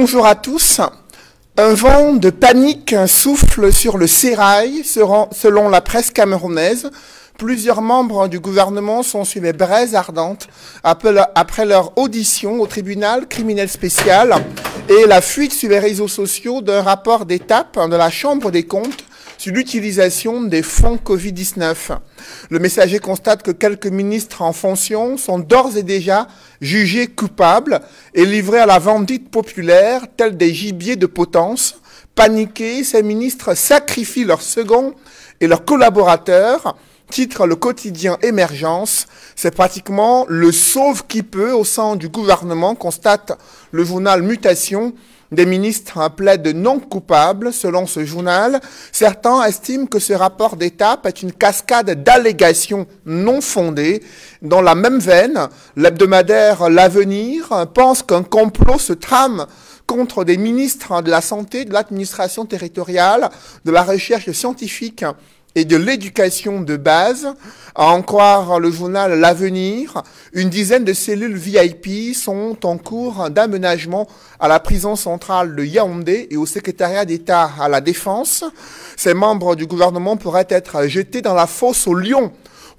Bonjour à tous. Un vent de panique souffle sur le sérail, selon la presse camerounaise. Plusieurs membres du gouvernement sont sur les braises ardentes après leur audition au tribunal criminel spécial et la fuite sur les réseaux sociaux d'un rapport d'étape de la Chambre des comptes sur l'utilisation des fonds Covid-19. Le Messager constate que quelques ministres en fonction sont d'ores et déjà jugés coupables et livrés à la vendite populaire, tels des gibiers de potence. Paniqués, ces ministres sacrifient leurs seconds et leurs collaborateurs. Titre le quotidien Émergence, c'est pratiquement le sauve qui peut au sein du gouvernement, constate le journal Mutation. Des ministres plaident non coupables. Selon ce journal, certains estiment que ce rapport d'étape est une cascade d'allégations non fondées. Dans la même veine, l'hebdomadaire L'Avenir pense qu'un complot se trame contre des ministres de la Santé, de l'administration territoriale, de la recherche scientifique et de l'éducation de base. À en croire le journal L'Avenir, une dizaine de cellules VIP sont en cours d'aménagement à la prison centrale de Yaoundé et au secrétariat d'État à la Défense. Ces membres du gouvernement pourraient être jetés dans la fosse aux lions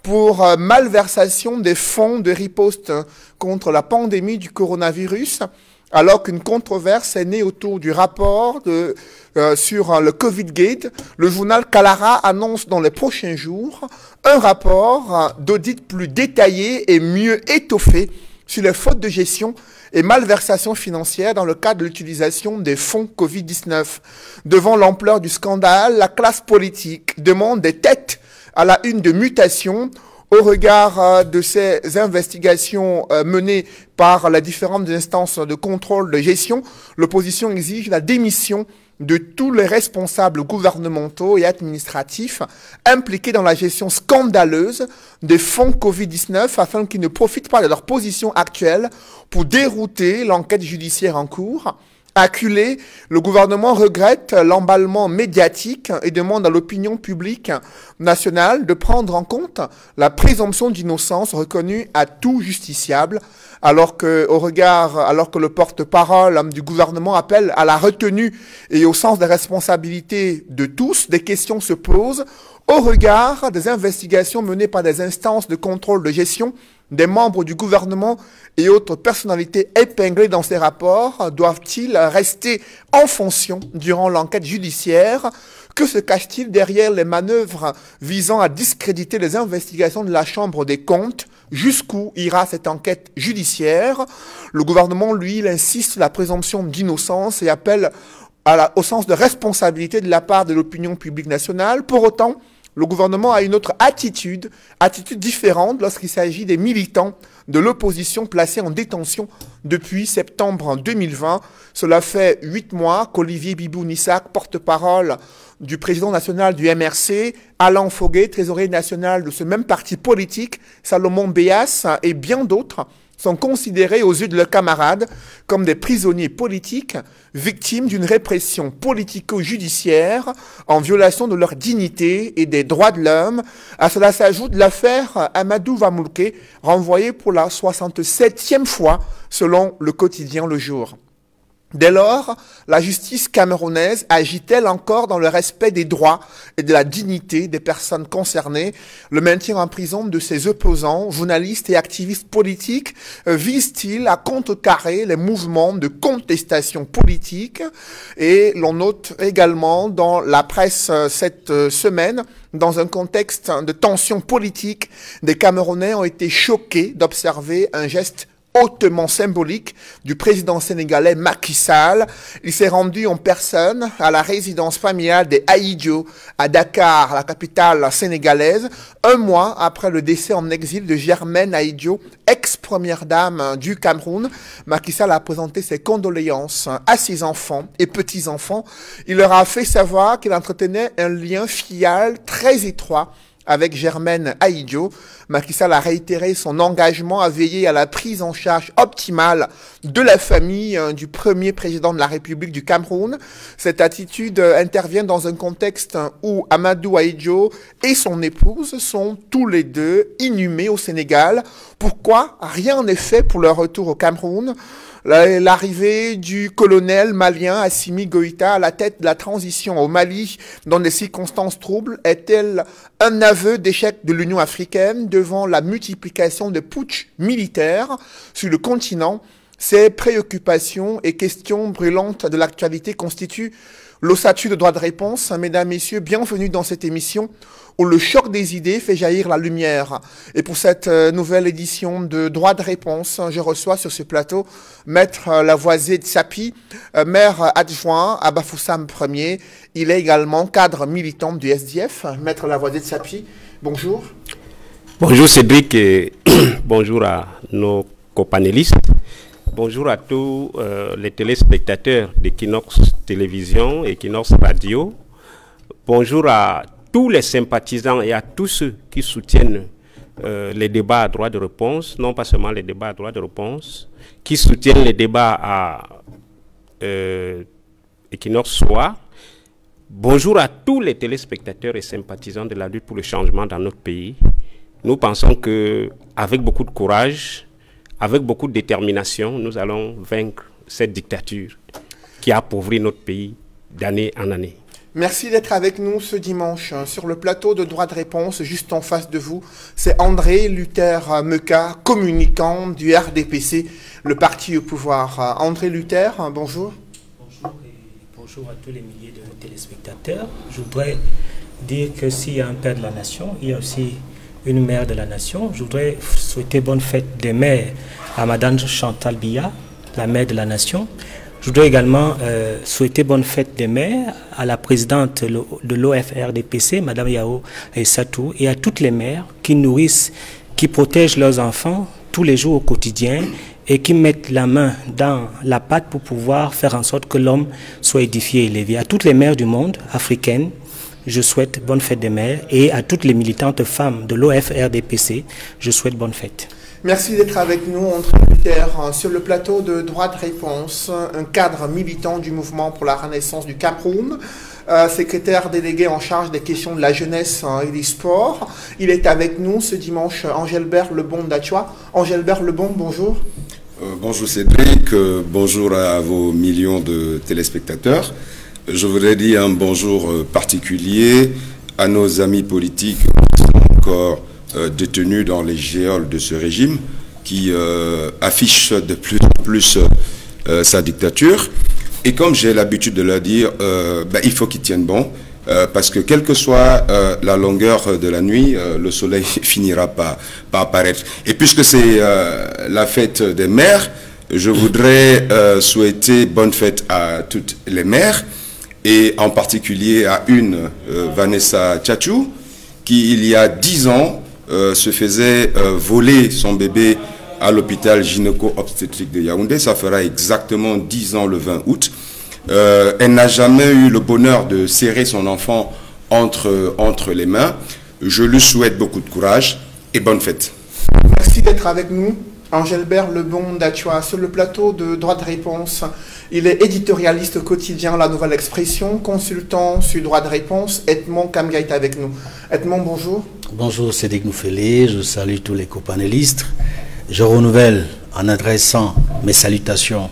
pour malversation des fonds de riposte contre la pandémie du coronavirus, alors qu'une controverse est née autour du rapport sur le Covid-Gate. Le journal Kalara annonce dans les prochains jours un rapport d'audit plus détaillé et mieux étoffé sur les fautes de gestion et malversations financières dans le cadre de l'utilisation des fonds Covid-19. Devant l'ampleur du scandale, la classe politique demande des têtes à la une de Mutation. Au regard de ces investigations menées par les différentes instances de contrôle de gestion, l'opposition exige la démission de tous les responsables gouvernementaux et administratifs impliqués dans la gestion scandaleuse des fonds Covid-19 afin qu'ils ne profitent pas de leur position actuelle pour dérouter l'enquête judiciaire en cours. Acculé, le gouvernement regrette l'emballement médiatique et demande à l'opinion publique nationale de prendre en compte la présomption d'innocence reconnue à tout justiciable, alors que le porte-parole du gouvernement appelle à la retenue et au sens des responsabilités de tous, des questions se posent au regard des investigations menées par des instances de contrôle de gestion. Des membres du gouvernement et autres personnalités épinglées dans ces rapports doivent-ils rester en fonction durant l'enquête judiciaire? Que se cache-t-il derrière les manœuvres visant à discréditer les investigations de la Chambre des comptes? Jusqu'où ira cette enquête judiciaire? Le gouvernement, lui, il insiste sur la présomption d'innocence et appelle au sens de responsabilité de la part de l'opinion publique nationale. Pour autant, le gouvernement a une autre attitude différente lorsqu'il s'agit des militants de l'opposition placés en détention depuis septembre 2020. Cela fait 8 mois qu'Olivier Bibou-Nissac, porte-parole du président national du MRC, Alain Foguet, trésorier national de ce même parti politique, Salomon Béas et bien d'autres, sont considérés aux yeux de leurs camarades comme des prisonniers politiques victimes d'une répression politico-judiciaire en violation de leur dignité et des droits de l'homme. À cela s'ajoute l'affaire Amadou Vamoulke, renvoyée pour la 67e fois selon le quotidien Le Jour. Dès lors, la justice camerounaise agit-elle encore dans le respect des droits et de la dignité des personnes concernées? Le maintien en prison de ses opposants, journalistes et activistes politiques vise-t-il à contrecarrer les mouvements de contestation politique? Et l'on note également dans la presse cette semaine, dans un contexte de tension politique, des Camerounais ont été choqués d'observer un geste hautement symbolique du président sénégalais Macky Sall. Il s'est rendu en personne à la résidence familiale des Ahidjo à Dakar, la capitale sénégalaise, un mois après le décès en exil de Germaine Ahidjo, ex-première dame du Cameroun. Macky Sall a présenté ses condoléances à ses enfants et petits-enfants. Il leur a fait savoir qu'il entretenait un lien filial très étroit avec Germaine Ahidjo. Macky Sall a réitéré son engagement à veiller à la prise en charge optimale de la famille du premier président de la République du Cameroun. Cette attitude intervient dans un contexte où Amadou Ahidjo et son épouse sont tous les deux inhumés au Sénégal. Pourquoi rien n'est fait pour leur retour au Cameroun? L'arrivée du colonel malien Assimi Goïta à la tête de la transition au Mali dans des circonstances troubles est-elle un aveu d'échec de l'Union africaine devant la multiplication de putschs militaires sur le continent? Ces préoccupations et questions brûlantes de l'actualité constituent l'ossature de droit de réponse. Mesdames, Messieurs, bienvenue dans cette émission où le choc des idées fait jaillir la lumière. Et pour cette nouvelle édition de droit de réponse, je reçois sur ce plateau Maître Lavoisier Tsapi, maire adjoint à Bafoussam 1er. Il est également cadre militant du SDF. Maître Lavoisier Tsapi, bonjour. Bonjour Cédric et bonjour à nos copanélistes. Bonjour à tous les téléspectateurs d'Equinox Télévision et Equinox Radio. Bonjour à tous les sympathisants et à tous ceux qui soutiennent les débats à droit de réponse, non pas seulement les débats à droit de réponse, qui soutiennent les débats à Equinox Soir. Bonjour à tous les téléspectateurs et sympathisants de la lutte pour le changement dans notre pays. Nous pensons qu'avec beaucoup de courage, avec beaucoup de détermination, nous allons vaincre cette dictature qui appauvrit notre pays d'année en année. Merci d'être avec nous ce dimanche sur le plateau de droit de réponse. Juste en face de vous, c'est André Luther Meka, communicant du RDPC, le parti au pouvoir. André Luther, bonjour. Bonjour et bonjour à tous les milliers de téléspectateurs. Je voudrais dire que s'il y a un père de la nation, il y a aussi une mère de la nation. Je voudrais souhaiter bonne fête des mères à Madame Chantal Biya, la mère de la nation. Je voudrais également souhaiter bonne fête des mères à la présidente de l'OFRDPC, Madame Yao Aïssatou, et à toutes les mères qui nourrissent, qui protègent leurs enfants tous les jours au quotidien et qui mettent la main dans la pâte pour pouvoir faire en sorte que l'homme soit édifié et élevé. À toutes les mères du monde africaines, je souhaite bonne fête des mères, et à toutes les militantes femmes de l'OFRDPC, je souhaite bonne fête. Merci d'être avec nous, André Luther, sur le plateau de droit de réponse, un cadre militant du mouvement pour la renaissance du Cameroun, secrétaire délégué en charge des questions de la jeunesse et du sport. Il est avec nous ce dimanche, Angelbert Lebon d'Achua. Angelbert Lebon, bonjour. Bonjour Cédric, bonjour à vos millions de téléspectateurs. Je voudrais dire un bonjour particulier à nos amis politiques qui sont encore détenus dans les geôles de ce régime, qui affiche de plus en plus sa dictature. Et comme j'ai l'habitude de leur dire, il faut qu'ils tiennent bon, parce que quelle que soit la longueur de la nuit, le soleil finira par apparaître. Et puisque c'est la fête des mères, je voudrais souhaiter bonne fête à toutes les mères, et en particulier à une, Vanessa Tchatchou, qui il y a 10 ans se faisait voler son bébé à l'hôpital gynéco-obstétrique de Yaoundé. Ça fera exactement 10 ans le 20 août. Elle n'a jamais eu le bonheur de serrer son enfant entre les mains. Je lui souhaite beaucoup de courage et bonne fête. Merci d'être avec nous. Angelbert Lebon d'Achua, sur le plateau de droit de réponse. Il est éditorialiste au quotidien La Nouvelle Expression, consultant sur droit de réponse. Edmond Kamga est avec nous. Edmond, bonjour. Bonjour Cédric Noufélé, je salue tous les copanélistes. Je renouvelle en adressant mes salutations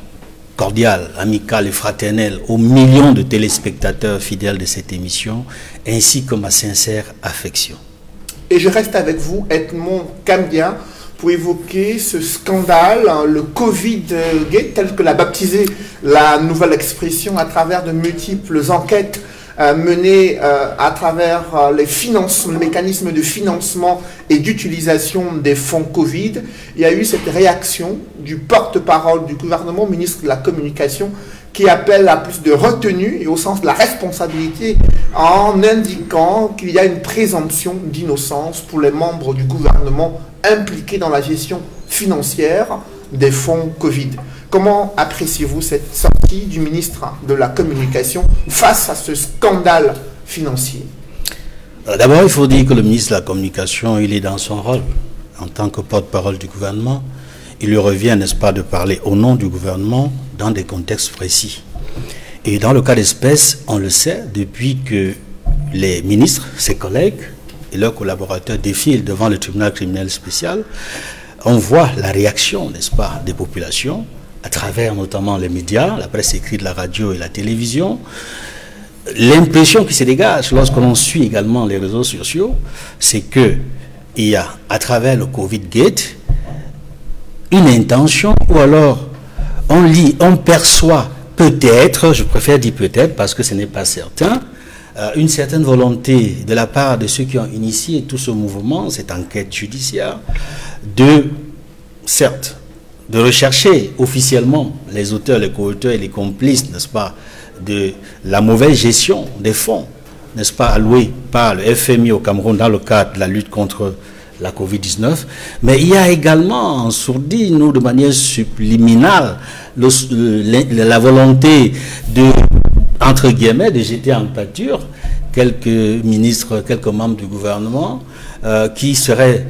cordiales, amicales et fraternelles aux millions de téléspectateurs fidèles de cette émission, ainsi que ma sincère affection. Et je reste avec vous, Edmond Kamga, pour évoquer ce scandale, le Covid-Gate, tel que l'a baptisé La Nouvelle Expression, à travers de multiples enquêtes menées à travers les mécanismes de financement et d'utilisation des fonds Covid. Il y a eu cette réaction du porte-parole du gouvernement, ministre de la Communication, qui appelle à plus de retenue et au sens de la responsabilité, en indiquant qu'il y a une présomption d'innocence pour les membres du gouvernement impliqués dans la gestion financière des fonds Covid. Comment appréciez-vous cette sortie du ministre de la Communication face à ce scandale financier? D'abord, il faut dire que le ministre de la Communication, il est dans son rôle en tant que porte-parole du gouvernement. Il lui revient, n'est-ce pas, de parler au nom du gouvernement dans des contextes précis. Et dans le cas d'espèce, on le sait, depuis que les ministres, ses collègues et leurs collaborateurs défilent devant le tribunal criminel spécial, on voit la réaction, n'est-ce pas, des populations à travers notamment les médias, la presse écrite, la radio et la télévision, l'impression qui se dégage lorsque l'on suit également les réseaux sociaux, c'est qu'il y a, à travers le Covid-Gate, une intention, ou alors on lit, on perçoit peut-être, je préfère dire peut-être parce que ce n'est pas certain, une certaine volonté de la part de ceux qui ont initié tout ce mouvement, cette enquête judiciaire, certes, de rechercher officiellement les auteurs, les co-auteurs et les complices, n'est-ce pas, de la mauvaise gestion des fonds, n'est-ce pas, alloués par le FMI au Cameroun dans le cadre de la lutte contre la Covid-19, mais il y a également en sourdine ou de manière subliminale la volonté de, entre guillemets, de jeter en pâture quelques ministres, quelques membres du gouvernement qui seraient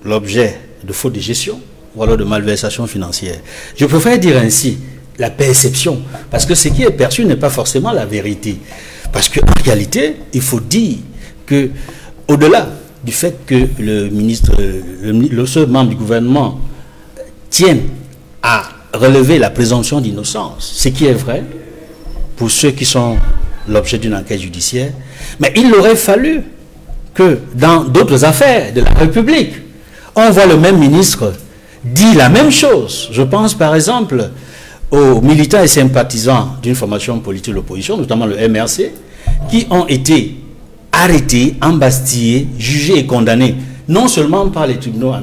l'objet de faute de gestion ou alors de malversation financière. Je préfère dire ainsi la perception, parce que ce qui est perçu n'est pas forcément la vérité. Parce qu'en réalité, il faut dire que, au-delà du fait que le ministre, le seul membre du gouvernement tienne à relever la présomption d'innocence, ce qui est vrai pour ceux qui sont l'objet d'une enquête judiciaire, mais il aurait fallu que dans d'autres affaires de la République, on voit le même ministre dire la même chose. Je pense par exemple aux militants et sympathisants d'une formation politique de l'opposition, notamment le MRC, qui ont été arrêtés, embastillés, jugés et condamnés, non seulement par les tribunaux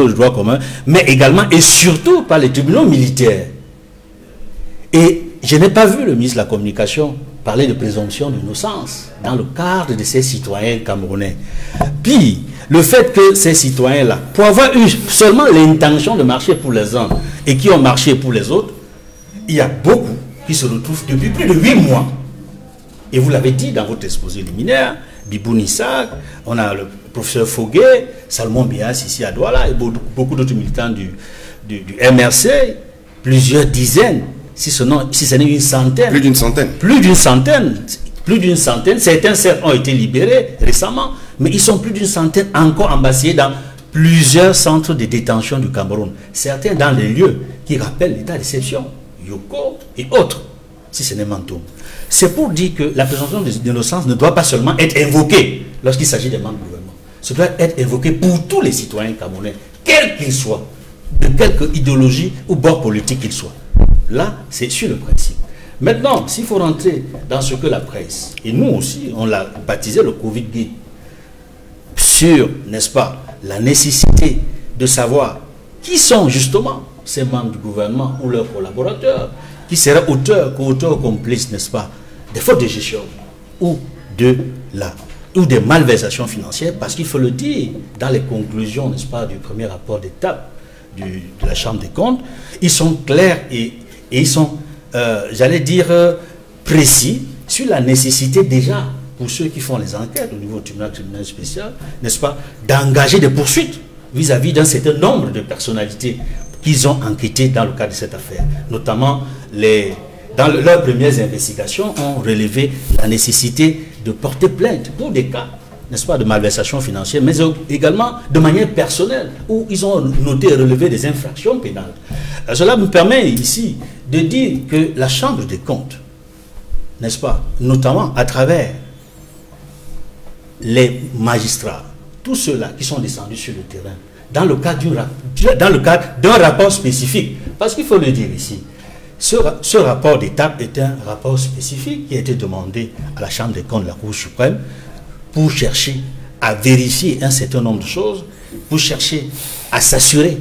de droit commun, mais également et surtout par les tribunaux militaires. Et je n'ai pas vu le ministre de la Communication parler de présomption d'innocence dans le cadre de ces citoyens camerounais. Puis, le fait que ces citoyens-là, pour avoir eu seulement l'intention de marcher pour les uns et qui ont marché pour les autres, il y a beaucoup qui se retrouvent depuis plus de 8 mois. Et vous l'avez dit dans votre exposé liminaire, Bibou Nissak, on a le professeur Foguet, Salomon Bias ici à Douala et beaucoup d'autres militants du MRC, plusieurs dizaines, si ce n'est une centaine. Plus d'une centaine. Plus d'une centaine. Plus d'une centaine. Certains, certes, ont été libérés récemment, mais ils sont plus d'une centaine encore embastillés dans plusieurs centres de détention du Cameroun. Certains dans les lieux qui rappellent l'état d'exception, Yoko et autres, si ce n'est Mantoum. C'est pour dire que la présomption d'innocence ne doit pas seulement être invoquée lorsqu'il s'agit des membres du gouvernement. Ça doit être invoqué pour tous les citoyens camerounais, quels qu'ils soient, de quelque idéologie ou bord politique qu'ils soient. Là, c'est sur le principe. Maintenant, s'il faut rentrer dans ce que la presse, et nous aussi, on l'a baptisé le Covid-Gate, sur, n'est-ce pas, la nécessité de savoir qui sont justement ces membres du gouvernement ou leurs collaborateurs, qui seraient auteurs, co-auteurs, complices, n'est-ce pas, des fautes de gestion ou des malversations financières, parce qu'il faut le dire, dans les conclusions, n'est-ce pas, du premier rapport d'étape de la Chambre des comptes, ils sont clairs et ils sont, j'allais dire, précis sur la nécessité déjà, pour ceux qui font les enquêtes au niveau du tribunal spécial, n'est-ce pas, d'engager des poursuites vis-à-vis d'un certain nombre de personnalités qu'ils ont enquêtées dans le cadre de cette affaire. Notamment, dans leurs premières investigations, ont relevé la nécessité de porter plainte pour des cas, n'est-ce pas, de malversation financière, mais également de manière personnelle, où ils ont noté et relevé des infractions pénales. Cela me permet ici de dire que la Chambre des comptes, n'est-ce pas, notamment à travers les magistrats, tous ceux-là qui sont descendus sur le terrain, dans le cadre d'un rapport spécifique, parce qu'il faut le dire ici, ce rapport d'étape est un rapport spécifique qui a été demandé à la Chambre des comptes de la Cour suprême pour chercher à vérifier un certain nombre de choses, pour chercher à s'assurer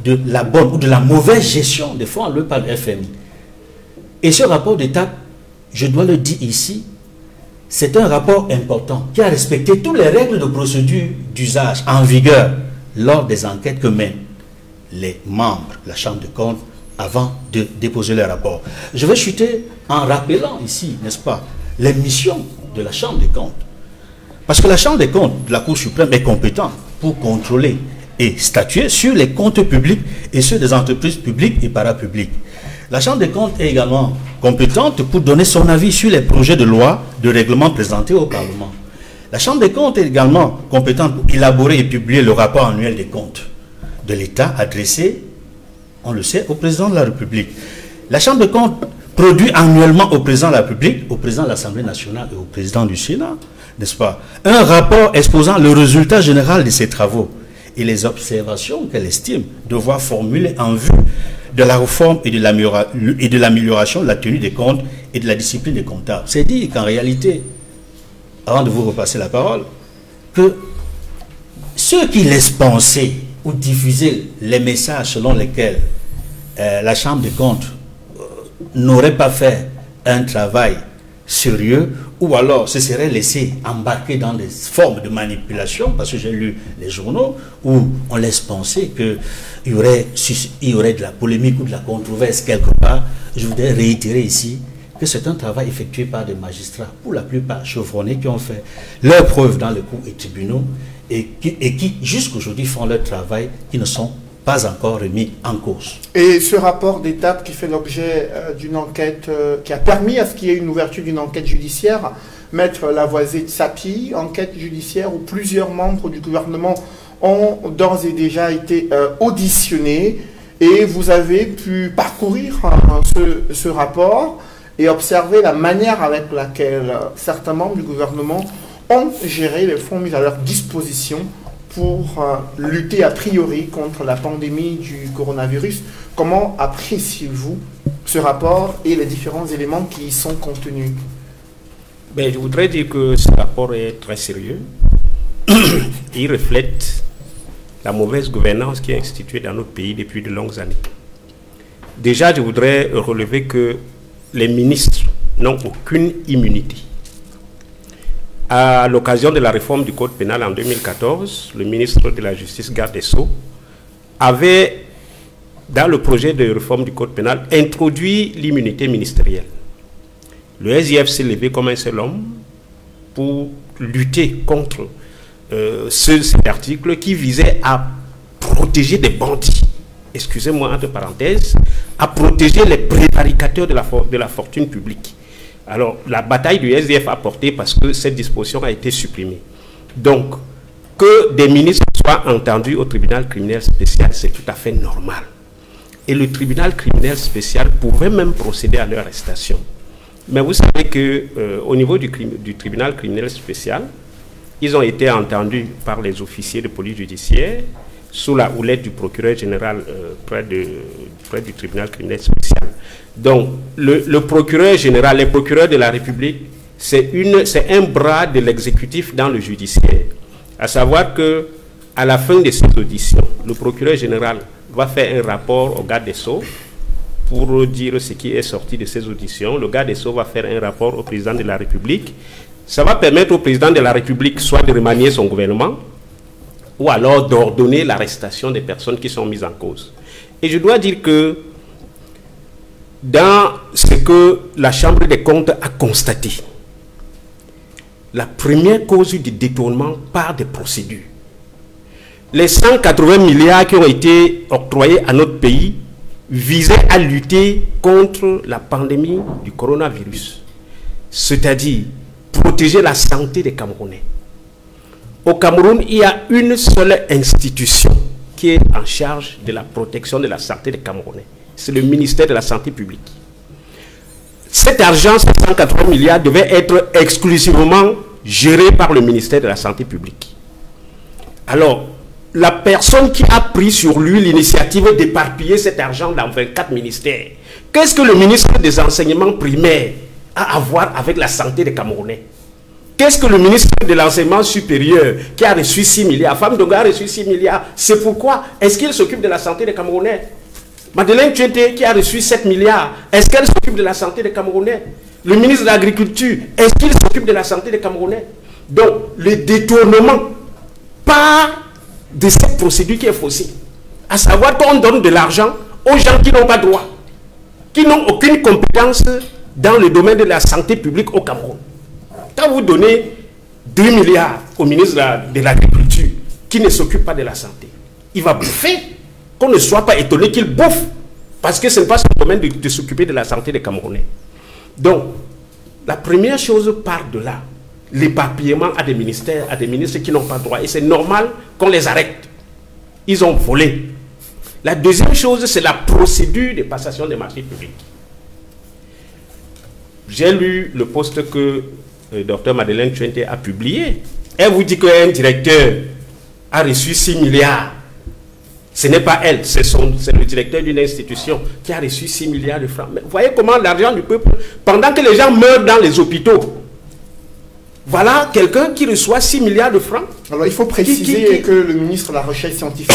de la bonne ou de la mauvaise gestion des fonds alloués par le FMI. Et ce rapport d'étape, je dois le dire ici, c'est un rapport important qui a respecté toutes les règles de procédure d'usage en vigueur lors des enquêtes que mènent les membres de la Chambre des comptes avant de déposer leur rapport. Je vais chuter en rappelant ici, n'est-ce pas, les missions de la Chambre des comptes. Parce que la Chambre des comptes de la Cour suprême est compétente pour contrôler et statuer sur les comptes publics et ceux des entreprises publiques et parapubliques. La Chambre des comptes est également compétente pour donner son avis sur les projets de loi, de règlement présentés au Parlement. La Chambre des comptes est également compétente pour élaborer et publier le rapport annuel des comptes de l'État adressé on le sait, au président de la République. La Chambre des comptes produit annuellement au président de la République, au président de l'Assemblée nationale et au président du Sénat, n'est-ce pas, un rapport exposant le résultat général de ses travaux et les observations qu'elle estime devoir formuler en vue de la réforme et de l'amélioration de la tenue des comptes et de la discipline des comptables. C'est dire qu'en réalité, avant de vous repasser la parole, que ceux qui laissent penser ou diffuser les messages selon lesquels la Chambre des comptes n'aurait pas fait un travail sérieux, ou alors se serait laissé embarquer dans des formes de manipulation, parce que j'ai lu les journaux où on laisse penser qu'il y aurait de la polémique ou de la controverse quelque part. Je voudrais réitérer ici que c'est un travail effectué par des magistrats, pour la plupart chevronnés, qui ont fait leurs preuves dans les cours et tribunaux et qui jusqu'aujourd'hui font leur travail, qui ne sont pas encore remis en cause. Et ce rapport d'étape qui fait l'objet d'une enquête, qui a permis à ce qu'il y ait une ouverture d'une enquête judiciaire, Maître Lavoisier Tsapi, enquête judiciaire où plusieurs membres du gouvernement ont d'ores et déjà été auditionnés, et vous avez pu parcourir ce rapport et observer la manière avec laquelle certains membres du gouvernement ont géré les fonds mis à leur disposition pour lutter a priori contre la pandémie du coronavirus. Comment appréciez-vous ce rapport et les différents éléments qui y sont contenus? Ben, je voudrais dire que ce rapport est très sérieux. Il reflète la mauvaise gouvernance qui est instituée dans notre pays depuis de longues années. Déjà, je voudrais relever que les ministres n'ont aucune immunité. À l'occasion de la réforme du Code pénal en 2014, le ministre de la Justice, garde des Sceaux, avait, dans le projet de réforme du Code pénal, introduit l'immunité ministérielle. Le SIF s'est levé comme un seul homme pour lutter contre cet article qui visait à protéger des bandits, excusez-moi entre parenthèses, à protéger les prévaricateurs de la fortune publique. Alors, la bataille du SDF a porté parce que cette disposition a été supprimée. Donc, que des ministres soient entendus au tribunal criminel spécial, c'est tout à fait normal. Et le tribunal criminel spécial pouvait même procéder à leur arrestation. Mais vous savez qu'au niveau du tribunal criminel spécial, ils ont été entendus par les officiers de police judiciaire sous la houlette du procureur général près du tribunal criminel spécial. Donc, le procureur général, les procureurs de la République, c'est un bras de l'exécutif dans le judiciaire. À savoir que, à la fin de ces auditions, le procureur général va faire un rapport au garde des Sceaux pour dire ce qui est sorti de ces auditions. Le garde des Sceaux va faire un rapport au président de la République. Ça va permettre au président de la République soit de remanier son gouvernement, ou alors d'ordonner l'arrestation des personnes qui sont mises en cause. Et je dois dire que dans ce que la Chambre des comptes a constaté, la première cause du détournement part des procédures. Les 180 milliards qui ont été octroyés à notre pays visaient à lutter contre la pandémie du coronavirus, c'est-à-dire protéger la santé des Camerounais. Au Cameroun, il y a une seule institution qui est en charge de la protection de la santé des Camerounais. C'est le ministère de la Santé publique. Cet argent, ces 180 milliards, devait être exclusivement géré par le ministère de la Santé publique. Alors, la personne qui a pris sur lui l'initiative d'éparpiller cet argent dans 24 ministères, qu'est-ce que le ministre des Enseignements primaires a à voir avec la santé des Camerounais? Qu'est-ce que le ministre de l'Enseignement supérieur, qui a reçu 6 milliards, Femme Donga a reçu 6 milliards, c'est pourquoi? Est-ce qu'il s'occupe de la santé des Camerounais? Madeleine Tchete, qui a reçu 7 milliards, est-ce qu'elle s'occupe de la santé des Camerounais? Le ministre de l'Agriculture, est-ce qu'il s'occupe de la santé des Camerounais? Donc, le détournement part de cette procédure qui est faussée. À savoir qu'on donne de l'argent aux gens qui n'ont pas droit, qui n'ont aucune compétence dans le domaine de la santé publique au Cameroun. Quand vous donnez 2 milliards au ministre de l'Agriculture qui ne s'occupe pas de la santé, il va bouffer, qu'on ne soit pas étonné qu'il bouffe, parce que ce n'est pas son domaine de s'occuper de la santé des Camerounais. Donc, la première chose part de là, l'éparpillement à des ministères, à des ministres qui n'ont pas droit, et c'est normal qu'on les arrête. Ils ont volé. La deuxième chose, c'est la procédure de passation des marchés publics. J'ai lu le poste que Dr Madeleine Tchouenté a publié. Elle vous dit qu'un directeur a reçu 6 milliards. Ce n'est pas elle, c'est le directeur d'une institution qui a reçu 6 milliards de francs. Mais vous voyez comment l'argent du peuple, pendant que les gens meurent dans les hôpitaux, voilà quelqu'un qui reçoit 6 milliards de francs. Alors il faut préciser que le ministre de la Recherche scientifique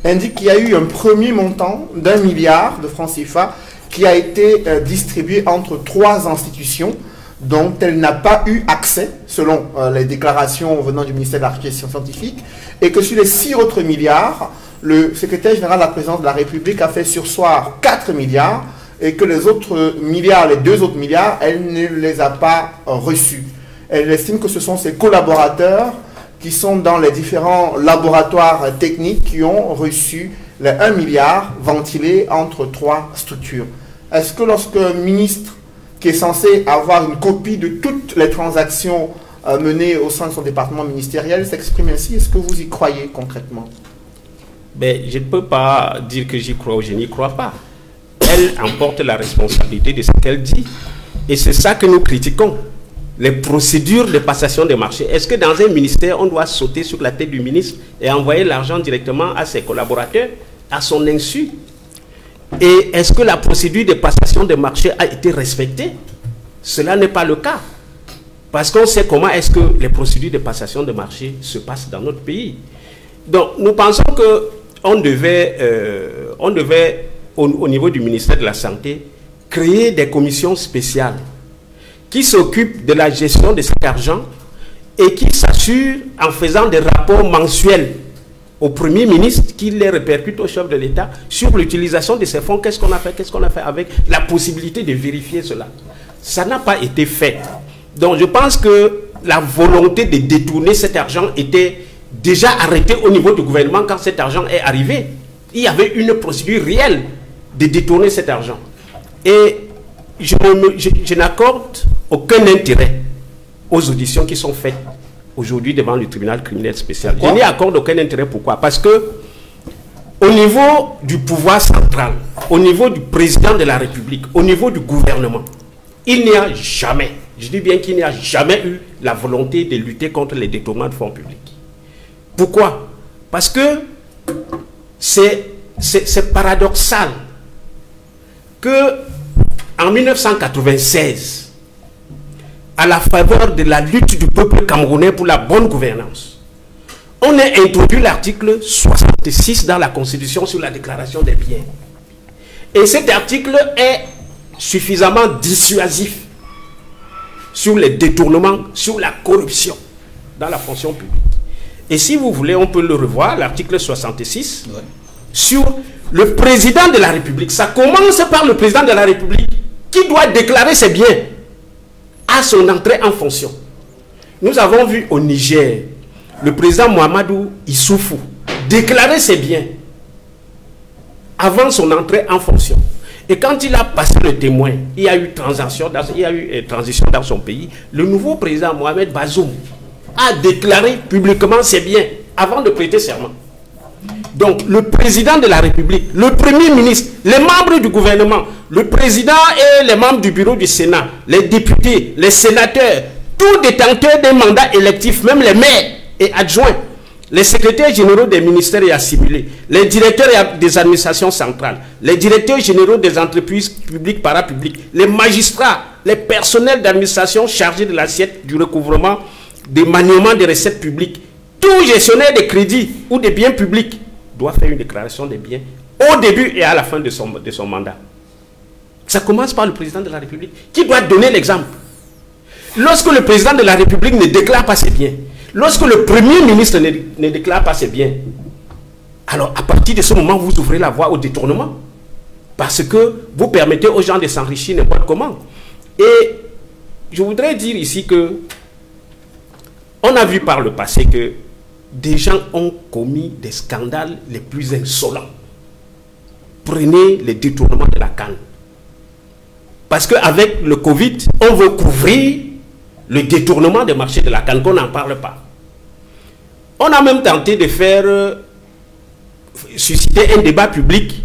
indique qu'il y a eu un premier montant d'1 milliard de francs CFA qui a été distribué entre 3 institutions dont elle n'a pas eu accès, selon les déclarations venant du ministère de la Recherche scientifique, et que sur les 6 autres milliards, le secrétaire général de la présidence de la République a fait surseoir 4 milliards, et que les autres milliards, les 2 autres milliards, elle ne les a pas reçus. Elle estime que ce sont ses collaborateurs qui sont dans les différents laboratoires techniques qui ont reçu les 1 milliard ventilés entre 3 structures. Est-ce que lorsque un ministre qui est censé avoir une copie de toutes les transactions menées au sein de son département ministériel s'exprime ainsi, est-ce que vous y croyez concrètement? Ben, je ne peux pas dire que j'y crois ou je n'y crois pas. Elle emporte la responsabilité de ce qu'elle dit. Et c'est ça que nous critiquons. Les procédures de passation des marchés. Est-ce que dans un ministère, on doit sauter sur la tête du ministre et envoyer l'argent directement à ses collaborateurs, à son insu? Et est-ce que la procédure de passation des marchés a été respectée? Cela n'est pas le cas. Parce qu'on sait comment est-ce que les procédures de passation des marchés se passent dans notre pays. Donc, nous pensons qu'on devait, au niveau du ministère de la Santé, créer des commissions spéciales qui s'occupent de la gestion de cet argent et qui s'assurent en faisant des rapports mensuels au Premier ministre, qui les répercute au chef de l'État sur l'utilisation de ces fonds. Qu'est-ce qu'on a fait avec la possibilité de vérifier cela? Ça n'a pas été fait. Donc je pense que la volonté de détourner cet argent était déjà arrêtée au niveau du gouvernement quand cet argent est arrivé. Il y avait une procédure réelle de détourner cet argent. Et je n'accorde aucun intérêt aux auditions qui sont faites aujourd'hui devant le tribunal criminel spécial. Je n'y accorde aucun intérêt. Pourquoi? Parce que au niveau du pouvoir central, au niveau du président de la République, au niveau du gouvernement, il n'y a jamais, je dis bien qu'il n'y a jamais eu la volonté de lutter contre les détournements de fonds publics. Pourquoi? Parce que c'est paradoxal que en 1996, à la faveur de la lutte du peuple camerounais pour la bonne gouvernance, on a introduit l'article 66 dans la Constitution sur la déclaration des biens. Et cet article est suffisamment dissuasif sur les détournements, sur la corruption dans la fonction publique. Et si vous voulez, on peut le revoir, l'article 66, sur le président de la République. Ça commence par le président de la République qui doit déclarer ses biens à son entrée en fonction. Nous avons vu au Niger le président Mohamedou Issoufou déclarer ses biens avant son entrée en fonction. Et quand il a passé le témoin, il y a eu transition dans son pays. Le nouveau président Mohamed Bazoum a déclaré publiquement ses biens avant de prêter serment. Donc le président de la République, le premier ministre, les membres du gouvernement, le président et les membres du bureau du Sénat, les députés, les sénateurs, tous détenteurs des mandats électifs, même les maires et adjoints, les secrétaires généraux des ministères et assimilés, les directeurs des administrations centrales, les directeurs généraux des entreprises publiques, parapubliques, les magistrats, les personnels d'administration chargés de l'assiette du recouvrement, des maniements des recettes publiques, tout gestionnaire de crédits ou des biens publics doit faire une déclaration des biens au début et à la fin de son mandat. Ça commence par le président de la République qui doit donner l'exemple. Lorsque le président de la République ne déclare pas ses biens, lorsque le premier ministre ne déclare pas ses biens, alors à partir de ce moment, vous ouvrez la voie au détournement. Parce que vous permettez aux gens de s'enrichir n'importe comment. Et je voudrais dire ici que on a vu par le passé que des gens ont commis des scandales les plus insolents. Prenez les détournements de la canne. Parce qu'avec le Covid, on veut couvrir le détournement des marchés de la canne, qu'on n'en parle pas. On a même tenté de faire susciter un débat public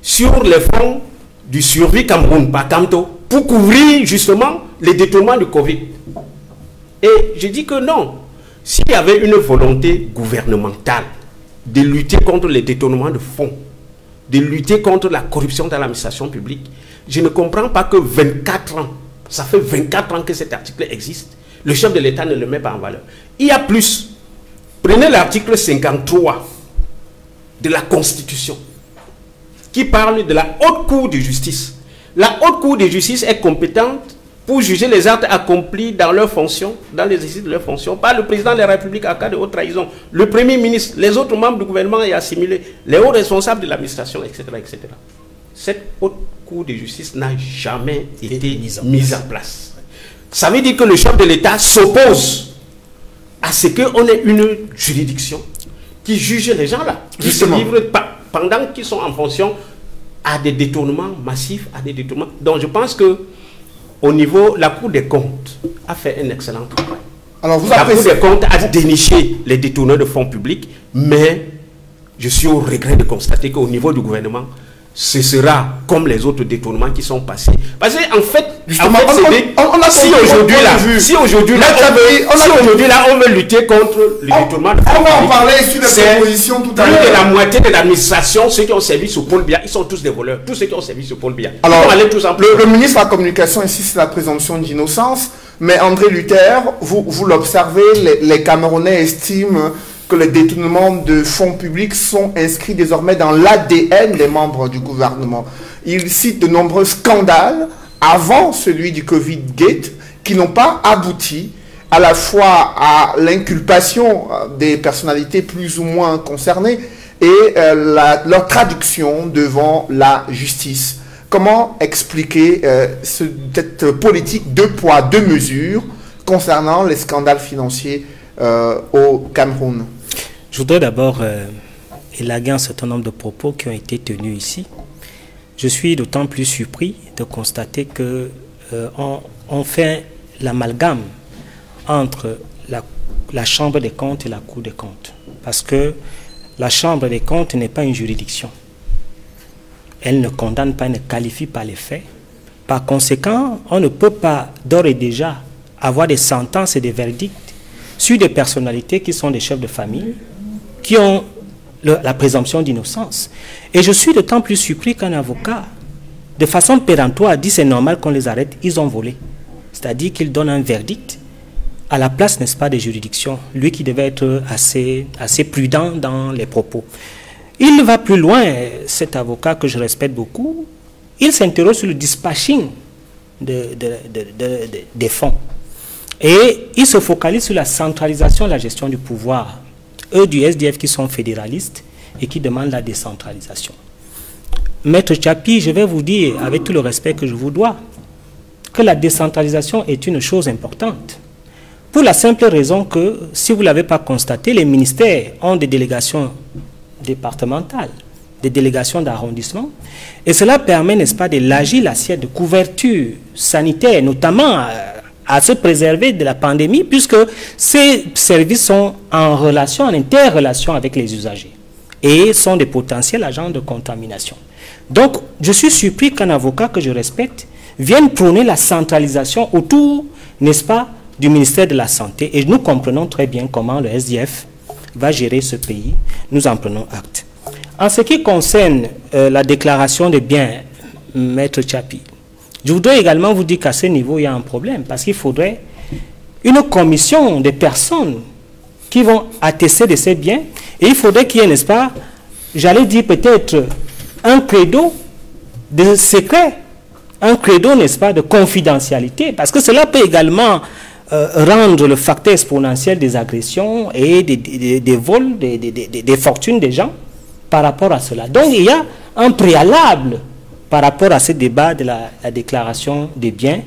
sur les fonds du Survie Cameroun, par Camto, pour couvrir justement les détournements du Covid. Et je dis que non. S'il y avait une volonté gouvernementale de lutter contre les détournements de fonds, de lutter contre la corruption dans l'administration publique, je ne comprends pas que 24 ans, ça fait 24 ans que cet article existe, le chef de l'État ne le met pas en valeur. Il y a plus. Prenez l'article 53 de la Constitution, qui parle de la Haute Cour de justice. La Haute Cour de justice est compétente pour juger les actes accomplis dans leurs fonctions, dans l'exercice de leurs fonctions, par le président de la République en cas de haute trahison, le Premier ministre, les autres membres du gouvernement et assimilés, les hauts responsables de l'administration, etc., etc. Cette Haute Cour de justice n'a jamais été mise en place. Ça veut dire que le chef de l'État s'oppose à ce qu'on ait une juridiction qui juge les gens là, qui se livrent pendant qu'ils sont en fonction à des détournements massifs, à des détournements. Donc je pense que au niveau, la Cour des comptes a fait un excellent travail. Alors la Cour des comptes a déniché les détourneurs de fonds publics, mais je suis au regret de constater qu'au niveau du gouvernement, ce sera comme les autres détournements qui sont passés. Parce qu'en fait, si aujourd'hui on veut lutter contre le détournement de fonds publics, on va en parler sur les propositions tout à l'heure. Plus de la moitié de l'administration, ceux qui ont servi sur Paul Biya, ils sont tous des voleurs. Tous ceux qui ont servi sur Paul Biya. Alors, le ministre de la Communication insiste sur la présomption d'innocence, mais André Luther, vous l'observez, les Camerounais estiment que les détournements de fonds publics sont inscrits désormais dans l'ADN des membres du gouvernement. Il cite de nombreux scandales avant celui du Covid-Gate qui n'ont pas abouti à la fois à l'inculpation des personnalités plus ou moins concernées et leur traduction devant la justice. Comment expliquer cette politique deux poids, deux mesures concernant les scandales financiers au Cameroun? Je voudrais d'abord élaguer un certain nombre de propos qui ont été tenus ici. Je suis d'autant plus surpris de constater que on fait l'amalgame entre la Chambre des comptes et la Cour des comptes. Parce que la Chambre des comptes n'est pas une juridiction. Elle ne condamne pas, elle ne qualifie pas les faits. Par conséquent, on ne peut pas d'ores et déjà avoir des sentences et des verdicts sur des personnalités qui sont des chefs de famille, qui ont la présomption d'innocence. Et je suis d'autant plus surpris qu'un avocat, de façon péremptoire, dit c'est normal qu'on les arrête, ils ont volé. C'est-à-dire qu'il donne un verdict à la place, n'est-ce pas, des juridictions. Lui qui devait être assez prudent dans les propos. Il va plus loin, cet avocat que je respecte beaucoup, il s'interroge sur le dispatching des fonds. Et il se focalise sur la centralisation de la gestion du pouvoir. Eux du SDF qui sont fédéralistes et qui demandent la décentralisation. Maître Tchapi, je vais vous dire, avec tout le respect que je vous dois, que la décentralisation est une chose importante. Pour la simple raison que, si vous ne l'avez pas constaté, les ministères ont des délégations départementales, des délégations d'arrondissement, et cela permet, n'est-ce pas, d'élargir l'assiette de couverture sanitaire, notamment à se préserver de la pandémie, puisque ces services sont en relation, en interrelation avec les usagers et sont des potentiels agents de contamination. Donc, je suis surpris qu'un avocat que je respecte vienne prôner la centralisation autour, n'est-ce pas, du ministère de la Santé. Et nous comprenons très bien comment le SDF va gérer ce pays. Nous en prenons acte. En ce qui concerne la déclaration des biens, Maître Tchapi, je voudrais également vous dire qu'à ce niveau, il y a un problème, parce qu'il faudrait une commission de personnes qui vont attester de ces biens, et il faudrait qu'il y ait, n'est-ce pas, j'allais dire peut-être un credo de secret, un credo, n'est-ce pas, de confidentialité, parce que cela peut également rendre le facteur exponentiel des agressions et des vols, des fortunes des gens par rapport à cela. Donc il y a un préalable par rapport à ce débat de la déclaration des biens,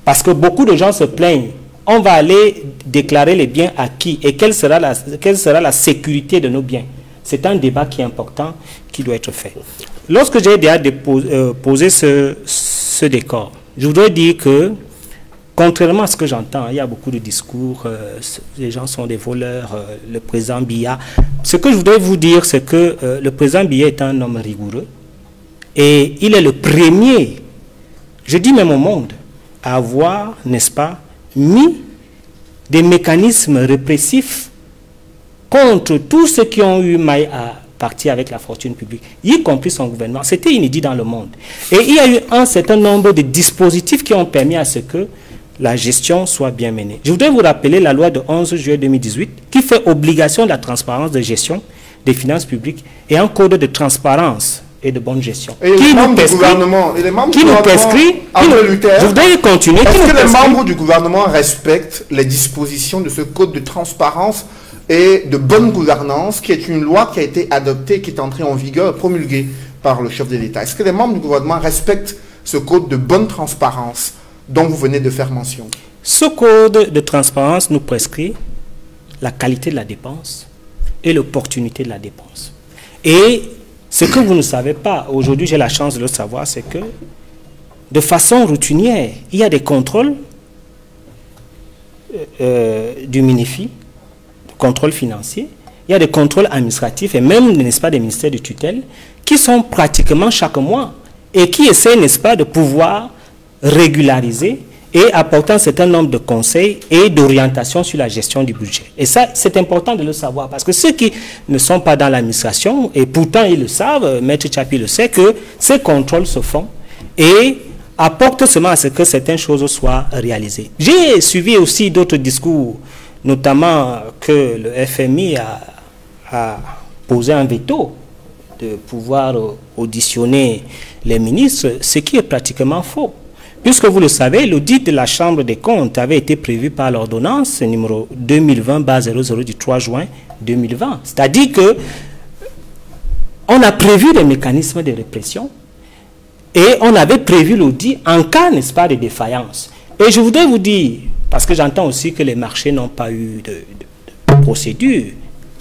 parce que beaucoup de gens se plaignent. On va aller déclarer les biens à qui et quelle sera la sécurité de nos biens. C'est un débat qui est important, qui doit être fait. Lorsque j'ai déjà posé ce décor, je voudrais dire que contrairement à ce que j'entends, il y a beaucoup de discours, les gens sont des voleurs, le président Biya. Ce que je voudrais vous dire, c'est que le président Biya est un homme rigoureux et il est le premier, je dis même au monde, à avoir, n'est-ce pas, mis des mécanismes répressifs contre tous ceux qui ont eu maille à partir avec la fortune publique, y compris son gouvernement. C'était inédit dans le monde. Et il y a eu un certain nombre de dispositifs qui ont permis à ce que la gestion soit bien menée. Je voudrais vous rappeler la loi de 11 juillet 2018 qui fait obligation de la transparence de gestion des finances publiques et un code de transparence et de bonne gestion. Et les membres du gouvernement, je voudrais continuer. Est-ce que les membres du gouvernement respectent les dispositions de ce code de transparence et de bonne gouvernance, qui est une loi qui a été adoptée, qui est entrée en vigueur, promulguée par le chef de l'État? Est-ce que les membres du gouvernement respectent ce code de bonne transparence dont vous venez de faire mention? Ce code de transparence nous prescrit la qualité de la dépense et l'opportunité de la dépense. Et ce que vous ne savez pas, aujourd'hui j'ai la chance de le savoir, c'est que de façon routinière, il y a des contrôles du MINEFI, contrôle financier, il y a des contrôles administratifs et même, n'est-ce pas, des ministères de tutelle qui sont pratiquement chaque mois et qui essaient, n'est-ce pas, de pouvoir régulariser et apporter un certain nombre de conseils et d'orientations sur la gestion du budget. Et ça, c'est important de le savoir parce que ceux qui ne sont pas dans l'administration, et pourtant ils le savent, Maître Tchapi le sait, que ces contrôles se font et apportent seulement à ce que certaines choses soient réalisées. J'ai suivi aussi d'autres discours, notamment que le FMI a posé un veto de pouvoir auditionner les ministres, ce qui est pratiquement faux. Puisque vous le savez, l'audit de la Chambre des comptes avait été prévu par l'ordonnance numéro 2020-00 du 3 juin 2020. C'est-à-dire que on a prévu des mécanismes de répression et on avait prévu l'audit en cas, n'est-ce pas, de défaillance. Et je voudrais vous dire, parce que j'entends aussi que les marchés n'ont pas eu de procédure,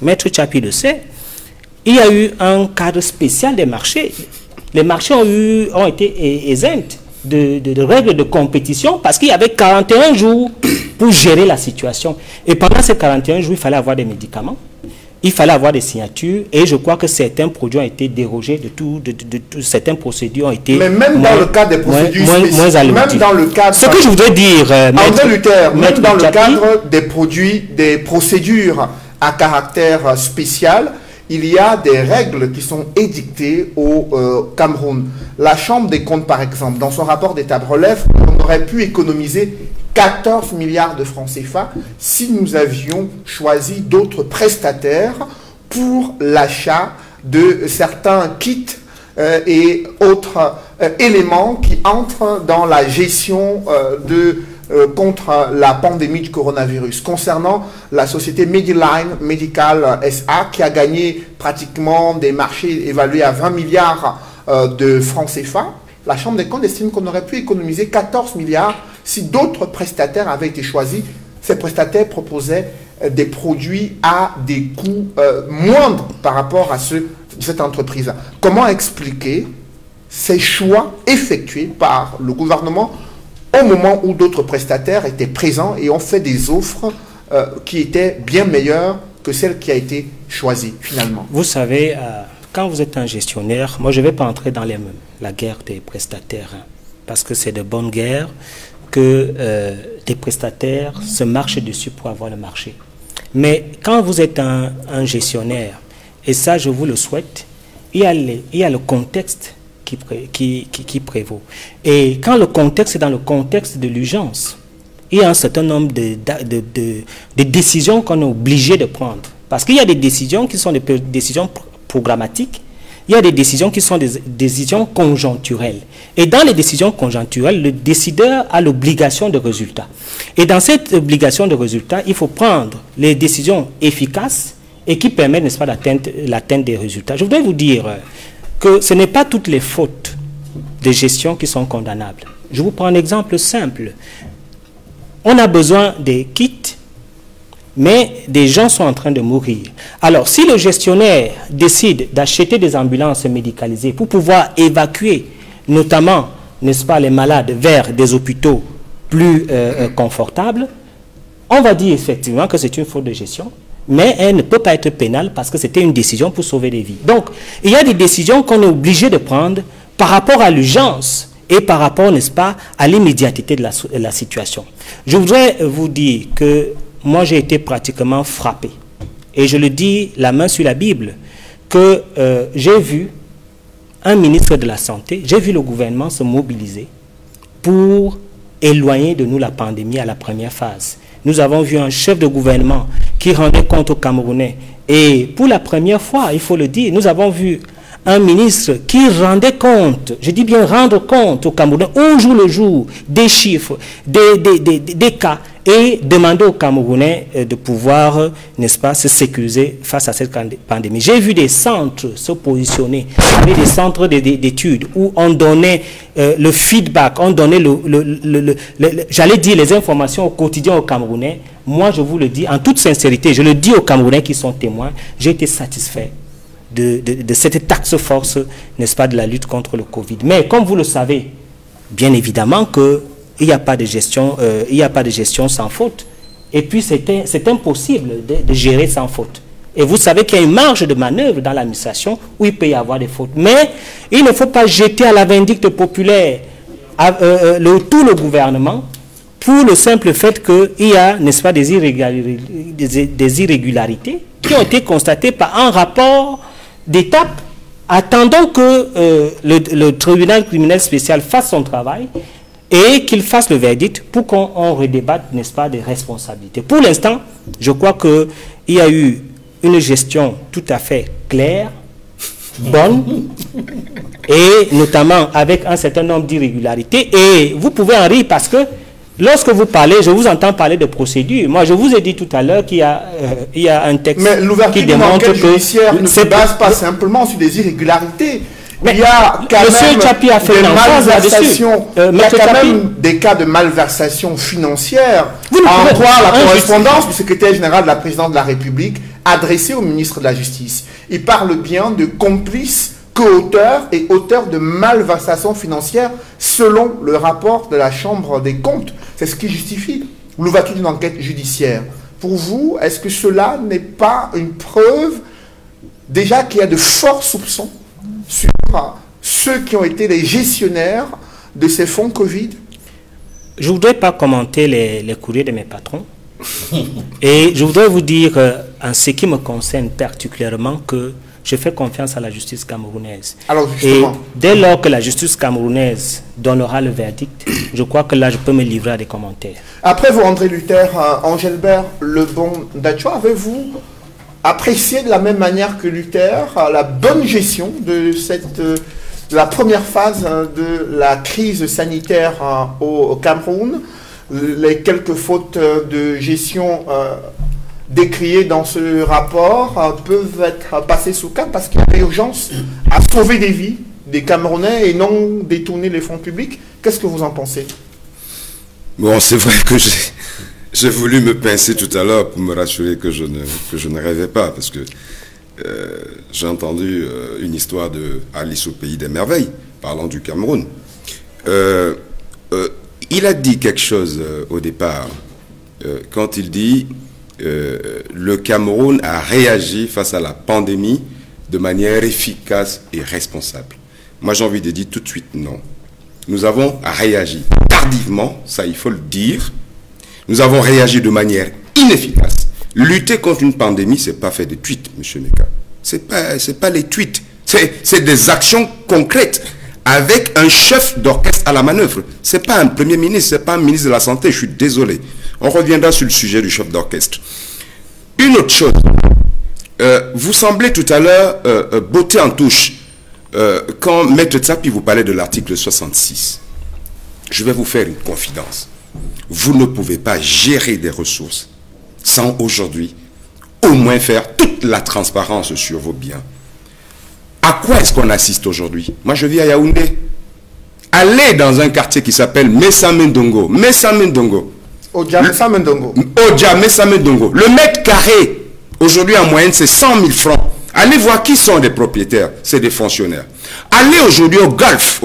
Maître Tchapi le sait, il y a eu un cadre spécial des marchés. Les marchés ont été exempts de règles de compétition parce qu'il y avait 41 jours pour gérer la situation. Et pendant ces 41 jours, il fallait avoir des médicaments, il fallait avoir des signatures et je crois que certains produits ont été dérogés certaines procédures ont été... Mais même dans le cadre des procédures même dans le cadre... Ce que je voudrais dire, André Luther, même dans le cadre des produits, des procédures à caractère spécial, il y a des règles qui sont édictées au Cameroun. La Chambre des comptes, par exemple, dans son rapport d'état de relève, on aurait pu économiser 14 milliards de francs CFA si nous avions choisi d'autres prestataires pour l'achat de certains kits et autres éléments qui entrent dans la gestion contre la pandémie du coronavirus. Concernant la société Mediline Medical SA qui a gagné pratiquement des marchés évalués à 20 milliards de francs CFA, la Chambre des comptes estime qu'on aurait pu économiser 14 milliards si d'autres prestataires avaient été choisis. Ces prestataires proposaient des produits à des coûts moindres par rapport à ceux de cette entreprise. Comment expliquer ces choix effectués par le gouvernement au moment où d'autres prestataires étaient présents et ont fait des offres qui étaient bien meilleures que celle qui a été choisie finalement? Vous savez, quand vous êtes un gestionnaire, moi je ne vais pas entrer dans la guerre des prestataires, hein, parce que c'est de bonne guerre que des prestataires se marchent dessus pour avoir le marché. Mais quand vous êtes un gestionnaire, et ça je vous le souhaite, il y a le contexte qui prévaut. Et quand le contexte est dans le contexte de l'urgence, il y a un certain nombre de décisions qu'on est obligé de prendre. Parce qu'il y a des décisions qui sont des décisions programmatiques, il y a des décisions qui sont des décisions conjoncturelles. Et dans les décisions conjoncturelles, le décideur a l'obligation de résultat. Et dans cette obligation de résultat, il faut prendre les décisions efficaces et qui permettent, n'est-ce pas, l'atteinte des résultats. Je voudrais vous dire que ce n'est pas toutes les fautes de gestion qui sont condamnables. Je vous prends un exemple simple. On a besoin des kits, mais des gens sont en train de mourir. Alors, si le gestionnaire décide d'acheter des ambulances médicalisées pour pouvoir évacuer, notamment, n'est-ce pas, les malades vers des hôpitaux plus confortable, on va dire effectivement que c'est une faute de gestion, mais elle ne peut pas être pénale parce que c'était une décision pour sauver des vies. Donc, il y a des décisions qu'on est obligé de prendre par rapport à l'urgence et par rapport, n'est-ce pas, à l'immédiateté de la situation. Je voudrais vous dire que moi, j'ai été pratiquement frappé, et je le dis la main sur la Bible, que j'ai vu un ministre de la Santé, j'ai vu le gouvernement se mobiliser pour éloigner de nous la pandémie à la première phase. Nous avons vu un chef de gouvernement qui rendait compte aux Camerounais. Et pour la première fois, il faut le dire, nous avons vu un ministre qui rendait compte, je dis bien rendre compte aux Camerounais, au jour le jour, des chiffres, des cas, et demander aux Camerounais de pouvoir, n'est-ce pas, se sécuriser face à cette pandémie. J'ai vu des centres se positionner, des centres d'études où on donnait le feedback, on donnait j'allais dire les informations au quotidien aux Camerounais. Moi, je vous le dis en toute sincérité, je le dis aux Camerounais qui sont témoins, j'ai été satisfait de cette task force, n'est-ce pas, de la lutte contre le Covid. Mais comme vous le savez, bien évidemment qu'il n'y a pas de gestion, sans faute. Et puis c'est impossible de gérer sans faute. Et vous savez qu'il y a une marge de manœuvre dans l'administration où il peut y avoir des fautes. Mais il ne faut pas jeter à la vindicte populaire tout le gouvernement pour le simple fait qu'il y a, n'est-ce pas, des irrégularités qui ont été constatées par un rapport d'étape. Attendons que le tribunal criminel spécial fasse son travail et qu'il fasse le verdict pour qu'on redébatte, n'est-ce pas, des responsabilités. Pour l'instant, je crois qu'il y a eu une gestion tout à fait claire, bonne, et notamment avec un certain nombre d'irrégularités. Et vous pouvez en rire parce que lorsque vous parlez, je vous entends parler de procédure. Moi, je vous ai dit tout à l'heure qu'il y a un texte qui démontre que judiciaire ne se base pas simplement sur des irrégularités. Mais il y a quand même Chapi a fait des malversations. Il y a quand Chapi, même des cas de malversation financière. En quoi la correspondance du secrétaire général de la présidence de la République adressée au ministre de la Justice. Il parle bien de complices, co-auteurs et auteurs de malversations financières selon le rapport de la Chambre des comptes. C'est ce qui justifie l'ouverture d'une enquête judiciaire. Pour vous, est-ce que cela n'est pas une preuve déjà qu'il y a de forts soupçons sur ceux qui ont été les gestionnaires de ces fonds Covid? Je ne voudrais pas commenter les courriers de mes patrons. Et je voudrais vous dire, en ce qui me concerne particulièrement, que je fais confiance à la justice camerounaise. Alors justement, et dès lors que la justice camerounaise donnera le verdict, je crois que là, je peux me livrer à des commentaires. Après vous, André Luther, Engelbert Lebon-Dachois, avez-vous apprécié de la même manière que Luther la bonne gestion de la première phase de la crise sanitaire au Cameroun, les quelques fautes de gestion décriées dans ce rapport peuvent être passées sous cap parce qu'il y a urgence à sauver des vies des Camerounais et non détourner les fonds publics? Qu'est-ce que vous en pensez? Bon, c'est vrai que j'ai voulu me pincer tout à l'heure pour me rassurer que je ne rêvais pas, parce que j'ai entendu une histoire de Alice au pays des merveilles, parlant du Cameroun. Il a dit quelque chose au départ, quand il dit le Cameroun a réagi face à la pandémie de manière efficace et responsable. Moi, j'ai envie de dire tout de suite non. Nous avons réagi tardivement, ça il faut le dire. Nous avons réagi de manière inefficace. Lutter contre une pandémie, c'est pas faire des tweets, M. Neka. C'est pas les tweets. C'est des actions concrètes avec un chef d'orchestre à la manœuvre. C'est pas un premier ministre, c'est pas un ministre de la Santé, je suis désolé. On reviendra sur le sujet du chef d'orchestre. Une autre chose, vous semblez tout à l'heure botter en touche quand Maître Tsapi vous parlait de l'article 66. Je vais vous faire une confidence. Vous ne pouvez pas gérer des ressources sans aujourd'hui au moins faire toute la transparence sur vos biens. À quoi est-ce qu'on assiste aujourd'hui? Moi, je vis à Yaoundé. Allez dans un quartier qui s'appelle Messamendongo. Odja Messamendongo. Le mètre carré, aujourd'hui en moyenne, c'est 100 000 francs. Allez voir qui sont les propriétaires. C'est des fonctionnaires. Allez aujourd'hui au Golfe,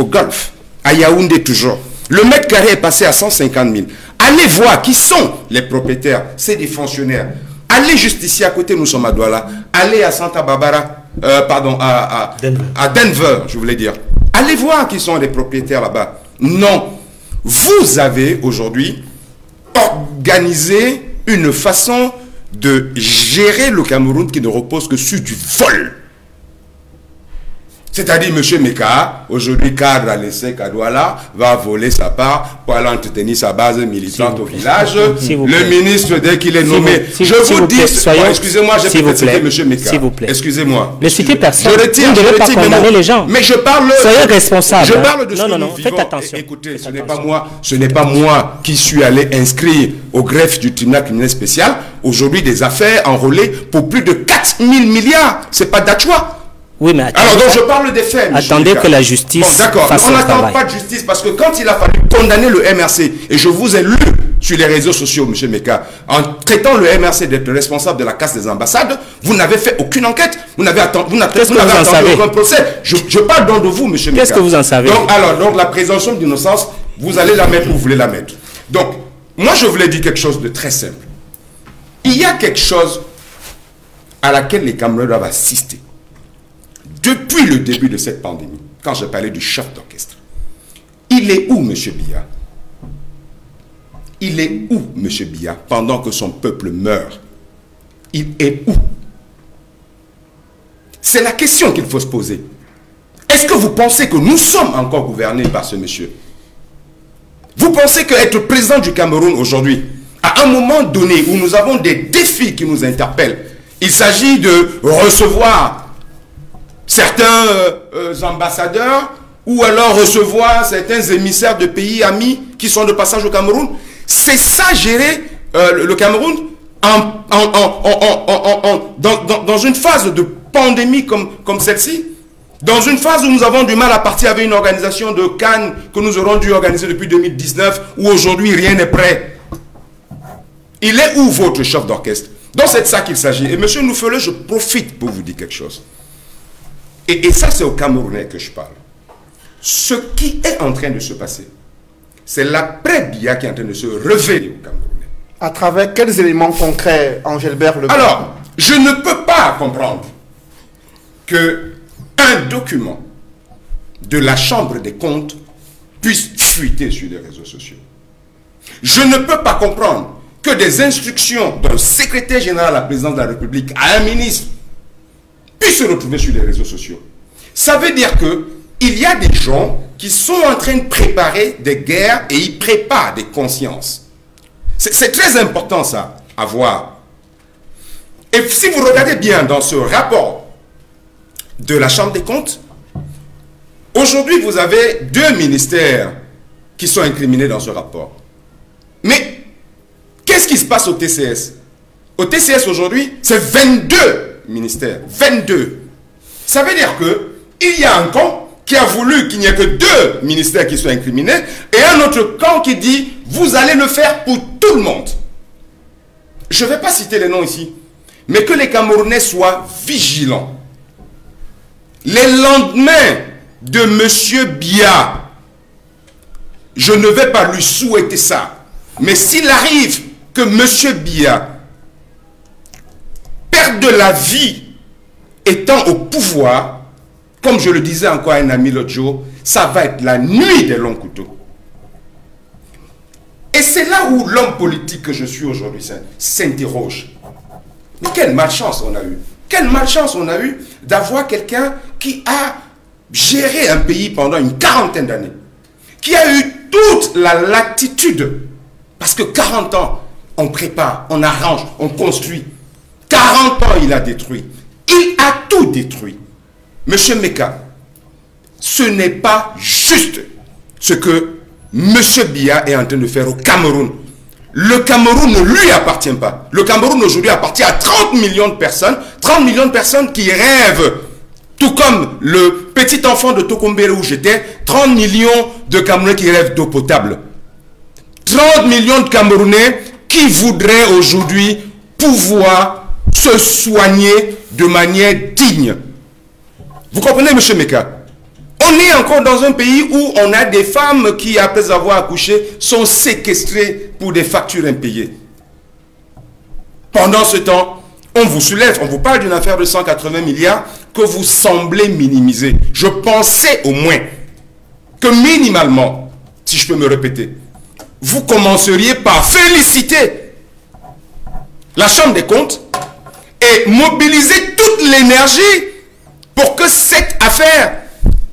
à Yaoundé toujours. Le mètre carré est passé à 150 000. Allez voir qui sont les propriétaires, c'est des fonctionnaires. Allez juste ici à côté, nous sommes à Douala. Allez à Santa Barbara, à Denver, je voulais dire. Allez voir qui sont les propriétaires là-bas. Non. Vous avez aujourd'hui organisé une façon de gérer le Cameroun qui ne repose que sur du vol. C'est-à-dire, M. Meka, aujourd'hui cadre à l'ESSEC à Douala, va voler sa part pour aller entretenir sa base militante au village. Le ministre, dès qu'il est nommé, je vous dis, excusez-moi, j'ai peut-être cité M. Meka. S'il vous plaît. Excusez-moi. Ne citez personne. Je retire, vous ne devez pas condamner les gens. Mais je parle. Soyez responsable. Je parle de ce que non, nous vivons. faites attention. Écoutez, ce n'est pas moi qui suis allé inscrire au greffe du tribunal criminel spécial aujourd'hui des affaires enrôlées pour plus de 4 000 milliards. C'est pas d'Achua. Oui, mais attendez, alors donc je parle des faits. Attendez que la justice fasse son travail. On n'attend pas de justice parce que quand il a fallu condamner le MRC, et je vous ai lu sur les réseaux sociaux, M. Meka, en traitant le MRC d'être responsable de la casse des ambassades, vous n'avez fait aucune enquête. Vous n'avez attendu aucun procès. Je parle donc de vous, M. Meka. Qu'est-ce que vous en savez? Donc la présomption d'innocence, vous allez la mettre où vous voulez la mettre. Donc, moi je voulais dire quelque chose de très simple. Il y a quelque chose à laquelle les Camerounais doivent assister. Depuis le début de cette pandémie, quand je parlais du chef d'orchestre, il est où, M. Biya? Il est où, M. Biya, pendant que son peuple meurt? Il est où? C'est la question qu'il faut se poser. Est-ce que vous pensez que nous sommes encore gouvernés par ce monsieur? Vous pensez qu'être président du Cameroun aujourd'hui, à un moment donné où nous avons des défis qui nous interpellent, il s'agit de recevoir certains ambassadeurs ou alors recevoir certains émissaires de pays amis qui sont de passage au Cameroun. C'est ça gérer le Cameroun dans une phase de pandémie comme celle-ci, dans une phase où nous avons du mal à partir avec une organisation de Cannes que nous aurons dû organiser depuis 2019 où aujourd'hui rien n'est prêt. Il est où votre chef d'orchestre? Donc c'est de ça qu'il s'agit. Et monsieur Noufele, je profite pour vous dire quelque chose. Et ça, c'est aux Camerounais que je parle. Ce qui est en train de se passer, c'est l'après-Biya qui est en train de se révéler aux Camerounais. À travers quels éléments concrets, Angélbert Leblanc? Alors, je ne peux pas comprendre qu'un document de la Chambre des comptes puisse fuiter sur les réseaux sociaux. Je ne peux pas comprendre que des instructions d'un secrétaire général à la présidence de la République à un ministre puissent se retrouver sur les réseaux sociaux. Ça veut dire qu'il y a des gens qui sont en train de préparer des guerres et ils préparent des consciences. C'est très important ça, à voir. Et si vous regardez bien dans ce rapport de la Chambre des comptes, aujourd'hui vous avez 2 ministères qui sont incriminés dans ce rapport. Mais qu'est-ce qui se passe au TCS? Au TCS aujourd'hui, c'est 22 ministères. 22. Ça veut dire qu'il y a un camp qui a voulu qu'il n'y ait que 2 ministères qui soient incriminés et un autre camp qui dit vous allez le faire pour tout le monde. Je ne vais pas citer les noms ici, mais que les Camerounais soient vigilants. Les lendemains de M. Biya, je ne vais pas lui souhaiter ça, mais s'il arrive que M. Biya perde de la vie étant au pouvoir, comme je le disais encore à un ami l'autre jour, ça va être la nuit des longs couteaux. Et c'est là où l'homme politique que je suis aujourd'hui s'interroge. Mais quelle malchance on a eu. Quelle malchance on a eu d'avoir quelqu'un qui a géré un pays pendant une 40aine d'années. Qui a eu toute la latitude. Parce que 40 ans, on prépare, on arrange, on construit. 40 ans, il a détruit. Il a tout détruit. Monsieur Meka, ce n'est pas juste ce que Monsieur Biya est en train de faire au Cameroun. Le Cameroun ne lui appartient pas. Le Cameroun aujourd'hui appartient à 30 millions de personnes. 30 millions de personnes qui rêvent, tout comme le petit enfant de Tokombere où j'étais, 30 millions de Camerounais qui rêvent d'eau potable. 30 millions de Camerounais qui voudraient aujourd'hui pouvoir se soigner de manière digne. Vous comprenez, M. Meka? On est encore dans un pays où on a des femmes qui, après avoir accouché, sont séquestrées pour des factures impayées. Pendant ce temps, on vous soulève, on vous parle d'une affaire de 180 milliards que vous semblez minimiser. Je pensais au moins que minimalement, si je peux me répéter, vous commenceriez par féliciter la Chambre des comptes et mobiliser toute l'énergie pour que cette affaire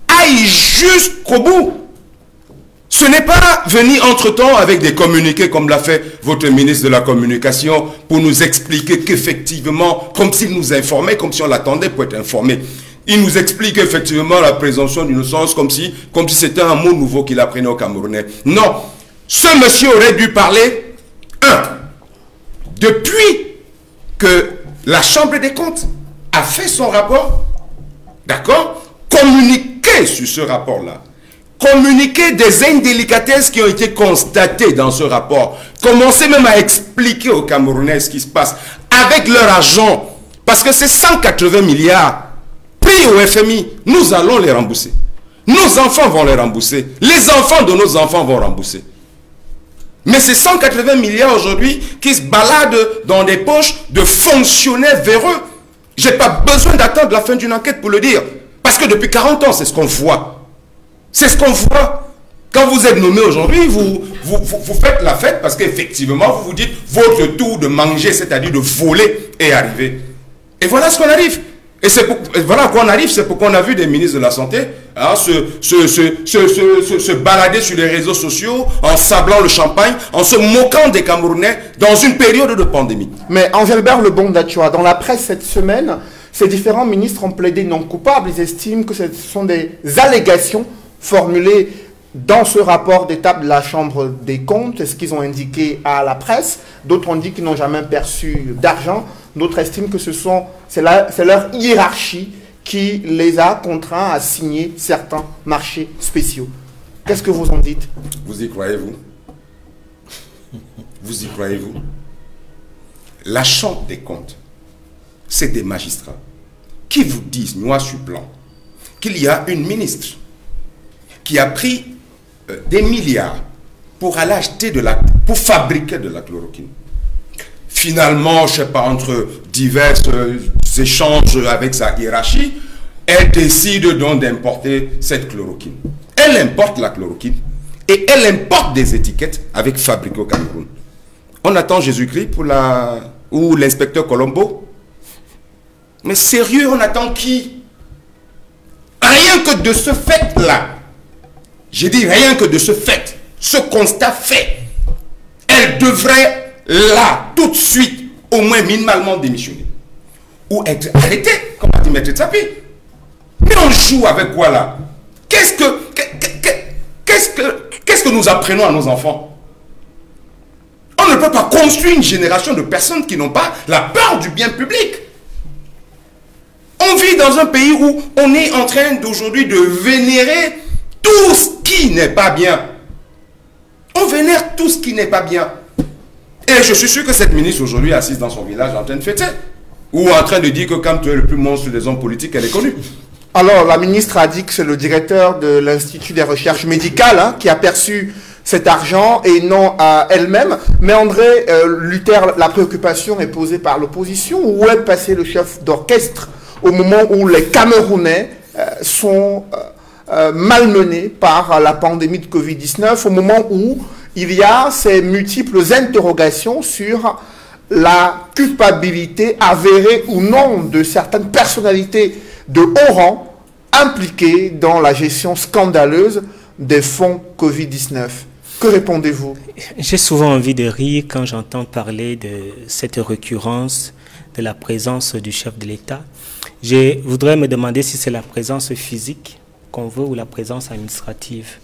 aille jusqu'au bout. Ce n'est pas venir entre-temps avec des communiqués comme l'a fait votre ministre de la Communication pour nous expliquer qu'effectivement, comme s'il nous informait, comme si on l'attendait pour être informé. Il nous explique effectivement la présomption d'innocence comme si c'était un mot nouveau qu'il apprenait au Camerounais. Non, ce monsieur aurait dû parler, depuis que la Chambre des comptes a fait son rapport, d'accord, communiquer sur ce rapport-là. Communiquer des indélicatesses qui ont été constatées dans ce rapport. Commencer même à expliquer aux Camerounais ce qui se passe avec leur argent. Parce que ces 180 milliards pris au FMI, nous allons les rembourser. Nos enfants vont les rembourser. Les enfants de nos enfants vont rembourser. Mais ces 180 milliards aujourd'hui qui se baladent dans des poches de fonctionnaires véreux. Je n'ai pas besoin d'attendre la fin d'une enquête pour le dire. Parce que depuis 40 ans, c'est ce qu'on voit. C'est ce qu'on voit. Quand vous êtes nommé aujourd'hui, vous faites la fête parce qu'effectivement, vous vous dites, votre tour de manger, c'est-à-dire de voler, est arrivé. Et voilà ce qu'on arrive. Et voilà à quoi on arrive, c'est pourquoi on a vu des ministres de la Santé hein, se balader sur les réseaux sociaux en sablant le champagne, en se moquant des Camerounais dans une période de pandémie. Mais Engelbert Lebon-Dachua, dans la presse cette semaine, ces différents ministres ont plaidé non coupables. Ils estiment que ce sont des allégations formulées dans ce rapport d'étape de la Chambre des comptes. C'est ce qu'ils ont indiqué à la presse. D'autres ont dit qu'ils n'ont jamais perçu d'argent. D'autres estiment que c'est leur hiérarchie qui les a contraints à signer certains marchés spéciaux. Qu'est-ce que vous en dites? Vous y croyez-vous? Vous y croyez-vous? La Chambre des comptes, c'est des magistrats qui vous disent, noir sur blanc, qu'il y a une ministre qui a pris des milliards pour aller acheter pour fabriquer de la chloroquine. Finalement, je ne sais pas, entre divers échanges avec sa hiérarchie, elle décide donc d'importer cette chloroquine. Elle importe la chloroquine et elle importe des étiquettes avec fabriqué au Cameroun. On attend Jésus-Christ ou l'inspecteur Colombo. Mais sérieux, on attend qui? Rien que de ce fait-là, j'ai dit rien que de ce fait, ce constat fait, elle devrait là, tout de suite, au moins minimalement démissionner. Ou être arrêtée, comme a dit Maître Tsapi. Mais on joue avec quoi là? Qu'est-ce que nous apprenons à nos enfants? On ne peut pas construire une génération de personnes qui n'ont pas la peur du bien public. On vit dans un pays où on est en train d'aujourd'hui de vénérer tout ce qui n'est pas bien. On vénère tout ce qui n'est pas bien. Et je suis sûr que cette ministre aujourd'hui assise dans son village en train de fêter. Ou en train de dire que quand tu es le plus monstre des hommes politiques, elle est connue. Alors, la ministre a dit que c'est le directeur de l'Institut des recherches médicales qui a perçu cet argent et non à elle-même. Mais André Luther, la préoccupation est posée par l'opposition. Où est passé le chef d'orchestre au moment où les Camerounais sont malmenés par la pandémie de Covid-19, au moment où il y a ces multiples interrogations sur la culpabilité avérée ou non de certaines personnalités de haut rang impliquées dans la gestion scandaleuse des fonds Covid-19. Que répondez-vous? J'ai souvent envie de rire quand j'entends parler de cette récurrence de la présence du chef de l'État. Je voudrais me demander si c'est la présence physique qu'on veut ou la présence administrative.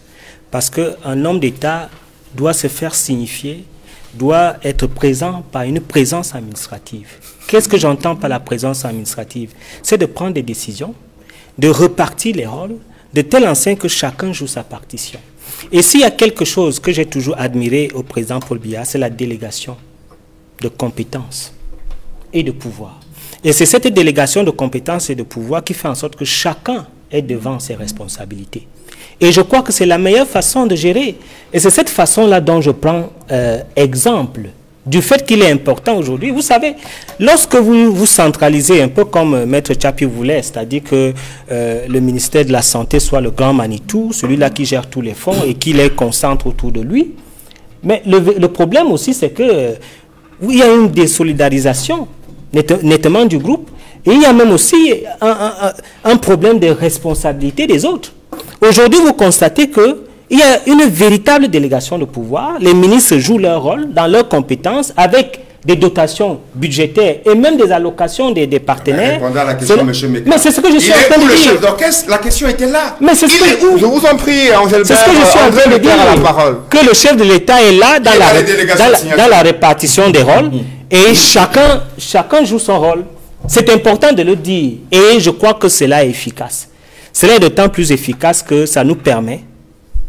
Parce qu'un homme d'État doit se faire signifier, doit être présent par une présence administrative. Qu'est-ce que j'entends par la présence administrative? C'est de prendre des décisions, de repartir les rôles, de telle enseigne que chacun joue sa partition. Et s'il y a quelque chose que j'ai toujours admiré au président Paul Biya, c'est la délégation de compétences et de pouvoir. Et c'est cette délégation de compétences et de pouvoir qui fait en sorte que chacun est devant ses responsabilités. Et je crois que c'est la meilleure façon de gérer. Et c'est cette façon-là dont je prends exemple du fait qu'il est important aujourd'hui. Vous savez, lorsque vous centralisez un peu comme Maître Tchapi voulait, c'est-à-dire que le ministère de la Santé soit le grand Manitou, celui-là qui gère tous les fonds et qui les concentre autour de lui. Mais le problème aussi, c'est que il y a une désolidarisation nettement du groupe et il y a même aussi un problème de responsabilité des autres. Aujourd'hui, vous constatez qu'il y a une véritable délégation de pouvoir. Les ministres jouent leur rôle dans leurs compétences avec des dotations budgétaires et même des allocations des partenaires. Répondez à la question, M. Meka. Mais c'est ce que je suis en train de dire. Le chef d'orchestre, la question était là. Mais c'est ce que Je vous en prie, Angèle c'est ce que je suis en train de dire. à la parole. Que le chef de l'État est là dans la répartition des rôles et chacun joue son rôle. C'est important de le dire et je crois que cela est efficace. Cela est d'autant plus efficace que ça nous permet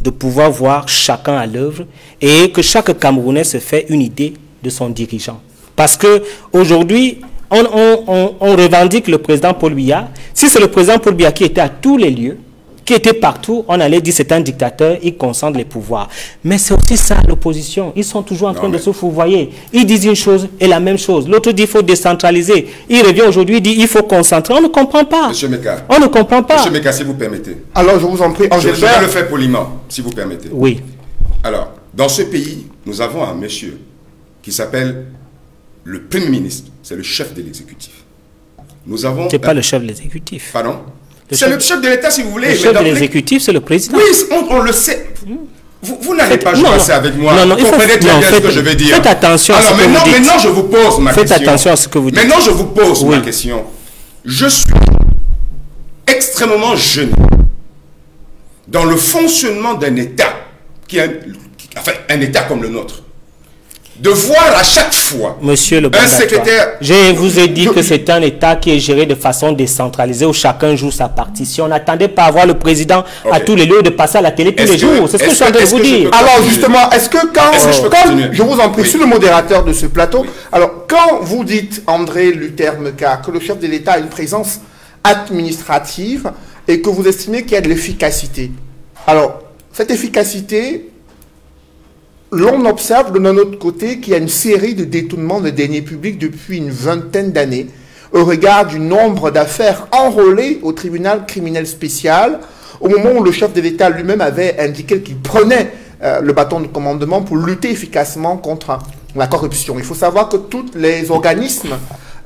de pouvoir voir chacun à l'œuvre et que chaque Camerounais se fait une idée de son dirigeant. Parce qu'aujourd'hui, on revendique le président Paul Biya. Si c'est le président Paul Biya qui était à tous les lieux, qui était partout, on allait dire c'est un dictateur, il concentre les pouvoirs. Mais c'est aussi ça l'opposition. Ils sont toujours en train de se fourvoyer. Ils disent une chose et la même chose. L'autre dit il faut décentraliser. Il revient aujourd'hui, il dit il faut concentrer. On ne comprend pas. Monsieur Meka. On ne comprend pas. Monsieur Meka, si vous permettez. Alors, je vous en prie, Je vais le faire poliment, si vous permettez. Oui. Alors, dans ce pays, nous avons un monsieur qui s'appelle le Premier ministre. C'est le chef de l'exécutif. Nous avons... C'est pas le chef de l'exécutif. Pardon? C'est le chef de l'État, si vous voulez. Le chef de l'exécutif, c'est le président. Oui, on le sait. Vous n'allez pas jouer avec moi. Non, vous comprenez très bien ce que je veux dire. Faites attention à ce que vous dites. Maintenant, je vous pose ma question. Faites attention à ce que vous dites. Maintenant, je vous pose ma question. Je suis extrêmement gêné dans le fonctionnement d'un État, enfin, un État comme le nôtre, de voir à chaque fois Monsieur le un secrétaire... Je vous ai dit que c'est un État qui est géré de façon décentralisée où chacun joue sa partition. On n'attendait pas à voir le président à tous les lieux de passer à la télé tous les jours. C'est ce que je suis en train de vous dire. Alors justement, est-ce que quand je vous en prie, suis le modérateur de ce plateau, alors quand vous dites, André Luther Meka, que le chef de l'État a une présence administrative et que vous estimez qu'il y a de l'efficacité, alors cette efficacité... L'on observe de notre côté qu'il y a une série de détournements de deniers publics depuis une vingtaine d'années au regard du nombre d'affaires enrôlées au tribunal criminel spécial au moment où le chef de l'État lui-même avait indiqué qu'il prenait le bâton de commandement pour lutter efficacement contre la corruption. Il faut savoir que tous les organismes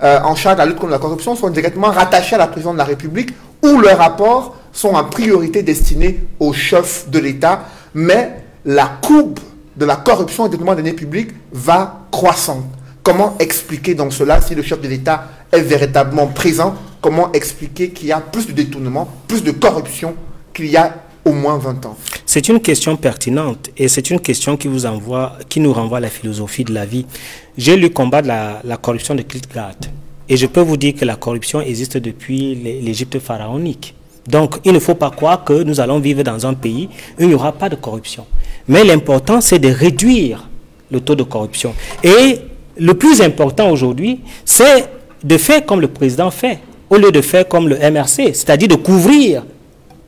en charge de la lutte contre la corruption sont directement rattachés à la présidence de la République où leurs rapports sont en priorité destinés au chef de l'État, mais la courbe de la corruption et du détournement des deniers publics va croissante. Comment expliquer donc cela si le chef de l'État est véritablement présent? Comment expliquer qu'il y a plus de détournement, plus de corruption qu'il y a au moins 20 ans? C'est une question pertinente et c'est une question qui nous renvoie à la philosophie de la vie. J'ai lu combattre la corruption de Kierkegaard et je peux vous dire que la corruption existe depuis l'Égypte pharaonique. Donc, il ne faut pas croire que nous allons vivre dans un pays où il n'y aura pas de corruption. Mais l'important, c'est de réduire le taux de corruption. Et le plus important aujourd'hui, c'est de faire comme le président fait, au lieu de faire comme le MRC, c'est-à-dire de couvrir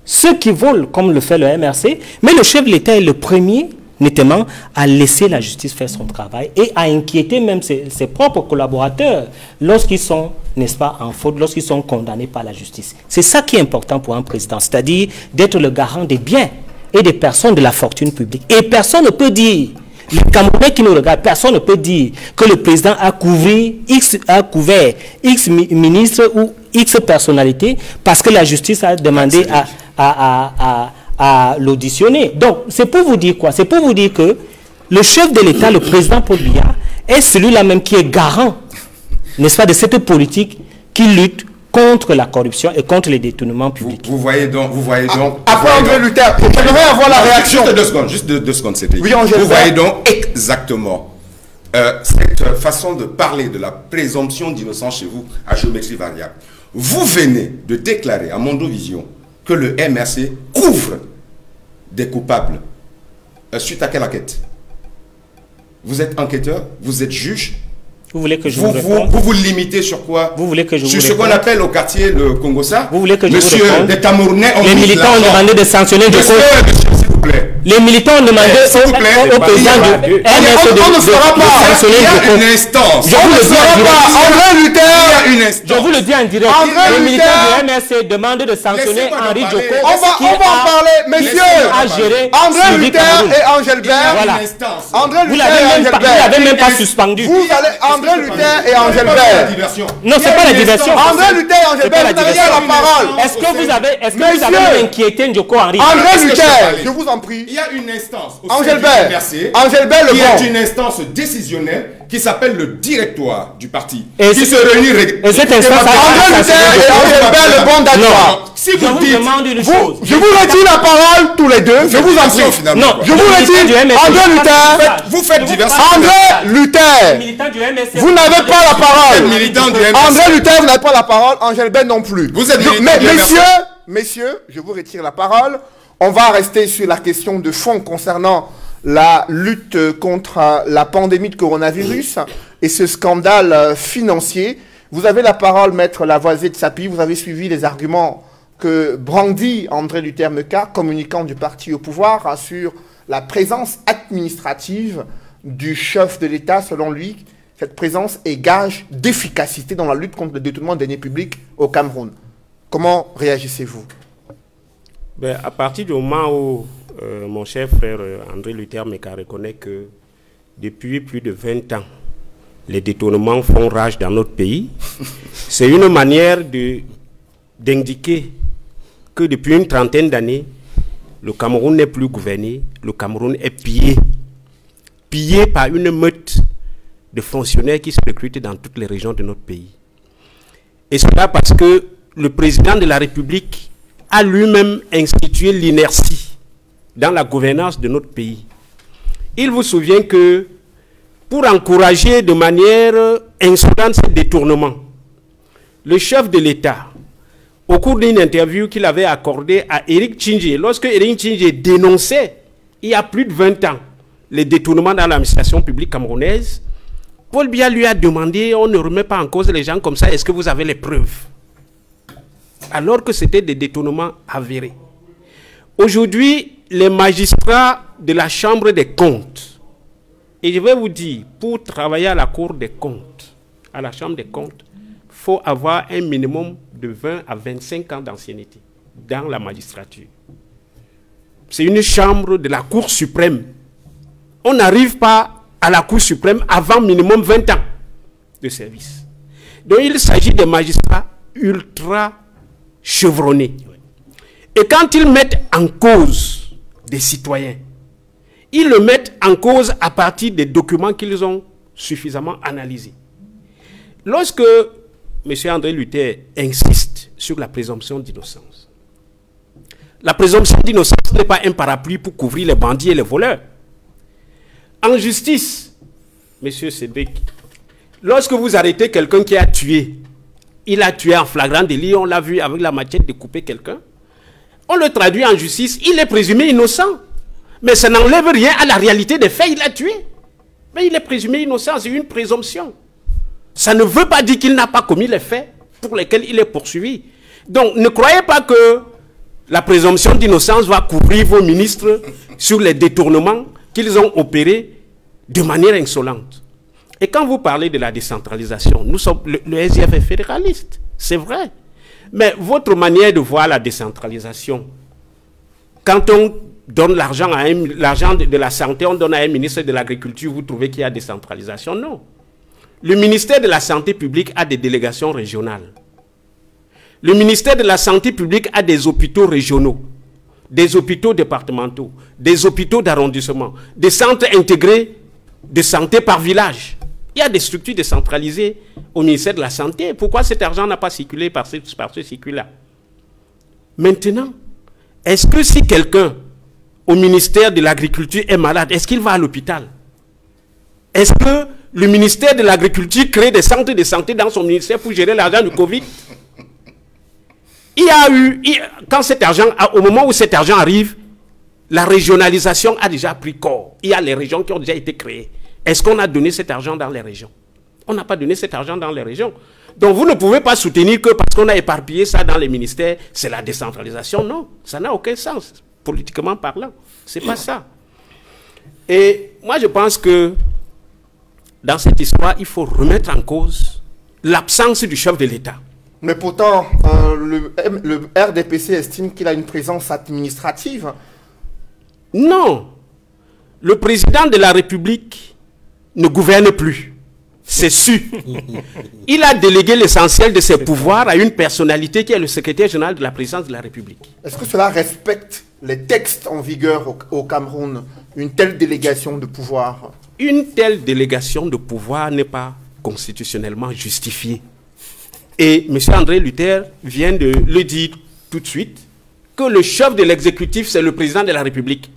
ceux qui volent comme le fait le MRC. Mais le chef de l'État est le premier, nettement, à laisser la justice faire son travail et à inquiéter même ses propres collaborateurs lorsqu'ils sont, n'est-ce pas, en faute, lorsqu'ils sont condamnés par la justice. C'est ça qui est important pour un président, c'est-à-dire d'être le garant des biens et des personnes de la fortune publique. Et personne ne peut dire, les Camerounais qui nous regardent, personne ne peut dire que le président a couvert X ministre ou X personnalité parce que la justice a demandé à l'auditionner. Donc, c'est pour vous dire quoi? C'est pour vous dire que le chef de l'État, le président Paul Biya, est celui-là même qui est garant, n'est-ce pas, de cette politique qui lutte contre la corruption et contre les détournements publics. Vous voyez donc... Après André Luther, j'aimerais avoir la réaction. Juste deux secondes, c'était. Oui, vous voyez donc exactement cette façon de parler de la présomption d'innocence chez vous à géométrie variable. Vous venez de déclarer à Mondovision que le MRC couvre des coupables. Suite à quelle enquête? Vous êtes enquêteur, vous êtes juge, Vous voulez que je vous réponde? Vous limitez sur quoi? Vous voulez que je vous réponde? Sur ce qu'on appelle au quartier le Congossa. Vous voulez que je Monsieur, vous réponde? les Camerounais ont les militants ont demandé de sanctionner Djoko. S'il vous plaît. Les militants ont demandé au président du MSC de sanctionner Djoko. Une instance. Je vous le dis en direct. André Luther, Je vous le dis en direct. Les militants du MSC demandent de sanctionner Henri Djoko. on va en parler, messieurs. A géré André Luther et Angelbert. Voilà. André Vous Luther et l'avez Angelbert. même pas suspendu. Vous allez André Luther et Angelbert. Non, c'est pas la diversion. André Luther et Angelbert, vous n'avez pas la parole. Est-ce que vous avez inquiété Djoko Henri? André Luther, je vous en prie. Il y a une instance au Angelbert, MRC Angelbert le qui bon. est une instance décisionnelle qui s'appelle le directoire du parti. Et qui se réunit et cette instance André Luther et Angelbert le bon d'accord. Si Je vous vous dites, demande une chose. Je vous retire la parole tous les deux, je vous en prie. Non, Je vous retire André Luther. vous faites diversion. André Luther, Militant du MSC. vous n'avez pas la parole. Militant du MRC. André Luther, vous n'avez pas la parole. Angelbert non plus. Vous êtes militant Mais du MRC. messieurs, je vous retire la parole. On va rester sur la question de fond concernant la lutte contre la pandémie de coronavirus et ce scandale financier. Vous avez la parole, maître Lavoisier de Sapi. Vous avez suivi les arguments que brandit André Luther Meka, communicant du parti au pouvoir, sur la présence administrative du chef de l'État. Selon lui, cette présence est gage d'efficacité dans la lutte contre le détournement des deniers publics au Cameroun. Comment réagissez-vous? À partir du moment où mon cher frère André Luther Meka reconnaît que depuis plus de 20 ans, les détournements font rage dans notre pays, c'est une manière d'indiquer que depuis une trentaine d'années, le Cameroun n'est plus gouverné, le Cameroun est pillé. Pillé par une meute de fonctionnaires qui se recrutent dans toutes les régions de notre pays. Et cela parce que le président de la République a lui-même institué l'inertie dans la gouvernance de notre pays. Il vous souvient que pour encourager de manière insolente ce détournement, le chef de l'État, au cours d'une interview qu'il avait accordée à Éric Tchingé, lorsque Éric Tchingé dénonçait, il y a plus de 20 ans, les détournements dans l'administration publique camerounaise, Paul Biya lui a demandé, on ne remet pas en cause les gens comme ça, est-ce que vous avez les preuves? Alors que c'était des détournements avérés. Aujourd'hui, les magistrats de la Chambre des comptes, et je vais vous dire, pour travailler à la Cour des comptes, à la Chambre des comptes, il faut avoir un minimum de 20 à 25 ans d'ancienneté dans la magistrature. C'est une chambre de la Cour suprême. On n'arrive pas à la Cour suprême avant minimum 20 ans de service. Donc il s'agit des magistrats ultra chevronnés. Et quand ils mettent en cause des citoyens, ils le mettent en cause à partir des documents qu'ils ont suffisamment analysés. Lorsque M. André Luther insiste sur la présomption d'innocence, la présomption d'innocence n'est pas un parapluie pour couvrir les bandits et les voleurs. En justice, M. Cédric, lorsque vous arrêtez quelqu'un qui a tué, il a tué en flagrant délit, on l'a vu avec la machette découper quelqu'un, on le traduit en justice, il est présumé innocent. Mais ça n'enlève rien à la réalité des faits, il a tué. Mais il est présumé innocent, c'est une présomption. Ça ne veut pas dire qu'il n'a pas commis les faits pour lesquels il est poursuivi. Donc ne croyez pas que la présomption d'innocence va couvrir vos ministres sur les détournements qu'ils ont opérés de manière insolente. Et quand vous parlez de la décentralisation, le SDF est fédéraliste, c'est vrai. Mais votre manière de voir la décentralisation, quand on donne l'argent de la santé, on donne à un ministre de l'Agriculture, vous trouvez qu'il y a décentralisation? Non. Le ministère de la Santé publique a des délégations régionales. Le ministère de la Santé publique a des hôpitaux régionaux, des hôpitaux départementaux, des hôpitaux d'arrondissement, des centres intégrés de santé par village. Il y a des structures décentralisées au ministère de la Santé. Pourquoi cet argent n'a pas circulé par ce circuit-là? Maintenant, est-ce que si quelqu'un au ministère de l'Agriculture est malade, est-ce qu'il va à l'hôpital? Est-ce que le ministère de l'Agriculture crée des centres de santé dans son ministère pour gérer l'argent du Covid? Quand cet argent, au moment où cet argent arrive, la régionalisation a déjà pris corps. Il y a les régions qui ont déjà été créées. Est-ce qu'on a donné cet argent dans les régions? On n'a pas donné cet argent dans les régions. Donc vous ne pouvez pas soutenir que parce qu'on a éparpillé ça dans les ministères, c'est la décentralisation. Non, ça n'a aucun sens, politiquement parlant. C'est pas ça. Et moi, je pense que dans cette histoire, il faut remettre en cause l'absence du chef de l'État. Mais pourtant, le RDPC estime qu'il a une présence administrative. Non. Le président de la République ne gouverne plus. C'est sûr. Il a délégué l'essentiel de ses pouvoirs à une personnalité qui est le secrétaire général de la présidence de la République. Est-ce que cela respecte les textes en vigueur au Cameroun, une telle délégation de pouvoir? Une telle délégation de pouvoir n'est pas constitutionnellement justifiée. Et M. André Luther vient de le dire tout de suite, que le chef de l'exécutif, c'est le président de la République.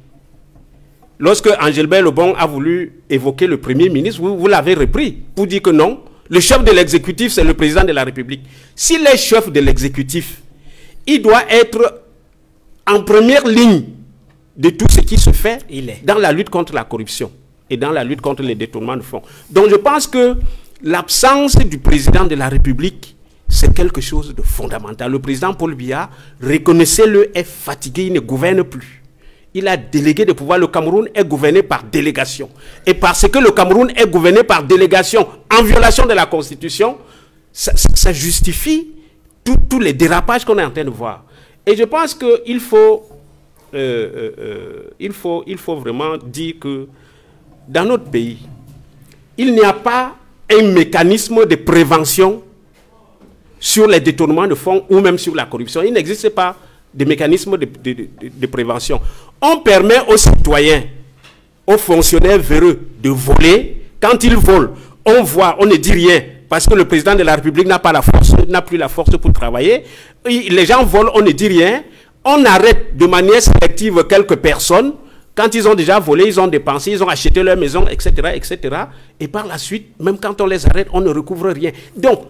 Lorsque Angelbert Lebon a voulu évoquer le Premier ministre, vous l'avez repris pour dire que non, le chef de l'exécutif, c'est le président de la République. S'il est chef de l'exécutif, il doit être en première ligne de tout ce qui se fait dans la lutte contre la corruption et dans la lutte contre les détournements de fonds. Donc je pense que l'absence du président de la République, c'est quelque chose de fondamental. Le président Paul Biya, reconnaissez-le, est fatigué, il ne gouverne plus. Il a délégué des pouvoirs. Le Cameroun est gouverné par délégation. Et parce que le Cameroun est gouverné par délégation en violation de la Constitution, ça justifie tous les dérapages qu'on est en train de voir. Et je pense qu'il faut, il faut vraiment dire que dans notre pays, il n'y a pas un mécanisme de prévention sur les détournements de fonds ou même sur la corruption. Il n'existe pas de mécanisme de prévention. On permet aux citoyens, aux fonctionnaires véreux de voler. Quand ils volent, on voit, on ne dit rien parce que le président de la République n'a pas la force, n'a plus la force pour travailler. Les gens volent, on ne dit rien. On arrête de manière sélective quelques personnes. Quand ils ont déjà volé, ils ont dépensé, ils ont acheté leur maison, etc., etc. Et par la suite, même quand on les arrête, on ne recouvre rien. Donc,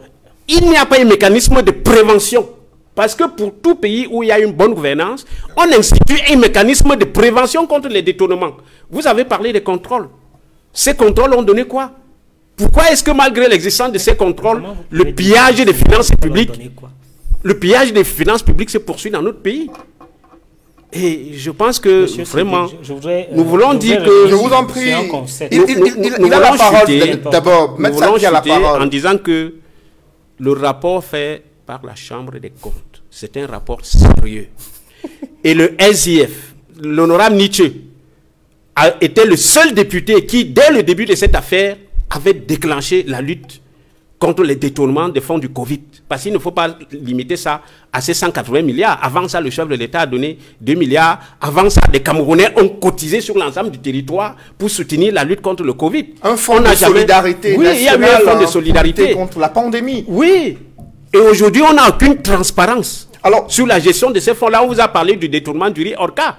il n'y a pas un mécanisme de prévention. Parce que pour tout pays où il y a une bonne gouvernance, on institue un mécanisme de prévention contre les détournements. Vous avez parlé des contrôles. Ces contrôles ont donné quoi? Pourquoi est-ce que malgré l'existence de ces contrôles, le pillage des finances publiques, se poursuit dans notre pays? Et je pense que Monsieur vraiment, nous voulons dire que... Je vous en prie, il a la parole d'abord. Nous voulons chuter en disant que le rapport fait par la Chambre des comptes, c'est un rapport sérieux. Et le SIF, l'honorable Nietzsche, a été le seul député qui, dès le début de cette affaire, avait déclenché la lutte contre les détournements des fonds du Covid. Parce qu'il ne faut pas limiter ça à ces 180 milliards. Avant ça, le chef de l'État a donné 2 milliards. Avant ça, les Camerounais ont cotisé sur l'ensemble du territoire pour soutenir la lutte contre le Covid. Un fonds de solidarité nationale. Oui, il y a eu un fonds de solidarité. Contre la pandémie. Oui. Et aujourd'hui, on n'a aucune transparence sur la gestion de ces fonds-là. On vous a parlé du détournement du riz Orca.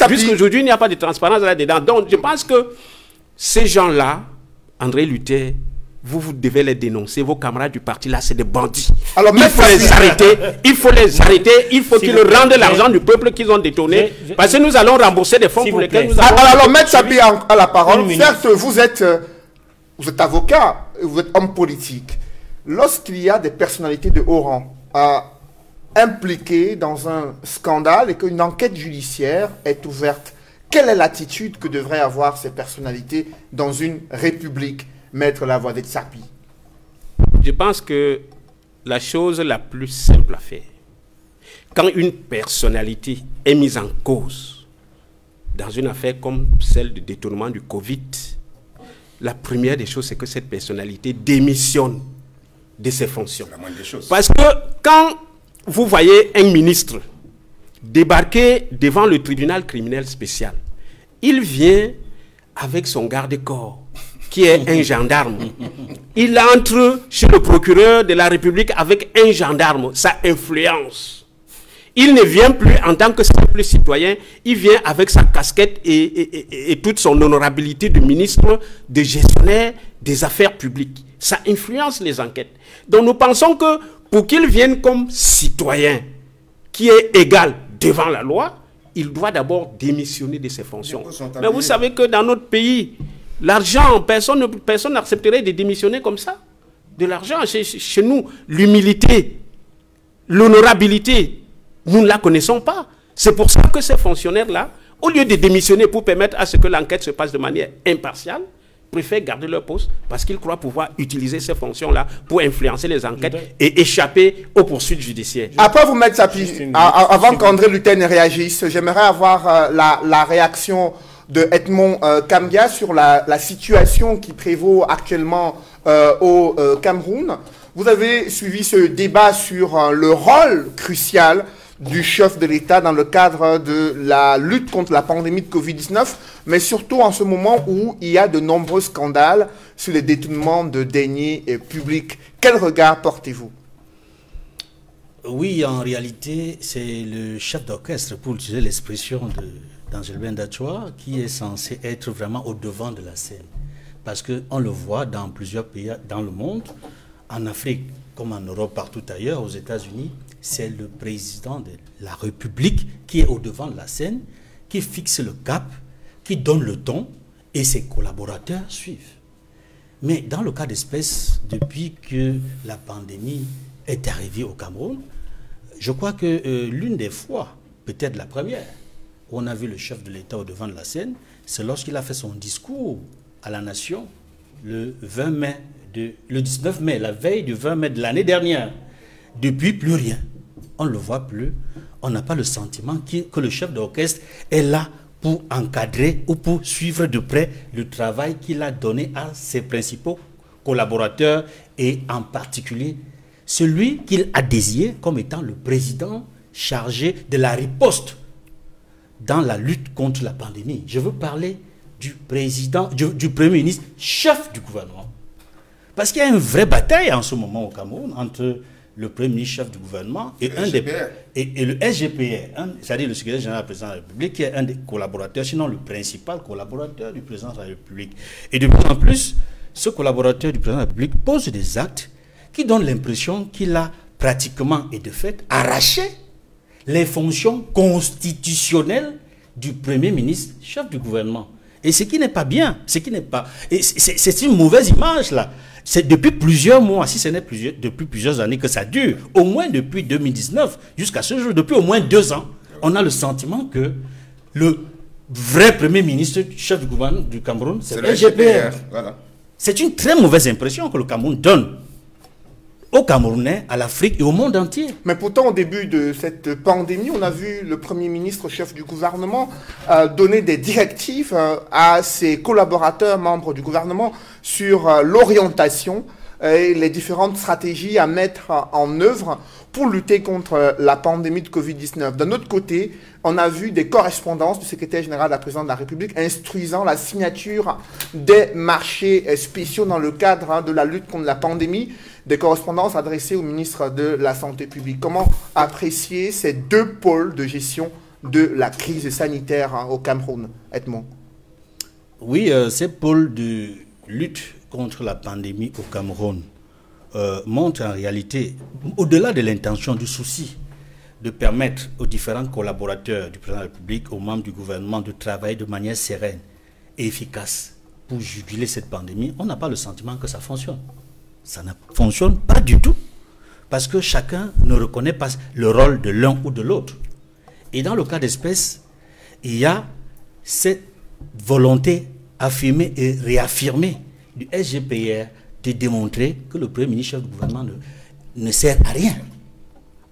Jusqu'aujourd'hui, il n'y a pas de transparence là-dedans. Donc, je pense que ces gens-là, André Luther, vous devez les dénoncer. Vos camarades du parti, là, c'est des bandits. Alors, il faut les arrêter. Il faut les arrêter. Il faut qu'ils rendent l'argent du peuple qu'ils ont détourné. Parce que nous allons rembourser des fonds pour lesquels nous avons... Alors, Maître Sabi a la parole. Certes, vous êtes avocat, vous êtes homme politique. Lorsqu'il y a des personnalités de haut rang impliquées dans un scandale et qu'une enquête judiciaire est ouverte, quelle est l'attitude que devraient avoir ces personnalités dans une république, Maître Lavoisier Sapi? Je pense que la chose la plus simple à faire, quand une personnalité est mise en cause dans une affaire comme celle du détournement du Covid, la première des choses, c'est que cette personnalité démissionne de ses fonctions. La moindre des choses. Parce que quand vous voyez un ministre débarquer devant le tribunal criminel spécial, il vient avec son garde-corps, qui est un gendarme. Il entre chez le procureur de la République avec un gendarme. Ça influence. Il ne vient plus en tant que simple citoyen, il vient avec sa casquette et toute son honorabilité de ministre, de gestionnaire des affaires publiques. Ça influence les enquêtes. Donc nous pensons que pour qu'il vienne comme citoyen qui est égal devant la loi, il doit d'abord démissionner de ses fonctions. Mais vous savez que dans notre pays, l'argent, personne n'accepterait de démissionner comme ça. de l'argent. Chez nous, l'humilité, l'honorabilité, nous ne la connaissons pas. C'est pour ça que ces fonctionnaires-là, au lieu de démissionner pour permettre à ce que l'enquête se passe de manière impartiale, préfèrent garder leur poste parce qu'ils croient pouvoir utiliser ces fonctions-là pour influencer les enquêtes et échapper aux poursuites judiciaires. Après vous mettre ça, avant qu'André Luthen réagisse, j'aimerais avoir la réaction de Edmond Kambia sur la situation qui prévaut actuellement au Cameroun. Vous avez suivi ce débat sur le rôle crucial du chef de l'État dans le cadre de la lutte contre la pandémie de Covid-19, mais surtout en ce moment où il y a de nombreux scandales sur les détournements de deniers publics. Quel regard portez-vous? Oui, en réalité, c'est le chef d'orchestre, pour utiliser l'expression d'Angelbert Dachoua, qui est censé être vraiment au devant de la scène. Parce qu'on le voit dans plusieurs pays dans le monde, en Afrique comme en Europe, partout ailleurs, aux États-Unis, c'est le président de la République qui est au devant de la scène, qui fixe le cap, qui donne le ton, et ses collaborateurs suivent. Mais dans le cas d'espèce, depuis que la pandémie est arrivée au Cameroun, je crois que l'une des fois, peut-être la première, où on a vu le chef de l'État au devant de la scène, c'est lorsqu'il a fait son discours à la nation le 19 mai, la veille du 20 mai de l'année dernière. Depuis, plus rien. On ne le voit plus. On n'a pas le sentiment que le chef d'orchestre est là pour encadrer ou pour suivre de près le travail qu'il a donné à ses principaux collaborateurs et en particulier celui qu'il a désigné comme étant le président chargé de la riposte dans la lutte contre la pandémie. Je veux parler du président, du Premier ministre, chef du gouvernement. Parce qu'il y a une vraie bataille en ce moment au Cameroun entre le Premier ministre chef du gouvernement et le SGPR, c'est-à-dire le secrétaire général du président de la République, qui est un des collaborateurs, sinon le principal collaborateur du président de la République. Et de plus en plus, ce collaborateur du président de la République pose des actes qui donnent l'impression qu'il a pratiquement et de fait arraché les fonctions constitutionnelles du Premier ministre chef du gouvernement. Et ce qui n'est pas bien, c'est une mauvaise image là. C'est depuis plusieurs mois, si ce n'est depuis plusieurs années que ça dure, au moins depuis 2019 jusqu'à ce jour, depuis au moins 2 ans, on a le sentiment que le vrai Premier ministre, chef du gouvernement du Cameroun, c'est le SGPR. Voilà. C'est une très mauvaise impression que le Cameroun donne aux Camerounais, à l'Afrique et au monde entier. Mais pourtant, au début de cette pandémie, on a vu le Premier ministre, chef du gouvernement, donner des directives à ses collaborateurs, membres du gouvernement, sur l'orientation et les différentes stratégies à mettre en œuvre pour lutter contre la pandémie de Covid-19. D'un autre côté, on a vu des correspondances du secrétaire général de la présidente de la République instruisant la signature des marchés spéciaux dans le cadre de la lutte contre la pandémie, des correspondances adressées au ministre de la Santé publique. Comment apprécier ces 2 pôles de gestion de la crise sanitaire au Cameroun, Edmond? Oui, ces pôles de lutte contre la pandémie au Cameroun montrent en réalité, au-delà de l'intention, du souci de permettre aux différents collaborateurs du président de la République, aux membres du gouvernement, de travailler de manière sereine et efficace pour juguler cette pandémie, on n'a pas le sentiment que ça fonctionne. Ça ne fonctionne pas du tout, parce que chacun ne reconnaît pas le rôle de l'un ou de l'autre. Et dans le cas d'espèce, il y a cette volonté affirmée et réaffirmée du SGPR de démontrer que le Premier ministre chef du gouvernement ne sert à rien.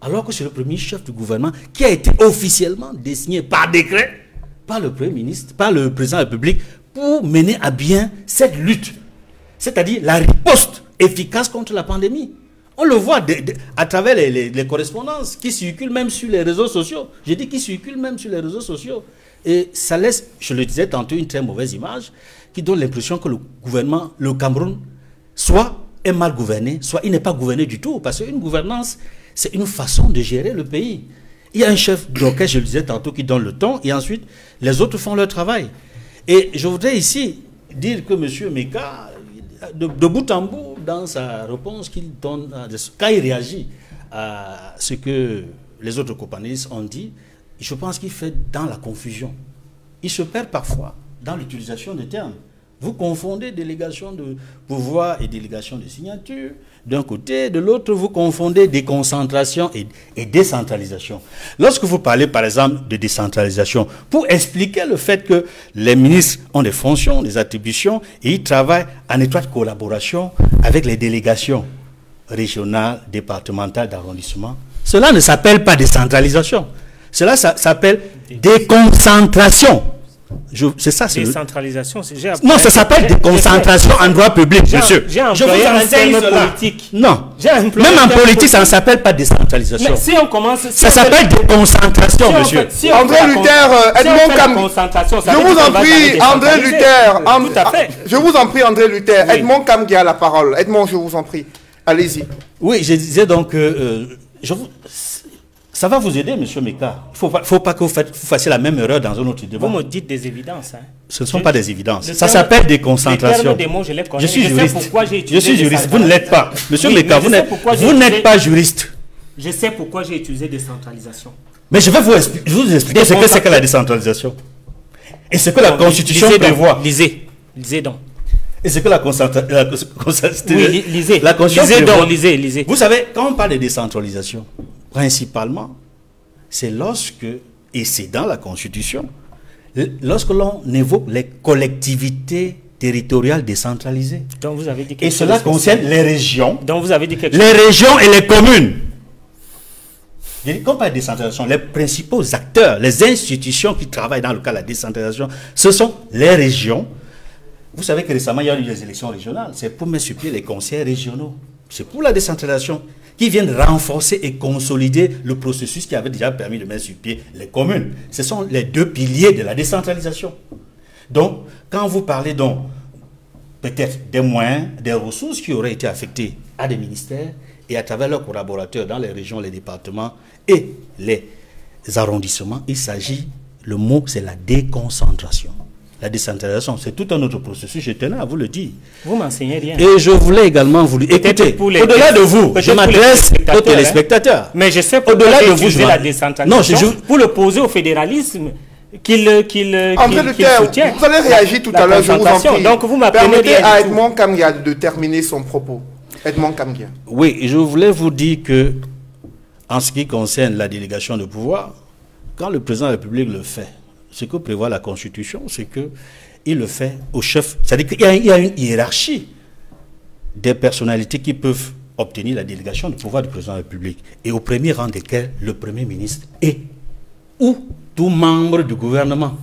Alors que c'est le Premier ministre chef du gouvernement qui a été officiellement désigné par décret par le Premier ministre, par le président de la République, pour mener à bien cette lutte, c'est-à-dire la riposte efficace contre la pandémie. On le voit à travers les correspondances qui circulent même sur les réseaux sociaux. Je dis qui circulent même sur les réseaux sociaux. Et ça laisse, je le disais tantôt, une très mauvaise image qui donne l'impression que le gouvernement, le Cameroun, soit est mal gouverné, soit il n'est pas gouverné du tout. Parce qu'une gouvernance, c'est une façon de gérer le pays. Il y a un chef d'orchestre, je le disais tantôt, qui donne le ton, et ensuite, les autres font leur travail. Et je voudrais ici dire que M. Meka, de bout en bout, dans sa réponse qu'il donne, quand il réagit à ce que les autres copanistes ont dit, je pense qu'il fait dans la confusion. Il se perd parfois dans l'utilisation des termes. Vous confondez délégation de pouvoir et délégation de signature. D'un côté, de l'autre, vous confondez déconcentration et décentralisation. Lorsque vous parlez, par exemple, de décentralisation, pour expliquer le fait que les ministres ont des fonctions, des attributions, et ils travaillent en étroite collaboration avec les délégations régionales, départementales, d'arrondissement, cela ne s'appelle pas décentralisation. Cela s'appelle déconcentration. C'est ça, c'est décentralisation. Non, ça s'appelle déconcentration en droit public, monsieur. Je vous enseigne politique. Non. Même en politique, ça ne s'appelle pas décentralisation. Mais si on commence... ça s'appelle déconcentration, monsieur. André Luther, Edmond Cam... Je vous en prie, André Luther. Je vous en prie, André Luther. Edmond Camguia a la parole. Edmond, je vous en prie. Allez-y. Oui, je disais donc... Ça va vous aider, monsieur Meka. Il ne faut pas que vous fassiez la même erreur dans un autre débat. Vous me dites des évidences. Hein. Ce ne sont pas des évidences. Ça s'appelle déconcentration. Je suis juriste. Je suis juriste. Vous ne l'êtes pas. Monsieur Meka, vous n'êtes pas juriste. Je sais pourquoi j'ai utilisé décentralisation. Mais je vais vous expliquer ce que c'est que la décentralisation. Et ce que la Constitution prévoit. Lisez donc. Et ce que la Constitution oui, lisez. Lisez. Vous savez, quand on parle de décentralisation, principalement, c'est lorsque, et c'est dans la Constitution, lorsque l'on évoque les collectivités territoriales décentralisées. Donc vous avez dit et cela concerne les régions. Donc vous avez dit quelque chose. Les régions et les communes. Quand on parle de décentralisation, les principaux acteurs, les institutions qui travaillent dans le cas de la décentralisation, ce sont les régions. Vous savez que récemment, il y a eu des élections régionales. C'est pour mettre sur pied les conseils régionaux. C'est pour la décentralisation qui viennent renforcer et consolider le processus qui avait déjà permis de mettre sur pied les communes. Ce sont les deux piliers de la décentralisation. Donc, quand vous parlez donc peut-être des moyens, des ressources qui auraient été affectées à des ministères et à travers leurs collaborateurs dans les régions, les départements et les arrondissements, il s'agit, le mot c'est la déconcentration. La décentralisation, c'est tout un autre processus, je tenais à vous le dire. Vous m'enseignez rien. Et je voulais également vous dire, écoutez, au-delà de vous, je m'adresse aux téléspectateurs. Mais je sais pourquoi j'ai utilisé la décentralisation pour le poser au fédéralisme qu'il soutient. Vous allez réagir tout à l'heure, je vous en prie. Donc vous m'apprenez permettez à Edmond Camguia de terminer son propos. Edmond Camguia. Oui, je voulais vous dire que, en ce qui concerne la délégation de pouvoir, quand le président de la République le fait, ce que prévoit la Constitution, c'est qu'il le fait au chef. C'est-à-dire qu'il y a une hiérarchie des personnalités qui peuvent obtenir la délégation de pouvoir du président de la République. Et au premier rang desquels le Premier ministre est ou tout membre du gouvernement.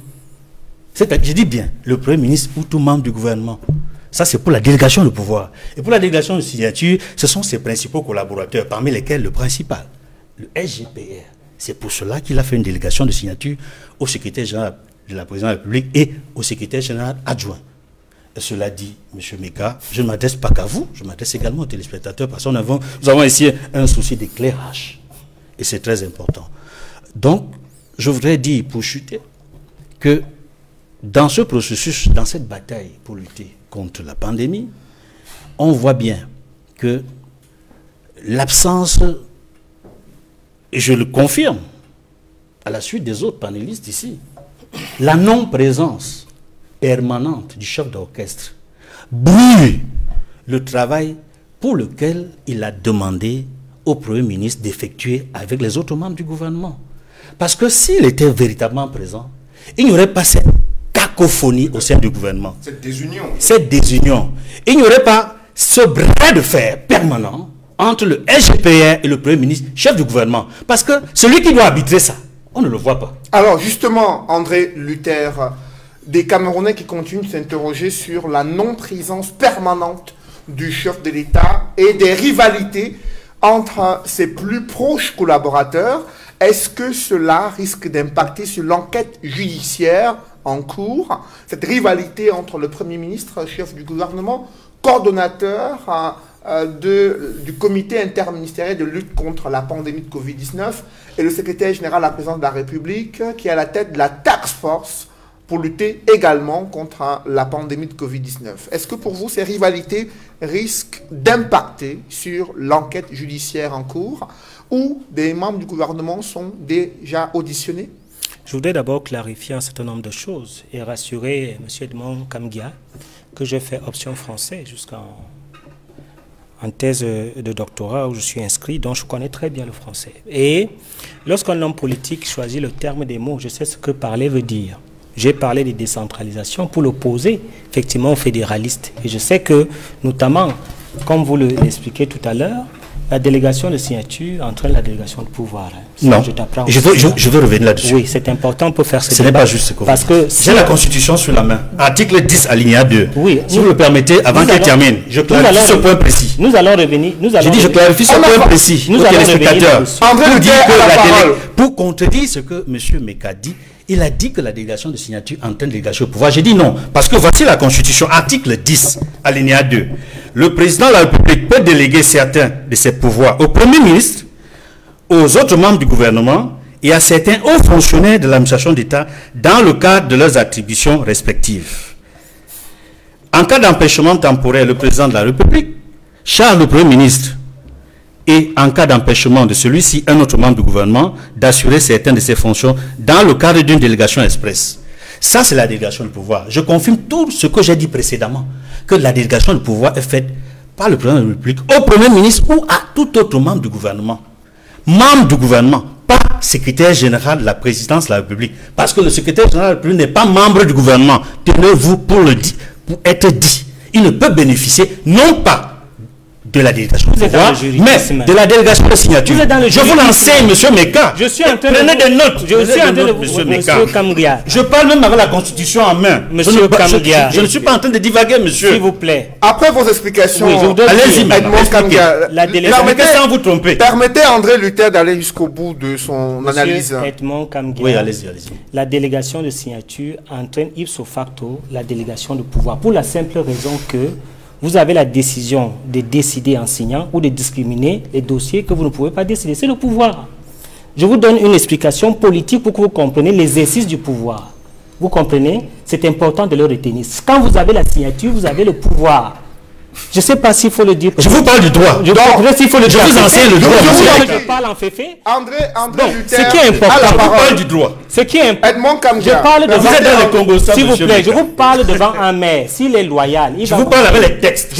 Je dis bien, le Premier ministre ou tout membre du gouvernement. Ça, c'est pour la délégation de pouvoir. Et pour la délégation de signature, ce sont ses principaux collaborateurs, parmi lesquels le principal, le SGPR. C'est pour cela qu'il a fait une délégation de signature au secrétaire général de la présidence de la République et au secrétaire général adjoint. Et cela dit, M. Meka, je ne m'adresse pas qu'à vous, je m'adresse également aux téléspectateurs parce que nous avons ici un souci d'éclairage. Et c'est très important. Donc, je voudrais dire, pour chuter, que dans ce processus, dans cette bataille pour lutter contre la pandémie, on voit bien que l'absence... Et je le confirme, à la suite des autres panélistes ici, la non-présence permanente du chef d'orchestre brûle le travail pour lequel il a demandé au Premier ministre d'effectuer avec les autres membres du gouvernement. Parce que s'il était véritablement présent, il n'y aurait pas cette cacophonie au sein du gouvernement. Cette désunion. Cette désunion. Il n'y aurait pas ce bras de fer permanent entre le SGPR et le Premier ministre, chef du gouvernement. Parce que celui qui doit arbitrer ça, on ne le voit pas. Alors justement, André Luther, des Camerounais qui continuent de s'interroger sur la non-présence permanente du chef de l'État et des rivalités entre ses plus proches collaborateurs. Est-ce que cela risque d'impacter sur l'enquête judiciaire en cours? Cette rivalité entre le Premier ministre, chef du gouvernement, coordonnateur du comité interministériel de lutte contre la pandémie de Covid-19 et le secrétaire général de la présidence de la République qui est à la tête de la task force pour lutter également contre la pandémie de Covid-19. Est-ce que pour vous, ces rivalités risquent d'impacter sur l'enquête judiciaire en cours ou des membres du gouvernement sont déjà auditionnés? Je voudrais d'abord clarifier un certain nombre de choses et rassurer M. Edmond Kamgia que j'ai fait option français jusqu'en thèse de doctorat où je suis inscrit, donc je connais très bien le français. Et lorsqu'un homme politique choisit le terme des mots, je sais ce que parler veut dire. J'ai parlé de décentralisation pour l'opposer effectivement aux fédéralistes. Et je sais que, notamment, comme vous l'expliquez tout à l'heure, la délégation de signature entraîne la délégation de pouvoir. Non, je veux revenir là-dessus. Oui, c'est important pour faire ce n'est pas juste ce que parce que j'ai la Constitution sur la main. Article 10, alinéa 2. Oui, si vous le permettez, avant qu'elle termine, je clarifie ce point précis. Nous allons revenir. J'ai dit je clarifie ce point précis aux téléspectateurs. Pour contredire ce que M. Meka dit, il a dit que la délégation de signature entraîne la délégation au pouvoir. J'ai dit non, parce que voici la Constitution, article 10, alinéa 2. Le président de la République peut déléguer certains de ses pouvoirs au Premier ministre, aux autres membres du gouvernement et à certains hauts fonctionnaires de l'administration d'État dans le cadre de leurs attributions respectives. En cas d'empêchement temporaire, le président de la République charge le Premier ministre et en cas d'empêchement de celui-ci, un autre membre du gouvernement, d'assurer certaines de ses fonctions dans le cadre d'une délégation express. Ça, c'est la délégation de pouvoir. Je confirme tout ce que j'ai dit précédemment, que la délégation de pouvoir est faite par le président de la République au Premier ministre ou à tout autre membre du gouvernement. Membre du gouvernement, pas secrétaire général de la présidence de la République. Parce que le secrétaire général de la République n'est pas membre du gouvernement. Tenez-vous pour être dit. Il ne peut bénéficier, non pas de la délégation de pouvoir, mais de la délégation de signature. Je vous l'enseigne, M. Meka. Je suis en train Prenez des notes. Je suis en train de vous, M. Kamgia. Je parle même avec la Constitution en main. Monsieur Kamgia. Je ne suis pas en train de divaguer, monsieur. S'il vous plaît. Après vos explications, allez-y, Edmond Kamgia. La délégation. Sans vous tromper. Permettez à André Luther d'aller jusqu'au bout de son analyse. Edmond Kamgia. Oui, allez-y. La délégation de signature entraîne ipso facto la délégation de pouvoir. Pour la simple raison que vous avez la décision de décider en signant ou de discriminer les dossiers que vous ne pouvez pas décider. C'est le pouvoir. Je vous donne une explication politique pour que vous compreniez l'exercice du pouvoir. Vous comprenez? C'est important de le retenir. Quand vous avez la signature, vous avez le pouvoir. Je ne sais pas s'il faut le dire. Je vous parle du droit. Je vous enseigne le droit. Je parle en féfé. André Luther, ce qui est important, je vous parle du droit. Ce qui est important, Edmond Kamgia. je parle devant, vous êtes dans le Congo, s'il vous plaît, je vous parle devant un maire. S'il est loyal, je vous parle avec les textes.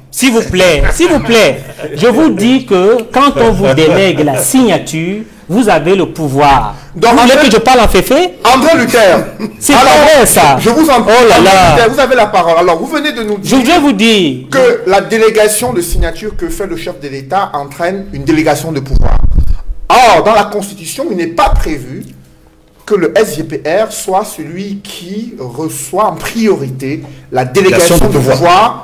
S'il vous plaît, je vous dis que quand on vous délègue la signature, vous avez le pouvoir. Donc, vous voulez que je parle en féfé? André Luther. C'est pas vrai ça. Je vous en prie. Oh là là. Vous avez la parole. Alors, vous venez de nous dire. Je voudrais vous dire que la délégation de signature que fait le chef de l'État entraîne une délégation de pouvoir. Or, dans la Constitution, il n'est pas prévu que le SGPR soit celui qui reçoit en priorité la délégation de pouvoir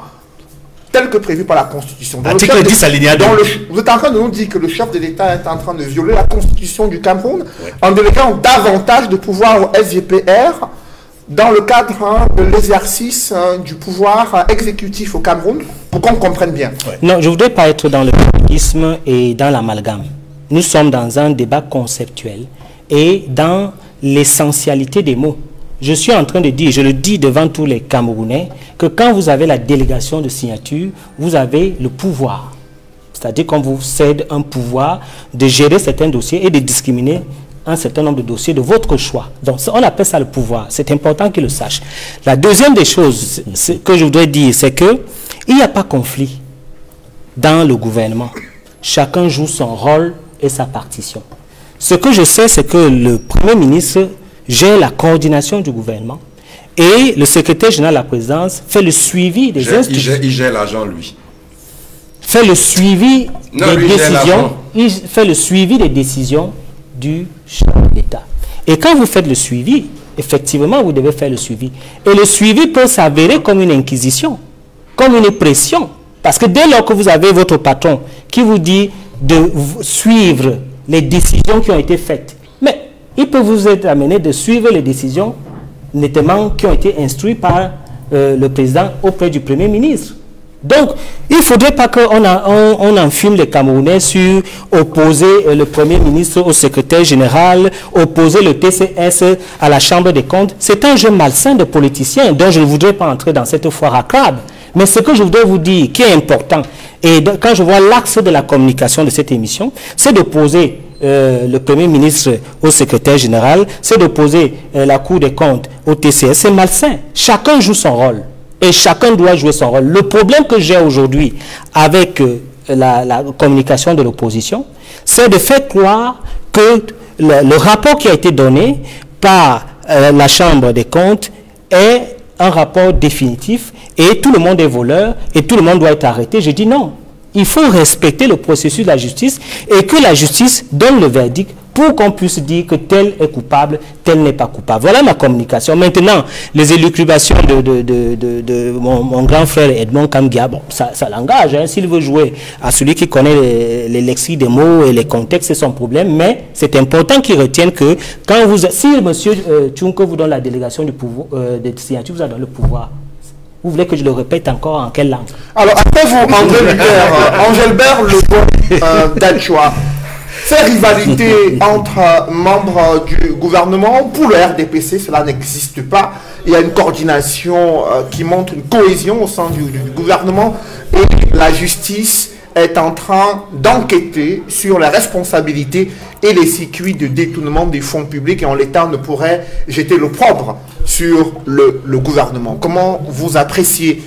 tel que prévu par la Constitution. Article 10 alinéa 2. Vous êtes en train de nous dire que le chef de l'État est en train de violer la Constitution du Cameroun en déléguant davantage de pouvoir au SGPR dans le cadre de l'exercice du pouvoir exécutif au Cameroun, pour qu'on comprenne bien. Non, je ne voudrais pas être dans le populisme et dans l'amalgame. Nous sommes dans un débat conceptuel et dans l'essentialité des mots. Je suis en train de dire, je le dis devant tous les Camerounais, que quand vous avez la délégation de signature, vous avez le pouvoir. C'est-à-dire qu'on vous cède un pouvoir de gérer certains dossiers et de discriminer un certain nombre de dossiers de votre choix. Donc, on appelle ça le pouvoir. C'est important qu'ils le sachent. La deuxième des choses que je voudrais dire, c'est qu'il n'y a pas conflit dans le gouvernement. Chacun joue son rôle et sa partition. Ce que je sais, c'est que le Premier ministre gère la coordination du gouvernement et le secrétaire général de la présidence fait le suivi des instructions. Il gère l'argent, lui. Fait le suivi des décisions. Il fait le suivi des décisions du chef de l'État. Et quand vous faites le suivi, effectivement, vous devez faire le suivi. Et le suivi peut s'avérer comme une inquisition, comme une pression. Parce que dès lors que vous avez votre patron qui vous dit de suivre les décisions qui ont été faites, mais il peut vous être amené de suivre les décisions nettement qui ont été instruites par le président auprès du Premier ministre. Donc, il ne faudrait pas qu'on enfume les Camerounais sur opposer le Premier ministre au secrétaire général, opposer le TCS à la Chambre des comptes. C'est un jeu malsain de politiciens dont je ne voudrais pas entrer dans cette foire à crabe. Mais ce que je voudrais vous dire, qui est important, et quand je vois l'axe de la communication de cette émission, c'est d'opposer le Premier ministre au secrétaire général, c'est d'opposer la Cour des comptes au TCS. C'est malsain. Chacun joue son rôle. Et chacun doit jouer son rôle. Le problème que j'ai aujourd'hui avec la communication de l'opposition, c'est de faire croire que le rapport qui a été donné par la Chambre des comptes est un rapport définitif et tout le monde est voleur et tout le monde doit être arrêté. Je dis non. Il faut respecter le processus de la justice et que la justice donne le verdict pour qu'on puisse dire que tel est coupable, tel n'est pas coupable. Voilà ma communication. Maintenant, les élucubrations de mon grand frère Edmond Kamgia, bon, ça l'engage. Hein. S'il veut jouer à celui qui connaît les lexiques des mots et les contextes, c'est son problème. Mais c'est important qu'il retienne que quand vous... Si M. Tchunko vous donne la délégation du pouvoir, de signature, vous a donné le pouvoir. Vous voulez que je le répète encore en quelle langue? Alors, après vous, Engelbert Le Dachua, ces rivalités entre membres du gouvernement, pour le RDPC, cela n'existe pas. Il y a une coordination qui montre une cohésion au sein du gouvernement et la justice est en train d'enquêter sur les responsabilités et les circuits de détournement des fonds publics et en l'État ne pourrait jeter l'opprobre sur le gouvernement. Comment vous appréciez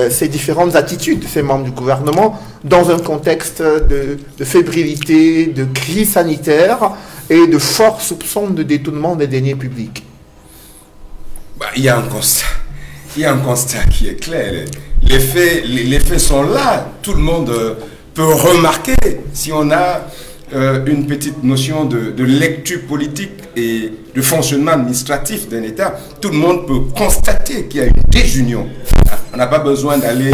ces différentes attitudes de ces membres du gouvernement dans un contexte de fébrilité, de crise sanitaire et de forts soupçons de détournement des deniers publics? Il y a un constat. Il y a un constat qui est clair. Les faits sont là. Tout le monde peut remarquer si on a une petite notion de lecture politique et de fonctionnement administratif d'un État. Tout le monde peut constater qu'il y a une désunion. On n'a pas besoin d'aller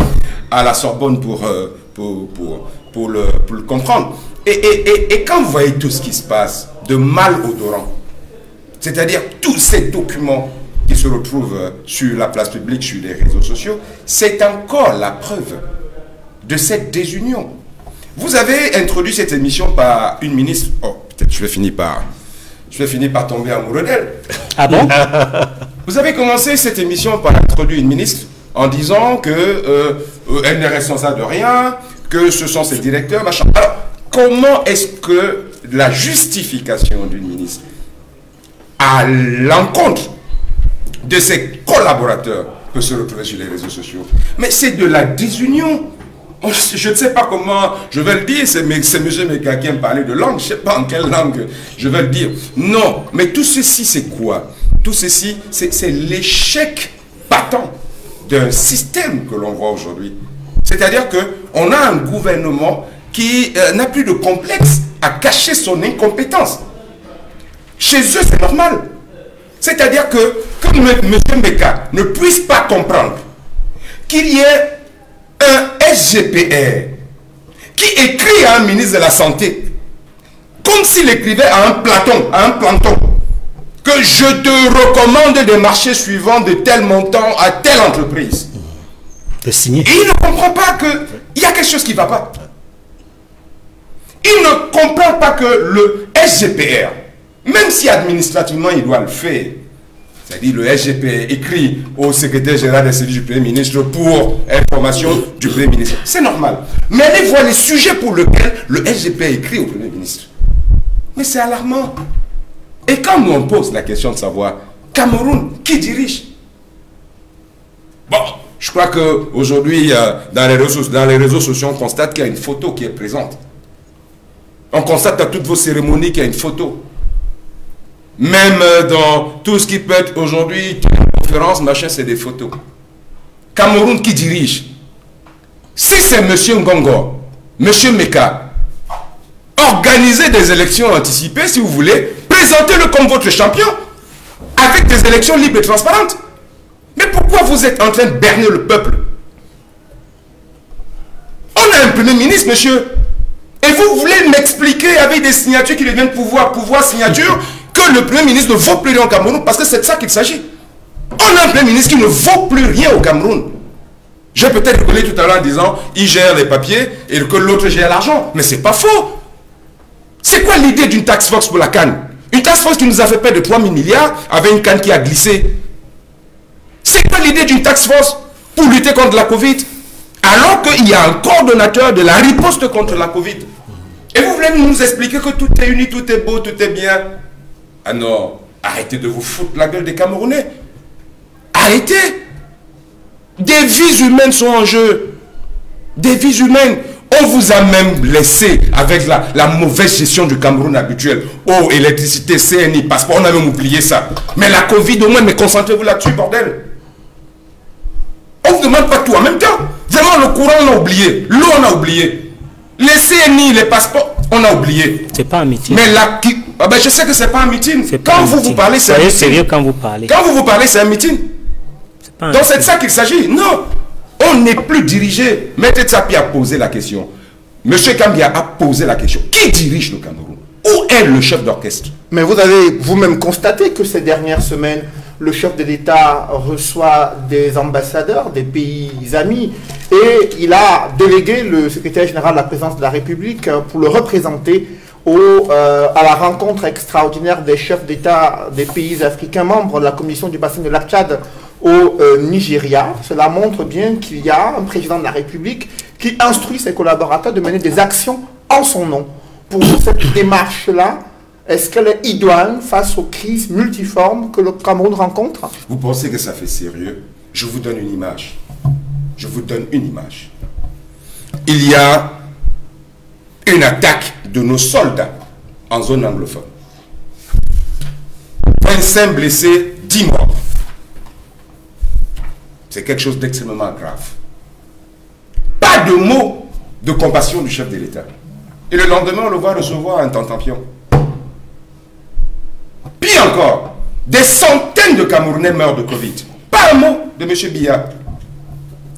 à la Sorbonne pour le comprendre. Et quand vous voyez tout ce qui se passe de malodorant, c'est-à-dire tous ces documents qui se retrouvent sur la place publique, sur les réseaux sociaux, c'est encore la preuve de cette désunion. Vous avez introduit cette émission par une ministre. Oh, peut-être je vais finir par tomber amoureux d'elle. Ah bon? Vous avez commencé cette émission par introduire une ministre en disant que elle n'est responsable de rien, que ce sont ses directeurs, machin. Alors, comment est-ce que la justification d'une ministre à l'encontre de ses collaborateurs peut se retrouver sur les réseaux sociaux? Mais c'est de la désunion. Je ne sais pas comment je vais le dire, c'est M. Meka qui aime parler de langue, je ne sais pas en quelle langue je vais le dire. Non, mais tout ceci c'est quoi? Tout ceci c'est l'échec patent d'un système que l'on voit aujourd'hui. C'est-à-dire qu'on a un gouvernement qui n'a plus de complexe à cacher son incompétence. Chez eux c'est normal. C'est-à-dire que M. Meka ne puisse pas comprendre qu'il y ait un SGPR qui écrit à un ministre de la Santé comme s'il écrivait à un planton que je te recommande des marchés suivants de tel montant à telle entreprise. De signer. Et il ne comprend pas qu'il y a quelque chose qui ne va pas. Il ne comprend pas que le SGPR, même si administrativement il doit le faire, c'est-à-dire le SGPR écrit au secrétaire général des services du Premier ministre pour information du Premier ministre. C'est normal. Mais allez voir les sujets pour lesquels le SGPR écrit au Premier ministre. Mais c'est alarmant. Et quand nous on pose la question de savoir, Cameroun, qui dirige? Bon, je crois qu'aujourd'hui, dans les réseaux sociaux, on constate qu'il y a une photo qui est présente. On constate à toutes vos cérémonies qu'il y a une photo. Même dans tout ce qui peut être aujourd'hui, conférence, machin, c'est des photos. Cameroun qui dirige? Si c'est M. Ngongo, M. Meka, organisez des élections anticipées, si vous voulez, présentez-le comme votre champion, avec des élections libres et transparentes. Mais pourquoi vous êtes en train de berner le peuple? On a un Premier ministre, monsieur, et vous voulez m'expliquer avec des signatures qui deviennent pouvoir signature, que le Premier ministre ne vaut plus rien au Cameroun, parce que c'est de ça qu'il s'agit. On a un Premier ministre qui ne vaut plus rien au Cameroun. J'ai peut-être rigolé tout à l'heure en disant il gère les papiers et que l'autre gère l'argent. Mais c'est pas faux. C'est quoi l'idée d'une task force pour la CAN? Une task force qui nous a fait perdre de 3 000 milliards avec une CAN qui a glissé. C'est quoi l'idée d'une task force pour lutter contre la Covid alors qu'il y a un coordonnateur de la riposte contre la Covid? Et vous voulez nous expliquer que tout est uni, tout est beau, tout est bien. Ah non, arrêtez de vous foutre la gueule des Camerounais. Arrêtez. Des vies humaines sont en jeu. Des vies humaines. On vous a même laissé avec la mauvaise gestion du Cameroun habituel. Eau, électricité, CNI, passeport, on a même oublié ça. Mais la Covid au moins, mais concentrez-vous là-dessus, bordel. On ne vous demande pas tout en même temps. Vraiment, le courant, on a oublié. L'eau, on a oublié. Les CNI, les passeports, on a oublié. C'est pas un meeting. Mais là, ben je sais que c'est pas un meeting. Quand vous parlez, c'est un meeting. Soyez sérieux quand vous parlez. Quand vous parlez, c'est un meeting. Donc c'est de ça qu'il s'agit. Non. On n'est plus dirigé. Maître Tsapi a posé la question. Monsieur Kambia a posé la question. Qui dirige le Cameroun? Où est le chef d'orchestre? Mais vous avez vous-même constaté que ces dernières semaines, le chef de l'État reçoit des ambassadeurs des pays amis et il a délégué le secrétaire général de la présidence de la République pour le représenter à la rencontre extraordinaire des chefs d'État des pays africains membres de la commission du bassin de lac Tchad au Nigeria. Cela montre bien qu'il y a un président de la République qui instruit ses collaborateurs de mener des actions en son nom. Pour vous, cette démarche-là, est-ce qu'elle est idoine face aux crises multiformes que le Cameroun rencontre? Vous pensez que ça fait sérieux? Je vous donne une image. Je vous donne une image. Il y a une attaque de nos soldats en zone anglophone. 25 blessés, 10 morts. C'est quelque chose d'extrêmement grave. Pas de mots de compassion du chef de l'État. Et le lendemain, on le voit recevoir un tantampion. Pire encore, des centaines de Camerounais meurent de Covid. Pas un mot de M. Biya.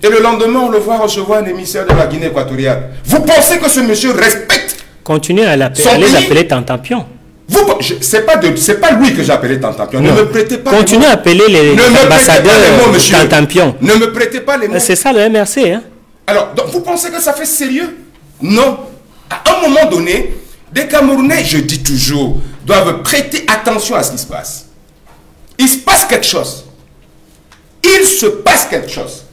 Et le lendemain, on le voit recevoir un émissaire de la Guinée équatoriale. Vous pensez que ce monsieur respecte? Continuez à les appeler tantampion. C'est pas lui que j'ai appelé tantampion. Ne me prêtez pas Continuez à appeler les ambassadeurs tantampion. Ne me prêtez pas les mots. C'est ça le MRC. Hein? Alors, donc, vous pensez que ça fait sérieux? Non. À un moment donné, des Camerounais, je dis toujours, doivent prêter attention à ce qui se passe. Il se passe quelque chose. Il se passe quelque chose.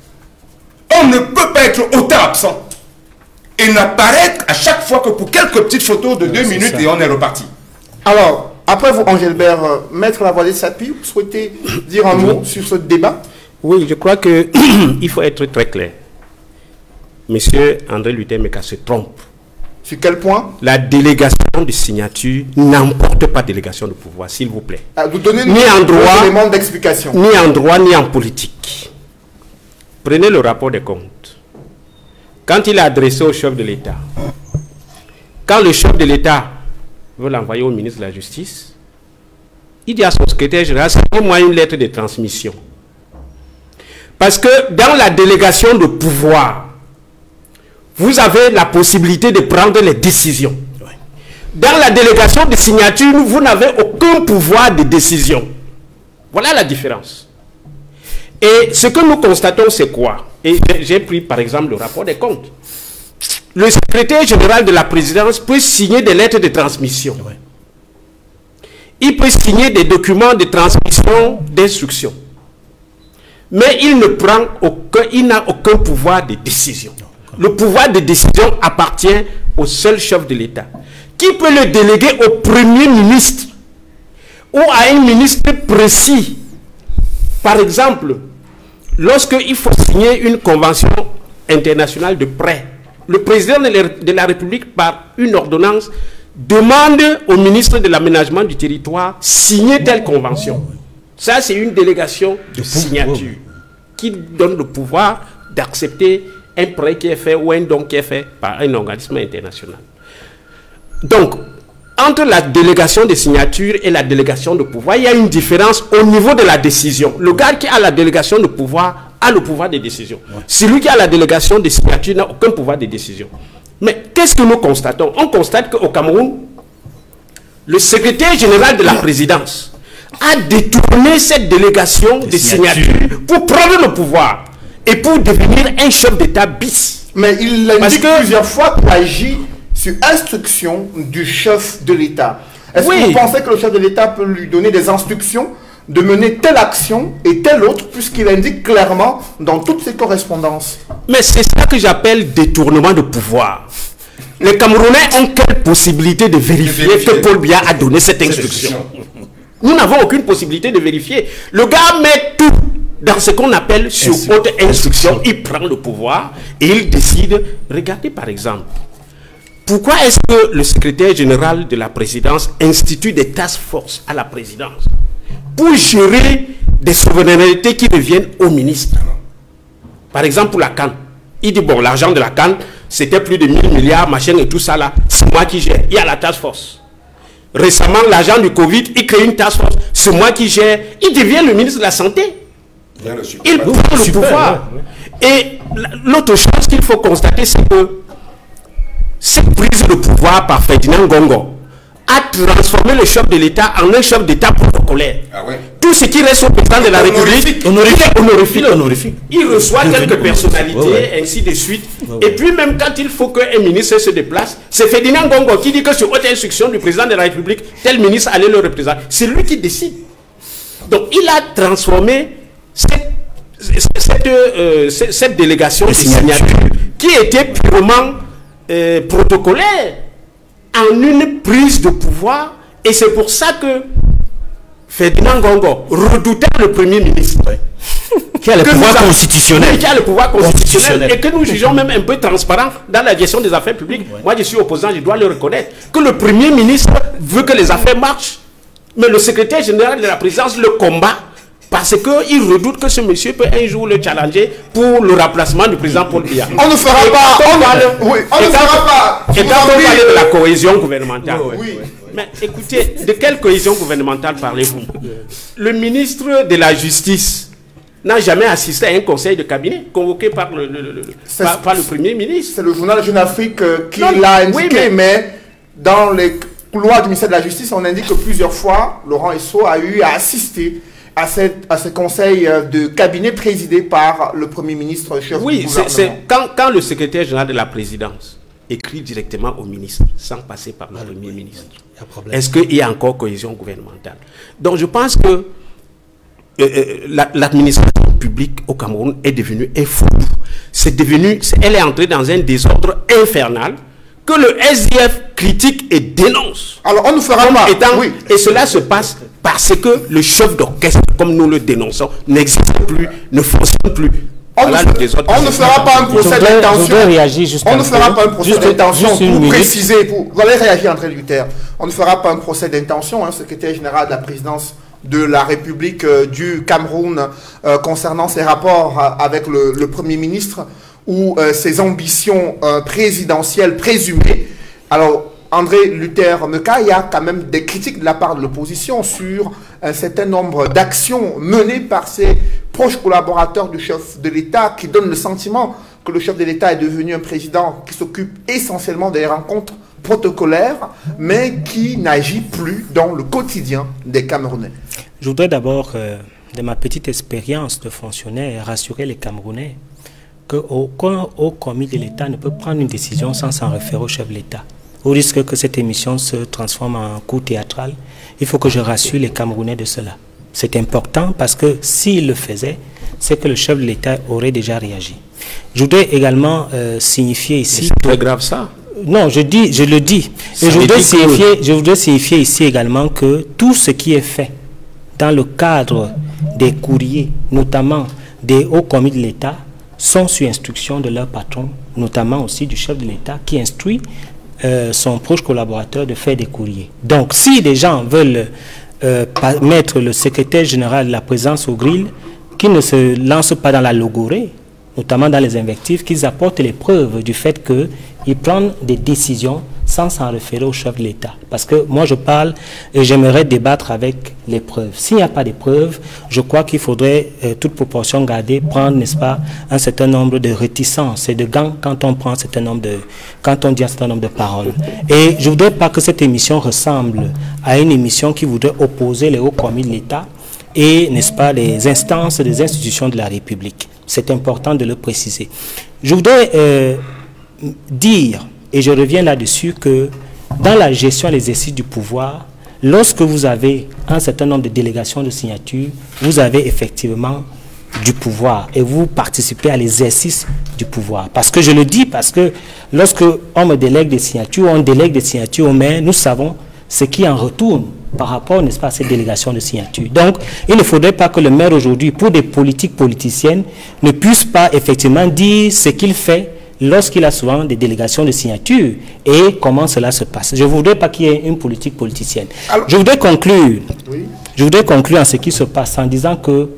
On ne peut pas être autant absent et n'apparaître à chaque fois que pour quelques petites photos de 2 minutes ça. Et on est reparti. Alors, après vous, Engelbert, Maître Lavoisier Tsapi, vous souhaitez dire un mot sur ce débat? Oui, je crois qu'il faut être très clair. Monsieur André Lutemeka se trompe. Sur quel point? La délégation de signature n'emporte pas délégation de pouvoir, s'il vous plaît. Vous donnez ni en droit, éléments d'explication. Ni en droit, ni en politique. Prenez le rapport des comptes. Quand il est adressé au chef de l'État, quand le chef de l'État veut l'envoyer au ministre de la Justice, il dit à son secrétaire général, signez-moi une lettre de transmission. Parce que dans la délégation de pouvoir, vous avez la possibilité de prendre les décisions. Dans la délégation de signature, vous n'avez aucun pouvoir de décision. Voilà la différence. Et ce que nous constatons, c'est quoi? Et j'ai pris par exemple le rapport des comptes. Le secrétaire général de la présidence peut signer des lettres de transmission. Il peut signer des documents de transmission d'instruction. Mais il ne prend aucun, il n'a aucun pouvoir de décision. Le pouvoir de décision appartient au seul chef de l'État, qui peut le déléguer au Premier ministre ou à un ministre précis. Par exemple, lorsqu'il faut signer une convention internationale de prêt, le président de la République, par une ordonnance, demande au ministre de l'aménagement du territoire signer telle convention. Ça, c'est une délégation de signature qui donne le pouvoir d'accepter un prêt qui est fait ou un don qui est fait par un organisme international. Donc, entre la délégation de signature et la délégation de pouvoir, il y a une différence au niveau de la décision. Le gars qui a la délégation de pouvoir a le pouvoir de décision. Celui qui a la délégation de signature n'a aucun pouvoir de décision. Mais qu'est-ce que nous constatons? On constate qu'au Cameroun, le secrétaire général de la présidence a détourné cette délégation de signature pour prendre le pouvoir et pour devenir un chef d'État bis. Mais il indique plusieurs fois qu'il agit sur instruction du chef de l'État. Est-ce que vous pensez que le chef de l'État peut lui donner des instructions de mener telle action et telle autre, puisqu'il indique clairement dans toutes ses correspondances? Mais c'est ça que j'appelle détournement de pouvoir. Les Camerounais ont quelle possibilité de vérifier que Paul Biya a donné cette instruction? Nous n'avons aucune possibilité de vérifier. Le gars met tout dans ce qu'on appelle sur haute instruction. Il prend le pouvoir et il décide. Regardez par exemple, pourquoi est-ce que le secrétaire général de la présidence institue des task force à la présidence pour gérer des souverainetés qui reviennent au ministre? Par exemple, pour la CAN, il dit, bon, l'argent de la CAN, c'était plus de 1000 milliards, machin et tout ça là, c'est moi qui gère. Il y a la task force. Récemment, l'argent du Covid, il crée une task force, c'est moi qui gère. Il devient le ministre de la Santé. Il prend le pouvoir. Et l'autre chose qu'il faut constater, c'est que cette prise de pouvoir par Ferdinand Ngongo a transformé le chef de l'État en un chef d'État protocolaire. Tout ce qui reste au président de la République, honorifique. Il reçoit quelques personnalités, ainsi de suite. Et puis même quand il faut qu'un ministre se déplace, c'est Ferdinand Ngongo qui dit que sur haute instruction du président de la République, tel ministre allait le représenter. C'est lui qui décide. Donc il a transformé cette délégation de signature qui était purement protocolaire en une prise de pouvoir. Et c'est pour ça que Ferdinand Ngongo, redoutant le Premier ministre, qui a le pouvoir constitutionnel, et que nous jugeons même un peu transparent dans la gestion des affaires publiques. Moi je suis opposant, je dois le reconnaître, que le Premier ministre veut que les affaires marchent, mais le secrétaire général de la présidence le combat parce qu'il redoute que ce monsieur peut un jour le challenger pour le remplacement du président Paul Biya. On ne fera pas. On ne fera pas. Et quand on parle de la cohésion gouvernementale, mais écoutez, de quelle cohésion gouvernementale parlez-vous? Le ministre de la Justice n'a jamais assisté à un conseil de cabinet convoqué par le Premier ministre. C'est le journal Jeune Afrique qui l'a indiqué, mais dans les couloirs du ministère de la Justice, on indique que plusieurs fois, Laurent Esso a eu à assister à ce conseil de cabinet présidé par le Premier ministre, chef du gouvernement. C'est quand le secrétaire général de la présidence écrit directement au ministre, sans passer par le Premier ministre. Est-ce qu'il y a encore cohésion gouvernementale? Donc je pense que l'administration publique au Cameroun est devenue un fou. Elle est entrée dans un désordre infernal que le SDF critique et dénonce. Alors on ne fera pas. Et cela se passe parce que le chef d'orchestre, comme nous le dénonçons, n'existe plus, ne fonctionne plus. On ne fera pas un procès d'intention. On ne fera pas un procès d'intention pour préciser. Vous allez réagir, André Luther. On ne fera pas un procès d'intention. Secrétaire général de la présidence de la République du Cameroun concernant ses rapports avec le Premier ministre ou ses ambitions présidentielles présumées. Alors, André Luther Meka, il y a quand même des critiques de la part de l'opposition sur un certain nombre d'actions menées par ses proches collaborateurs du chef de l'État qui donnent le sentiment que le chef de l'État est devenu un président qui s'occupe essentiellement des rencontres protocolaires, mais qui n'agit plus dans le quotidien des Camerounais. Je voudrais d'abord, de ma petite expérience de fonctionnaire, rassurer les Camerounais qu'aucun haut commis de l'État ne peut prendre une décision sans s'en référer au chef de l'État. Au risque que cette émission se transforme en coup théâtral, il faut que je rassure les Camerounais de cela. C'est important parce que s'il le faisait, c'est que le chef de l'État aurait déjà réagi. Je voudrais également signifier ici... C'est très grave ça. Non, je le dis. Et je voudrais signifier ici également que tout ce qui est fait dans le cadre des courriers, notamment des hauts commis de l'État, sont sur instruction de leur patron, notamment aussi du chef de l'État qui instruit son proche collaborateur de faire des courriers. Donc, si les gens veulent mettre le secrétaire général de la présidence au grill, qu'ils ne se lancent pas dans la logorée, notamment dans les invectives, qu'ils apportent les preuves du fait qu'ils prennent des décisions sans s'en référer au chef de l'État. Parce que moi je parle et j'aimerais débattre avec les preuves. S'il n'y a pas de preuves, je crois qu'il faudrait, toute proportion gardée, prendre, n'est-ce pas, un certain nombre de réticences et de gants quand on prend un certain nombre quand on dit un certain nombre de paroles. Et je ne voudrais pas que cette émission ressemble à une émission qui voudrait opposer les hauts commis de l'État et, n'est-ce pas, les instances des institutions de la République. C'est important de le préciser. Je voudrais dire, et je reviens là-dessus, que dans la gestion et l'exercice du pouvoir, lorsque vous avez un certain nombre de délégations de signatures, vous avez effectivement du pouvoir et vous participez à l'exercice du pouvoir. Parce que je le dis, parce que lorsque on me délègue des signatures, on délègue des signatures au maire, nous savons ce qui en retourne par rapport, n'est-ce pas, à cette délégation de signatures. Donc, il ne faudrait pas que le maire aujourd'hui, pour des politiques politiciennes, ne puisse pas effectivement dire ce qu'il fait lorsqu'il a souvent des délégations de signatures et comment cela se passe. Je ne voudrais pas qu'il y ait une politique politicienne. Alors, je voudrais conclure. Oui. Je voudrais conclure en ce qui se passe en disant que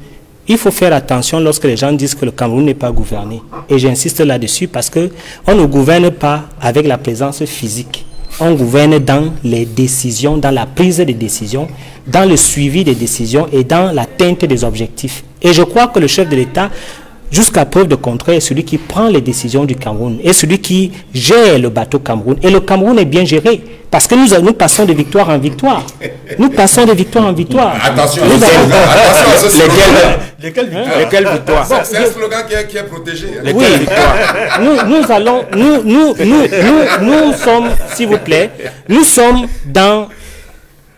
il faut faire attention lorsque les gens disent que le Cameroun n'est pas gouverné. Et j'insiste là-dessus parce qu'on ne gouverne pas avec la présence physique. On gouverne dans les décisions, dans la prise des décisions, dans le suivi des décisions et dans l'atteinte des objectifs. Et je crois que le chef de l'État, jusqu'à preuve de contraire, est celui qui prend les décisions du Cameroun, est celui qui gère le bateau Cameroun. Et le Cameroun est bien géré, parce que nous passons de victoire en victoire. Nous passons de victoire en victoire. Attention, lesquelles victoires? C'est un slogan qui est protégé. Oui, nous sommes, s'il vous plaît, nous sommes dans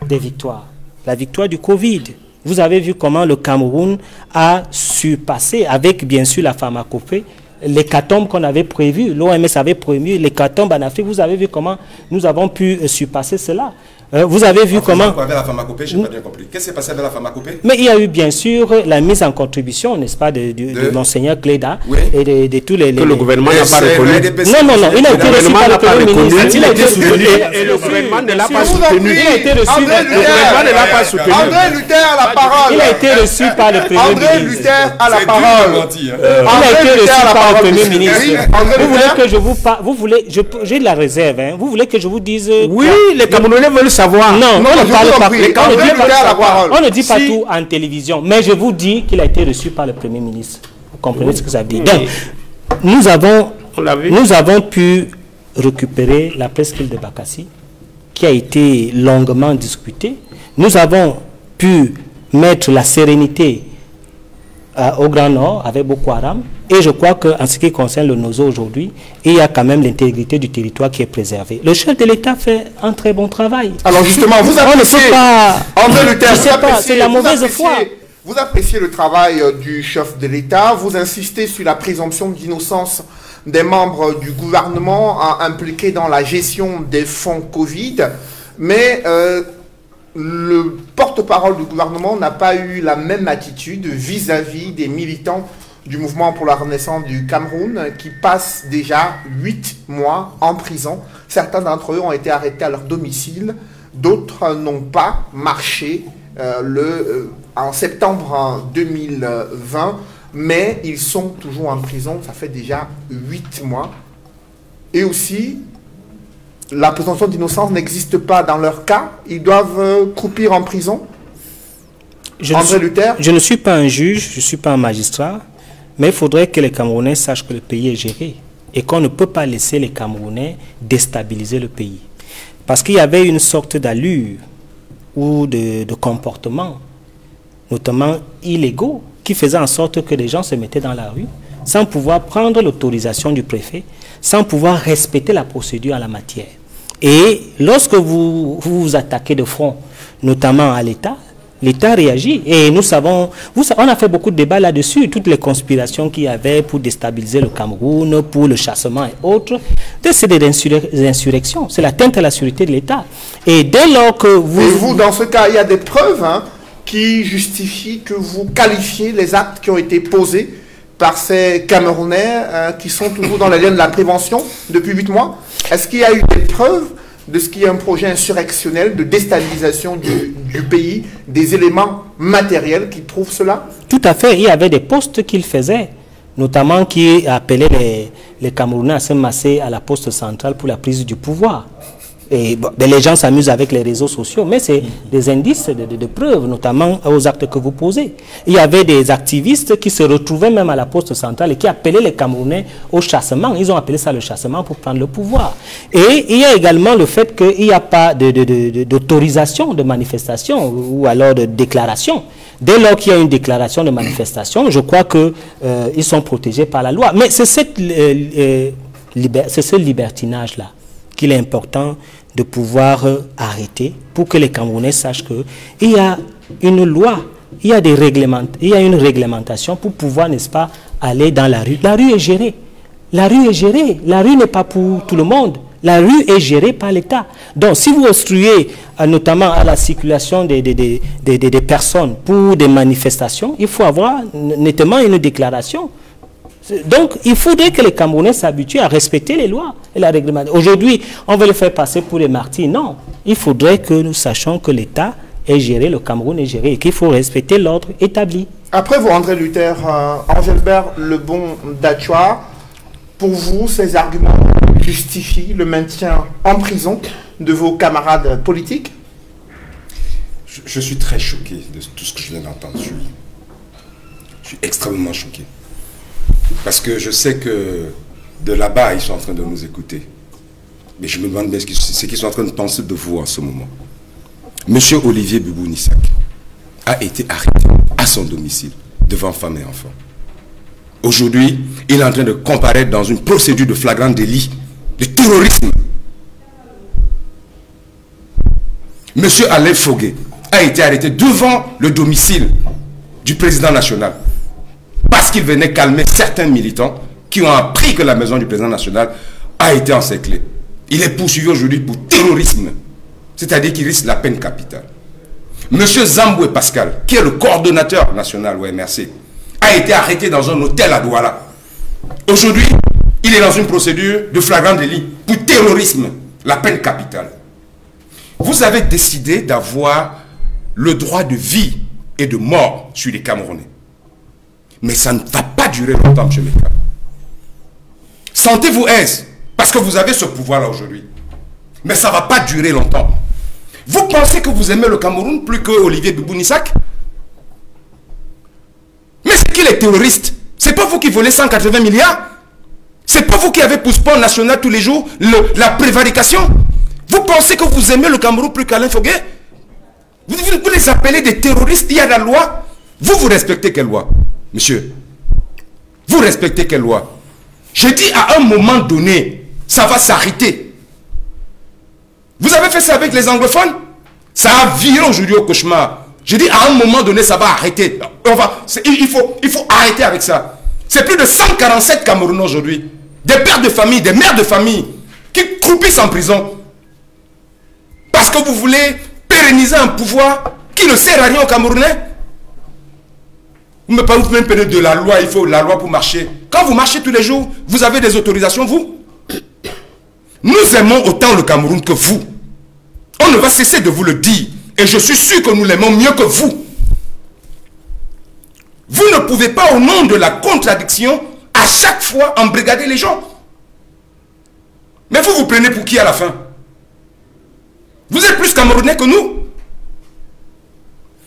des victoires. La victoire du Covid. Vous avez vu comment le Cameroun a surpassé, avec bien sûr la pharmacopée, l'hécatombe qu'on avait prévu. L'OMS avait prévu l'hécatombe en Afrique. Vous avez vu comment nous avons pu surpasser cela. Vous avez vu comment... Avec la pharmacopée, je n'ai pas bien compris. Qu'est-ce qui s'est passé avec la pharmacopée? Mais il y a eu bien sûr la mise en contribution, n'est-ce pas, de Monseigneur Cléda, oui, et de tous les... Que le gouvernement n'a pas reconnu. Non, il a été reçu par le Premier ministre. Il a été soutenu. Et le gouvernement ne l'a pas soutenu. Il a été reçu. Le gouvernement ne l'a pas soutenu. André Luther a la parole. Il a été reçu par le Premier ministre. André Luther a la parole. Il a été reçu par le Premier ministre. Vous voulez que je vous parle... Vous voulez... J'ai de la réserve. Vous voulez que je vous dise... Oui, les Camerounais veulent savoir. Non, on ne dit pas tout en télévision, mais je vous dis qu'il a été reçu par le Premier ministre. Vous comprenez ce que ça veut dire? Donc, nous avons pu récupérer la presqu'île de Bakassi, qui a été longuement discutée. Nous avons pu mettre la sérénité au Grand Nord avec Boko Haram. Et je crois qu'en ce qui concerne le Nozo aujourd'hui, il y a quand même l'intégrité du territoire qui est préservée. Le chef de l'État fait un très bon travail. Alors justement, vous appréciez, André Luther, c'est la mauvaise foi. Vous appréciez le travail du chef de l'État, vous insistez sur la présomption d'innocence des membres du gouvernement impliqués dans la gestion des fonds Covid, mais le porte-parole du gouvernement n'a pas eu la même attitude vis-à-vis des militants du mouvement pour la renaissance du Cameroun qui passent déjà 8 mois en prison. Certains d'entre eux ont été arrêtés à leur domicile, d'autres n'ont pas marché en septembre 2020, mais ils sont toujours en prison, ça fait déjà 8 mois. Et aussi, la présomption d'innocence n'existe pas dans leur cas, ils doivent croupir en prison. André Luther? Je ne suis pas un juge, je ne suis pas un magistrat, mais il faudrait que les Camerounais sachent que le pays est géré et qu'on ne peut pas laisser les Camerounais déstabiliser le pays. Parce qu'il y avait une sorte d'allure ou de comportement, notamment illégaux, qui faisait en sorte que les gens se mettaient dans la rue sans pouvoir prendre l'autorisation du préfet, sans pouvoir respecter la procédure en la matière. Et lorsque vous vous attaquez de front, notamment à l'État, l'État réagit. Et nous savons, on a fait beaucoup de débats là-dessus, toutes les conspirations qu'il y avait pour déstabiliser le Cameroun, pour le chassement et autres. C'est des insurrections, c'est l'atteinte à la sécurité de l'État. Et dès lors que vous... Et vous, dans ce cas, il y a des preuves qui justifient que vous qualifiez les actes qui ont été posés par ces Camerounais qui sont toujours dans la ligne de la prévention depuis 8 mois. Est-ce qu'il y a eu des preuves de ce qui est un projet insurrectionnel de déstabilisation du pays, des éléments matériels qui prouvent cela? Tout à fait. Il y avait des postes qu'il faisait, notamment qui appelaient les Camerounais à se masser à la poste centrale pour la prise du pouvoir. Et bon, les gens s'amusent avec les réseaux sociaux, mais c'est des indices de preuves, notamment aux actes que vous posez. Il y avait des activistes qui se retrouvaient même à la poste centrale et qui appelaient les Camerounais au chassement. Ils ont appelé ça le chassement pour prendre le pouvoir. Et il y a également le fait qu'il n'y a pas d'autorisation de manifestation ou alors de déclaration. Dès lors qu'il y a une déclaration de manifestation, je crois qu'ils sont protégés par la loi. Mais c'est ce libertinage-là qu'il est important de pouvoir arrêter pour que les Camerounais sachent qu'il y a une loi il y a une réglementation pour pouvoir, n'est-ce pas, aller dans la rue. La rue est gérée. La rue est gérée. La rue n'est pas pour tout le monde. La rue est gérée par l'État. Donc, si vous obstruez notamment à la circulation des personnes pour des manifestations, il faut avoir nettement une déclaration. Donc, il faudrait que les Camerounais s'habituent à respecter les lois et la réglementation. Aujourd'hui, on veut les faire passer pour des martyrs. Non. Il faudrait que nous sachions que l'État est géré, le Cameroun est géré et qu'il faut respecter l'ordre établi. Après vous, André Luther, Engelbert Lebon d'Achua, pour vous, ces arguments justifient le maintien en prison de vos camarades politiques? Je suis très choqué de tout ce que je viens d'entendre. Je suis extrêmement choqué. Parce que je sais que de là-bas, ils sont en train de nous écouter. Mais je me demande bien ce qu'ils sont en train de penser de vous en ce moment. Monsieur Olivier Bibou-Nissak a été arrêté à son domicile devant femme et enfants. Aujourd'hui, il est en train de comparaître dans une procédure de flagrant délit de terrorisme. Monsieur Alain Fogué a été arrêté devant le domicile du président national parce qu'il venait calmer certains militants qui ont appris que la maison du président national a été encerclée. Il est poursuivi aujourd'hui pour terrorisme, c'est-à-dire qu'il risque la peine capitale. Monsieur Zamboué Pascal, qui est le coordonnateur national au MRC, a été arrêté dans un hôtel à Douala. Aujourd'hui, il est dans une procédure de flagrant délit pour terrorisme, la peine capitale. Vous avez décidé d'avoir le droit de vie et de mort sur les Camerounais. Mais ça ne va pas durer longtemps, M. Meka. Sentez-vous aise, parce que vous avez ce pouvoir-là aujourd'hui. Mais ça ne va pas durer longtemps. Vous pensez que vous aimez le Cameroun plus que Olivier Bibou-Nissak? Mais c'est qui les terroristes? C'est pas vous qui volez 180 milliards? C'est pas vous qui avez pour sport national tous les jours la prévarication? Vous pensez que vous aimez le Cameroun plus qu'Alain Fogué? Vous les appelez des terroristes, il y a la loi. Vous respectez quelle loi, monsieur? Vous respectez quelle loi? J'ai dit à un moment donné, ça va s'arrêter. Vous avez fait ça avec les anglophones? Ça a viré aujourd'hui au cauchemar. J'ai dit à un moment donné, ça va arrêter. Il faut arrêter avec ça. C'est plus de 147 Camerounais aujourd'hui. Des pères de famille, des mères de famille qui croupissent en prison. Parce que vous voulez pérenniser un pouvoir qui ne sert à rien aux Camerounais. Vous ne pouvez pas même parler de la loi, il faut la loi pour marcher. Quand vous marchez tous les jours, vous avez des autorisations, vous? Nous aimons autant le Cameroun que vous. On ne va cesser de vous le dire. Et je suis sûr que nous l'aimons mieux que vous. Vous ne pouvez pas, au nom de la contradiction, à chaque fois embrigader les gens. Mais vous vous prenez pour qui à la fin? Vous êtes plus Camerounais que nous?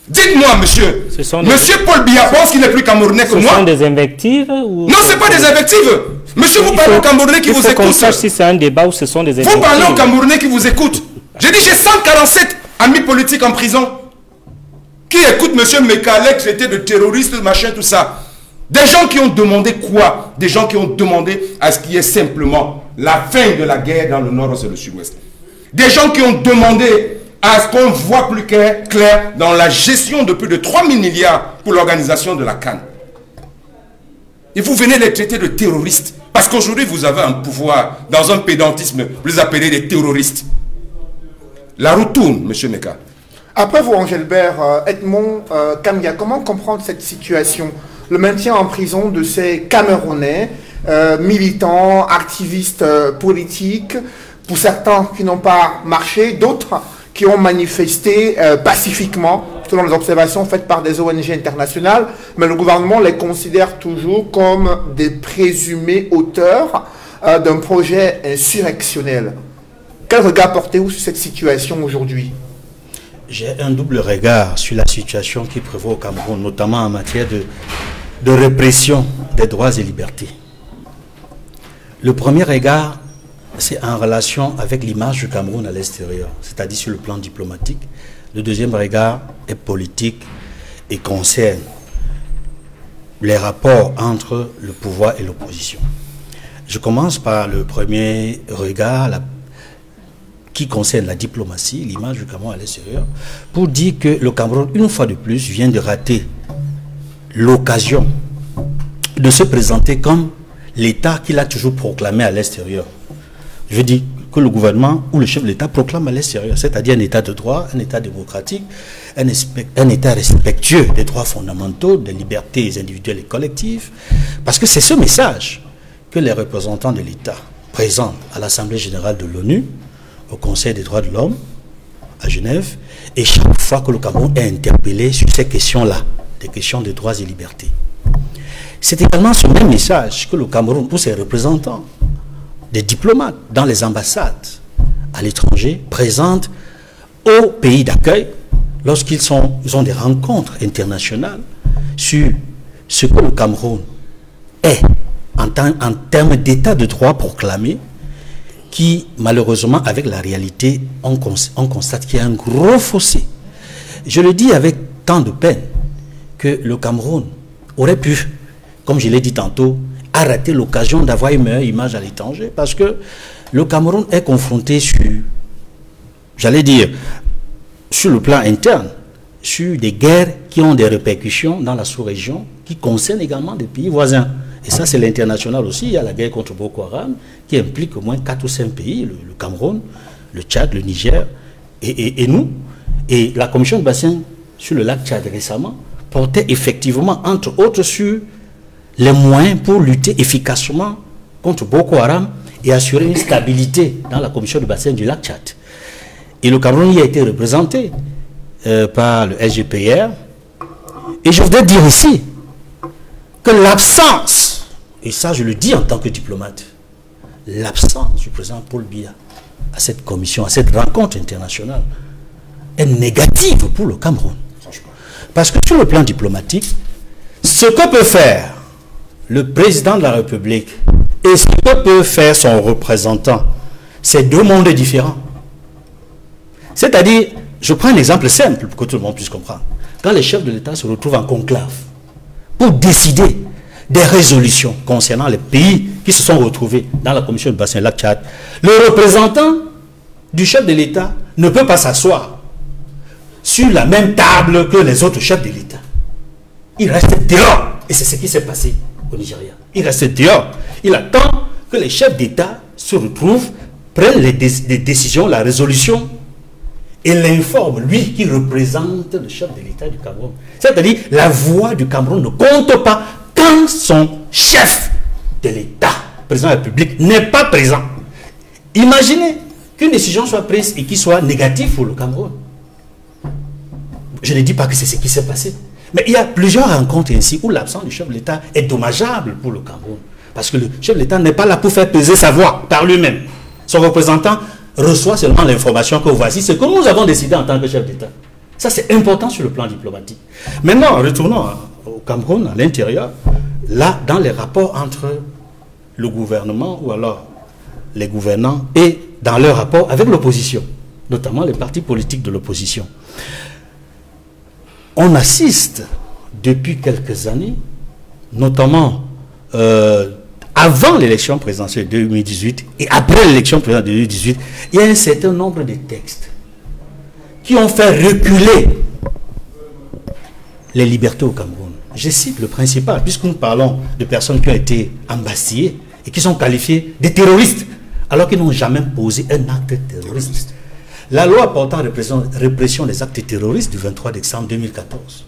Dites-moi, monsieur. Monsieur Paul Biya pense qu'il n'est plus Camerounais que moi. Ce sont des invectives ou... Non, ce n'est pas des invectives. Monsieur, vous parlez aux Camerounais qui vous écoutent. Si c'est un débat ou ce sont des invectives. Vous parlez aux Camerounais qui vous écoutent. J'ai dit, j'ai 147 amis politiques en prison qui écoutent monsieur Meka traité de terroriste, machin, tout ça. Des gens qui ont demandé quoi? Des gens qui ont demandé à ce qu'il y ait simplement la fin de la guerre dans le nord-ouest et le sud-ouest. Des gens qui ont demandé à ce qu'on voit plus clair dans la gestion de plus de 3 000 milliards pour l'organisation de la CAN. Et vous venez les traiter de terroristes. Parce qu'aujourd'hui, vous avez un pouvoir, dans un pédantisme, vous les appelez des terroristes. La roue tourne, M. Meka. Après vous, Engelbert, Edmond Kamga, comment comprendre cette situation? Le maintien en prison de ces Camerounais, militants, activistes politiques, pour certains qui n'ont pas marché, d'autres qui ont manifesté pacifiquement, selon les observations faites par des ONG internationales, mais le gouvernement les considère toujours comme des présumés auteurs d'un projet insurrectionnel. Quel regard portez-vous sur cette situation aujourd'hui? J'ai un double regard sur la situation qui prévaut au Cameroun, notamment en matière de répression des droits et libertés. Le premier regard, c'est en relation avec l'image du Cameroun à l'extérieur, c'est-à-dire sur le plan diplomatique. Le deuxième regard est politique et concerne les rapports entre le pouvoir et l'opposition. Je commence par le premier regard, qui concerne la diplomatie, l'image du Cameroun à l'extérieur, pour dire que le Cameroun, une fois de plus, vient de rater l'occasion de se présenter comme l'État qu'il a toujours proclamé à l'extérieur. Je veux dire que le gouvernement ou le chef de l'État proclame à l'extérieur, c'est-à-dire un État de droit, un État démocratique, un État respectueux des droits fondamentaux, des libertés individuelles et collectives, parce que c'est ce message que les représentants de l'État présentent à l'Assemblée générale de l'ONU, au Conseil des droits de l'homme, à Genève, et chaque fois que le Cameroun est interpellé sur ces questions-là, des questions de droits et libertés. C'est également ce même message que le Cameroun, pour ses représentants, des diplomates dans les ambassades à l'étranger, présentent aux pays d'accueil lorsqu'ils ont des rencontres internationales sur ce que le Cameroun est en termes d'état de droit proclamé, qui malheureusement avec la réalité on constate qu'il y a un gros fossé. Je le dis avec tant de peine que le Cameroun aurait pu, comme je l'ai dit tantôt, a raté l'occasion d'avoir une meilleure image à l'étranger, parce que le Cameroun est confronté sur, j'allais dire, sur le plan interne, sur des guerres qui ont des répercussions dans la sous-région, qui concernent également des pays voisins. Et ça, c'est l'international aussi. Il y a la guerre contre Boko Haram, qui implique au moins 4 ou 5 pays, le Cameroun, le Tchad, le Niger, et nous. Et la commission de bassin sur le lac Tchad récemment portait effectivement, entre autres, sur les moyens pour lutter efficacement contre Boko Haram et assurer une stabilité dans la commission de bassin du lac Tchad. Et le Cameroun y a été représenté par le SGPR. Et je voudrais dire ici que l'absence, et ça je le dis en tant que diplomate, l'absence du président Paul Biya à cette commission, à cette rencontre internationale, est négative pour le Cameroun. Parce que sur le plan diplomatique, ce que peut faire le président de la République et ce que peut faire son représentant, c'est deux mondes différents. C'est-à-dire, je prends un exemple simple pour que tout le monde puisse comprendre. Quand les chefs de l'État se retrouvent en conclave pour décider des résolutions concernant les pays qui se sont retrouvés dans la commission de bassin lac Tchad, le représentant du chef de l'État ne peut pas s'asseoir sur la même table que les autres chefs de l'État. Il reste dehors. Et c'est ce qui s'est passé au Nigeria. Il reste dehors. Il attend que les chefs d'État se retrouvent, prennent les décisions, la résolution, et l'informe, lui qui représente le chef de l'État du Cameroun. C'est-à-dire, la voix du Cameroun ne compte pas quand son chef de l'État, président de la République, n'est pas présent. Imaginez qu'une décision soit prise et qu'il soit négative pour le Cameroun. Je ne dis pas que c'est ce qui s'est passé. Mais il y a plusieurs rencontres ainsi où l'absence du chef de l'État est dommageable pour le Cameroun. Parce que le chef de l'État n'est pas là pour faire peser sa voix par lui-même. Son représentant reçoit seulement l'information que voici ce que nous avons décidé en tant que chef d'État. Ça, c'est important sur le plan diplomatique. Maintenant, retournons au Cameroun, à l'intérieur. Là, dans les rapports entre le gouvernement ou alors les gouvernants et dans leurs rapports avec l'opposition, notamment les partis politiques de l'opposition. On assiste depuis quelques années, notamment avant l'élection présidentielle de 2018 et après l'élection présidentielle de 2018, il y a un certain nombre de textes qui ont fait reculer les libertés au Cameroun. Je cite le principal, puisque nous parlons de personnes qui ont été embastillées et qui sont qualifiées de terroristes, alors qu'ils n'ont jamais posé un acte terroriste. La loi portant répression des actes terroristes du 23 décembre 2014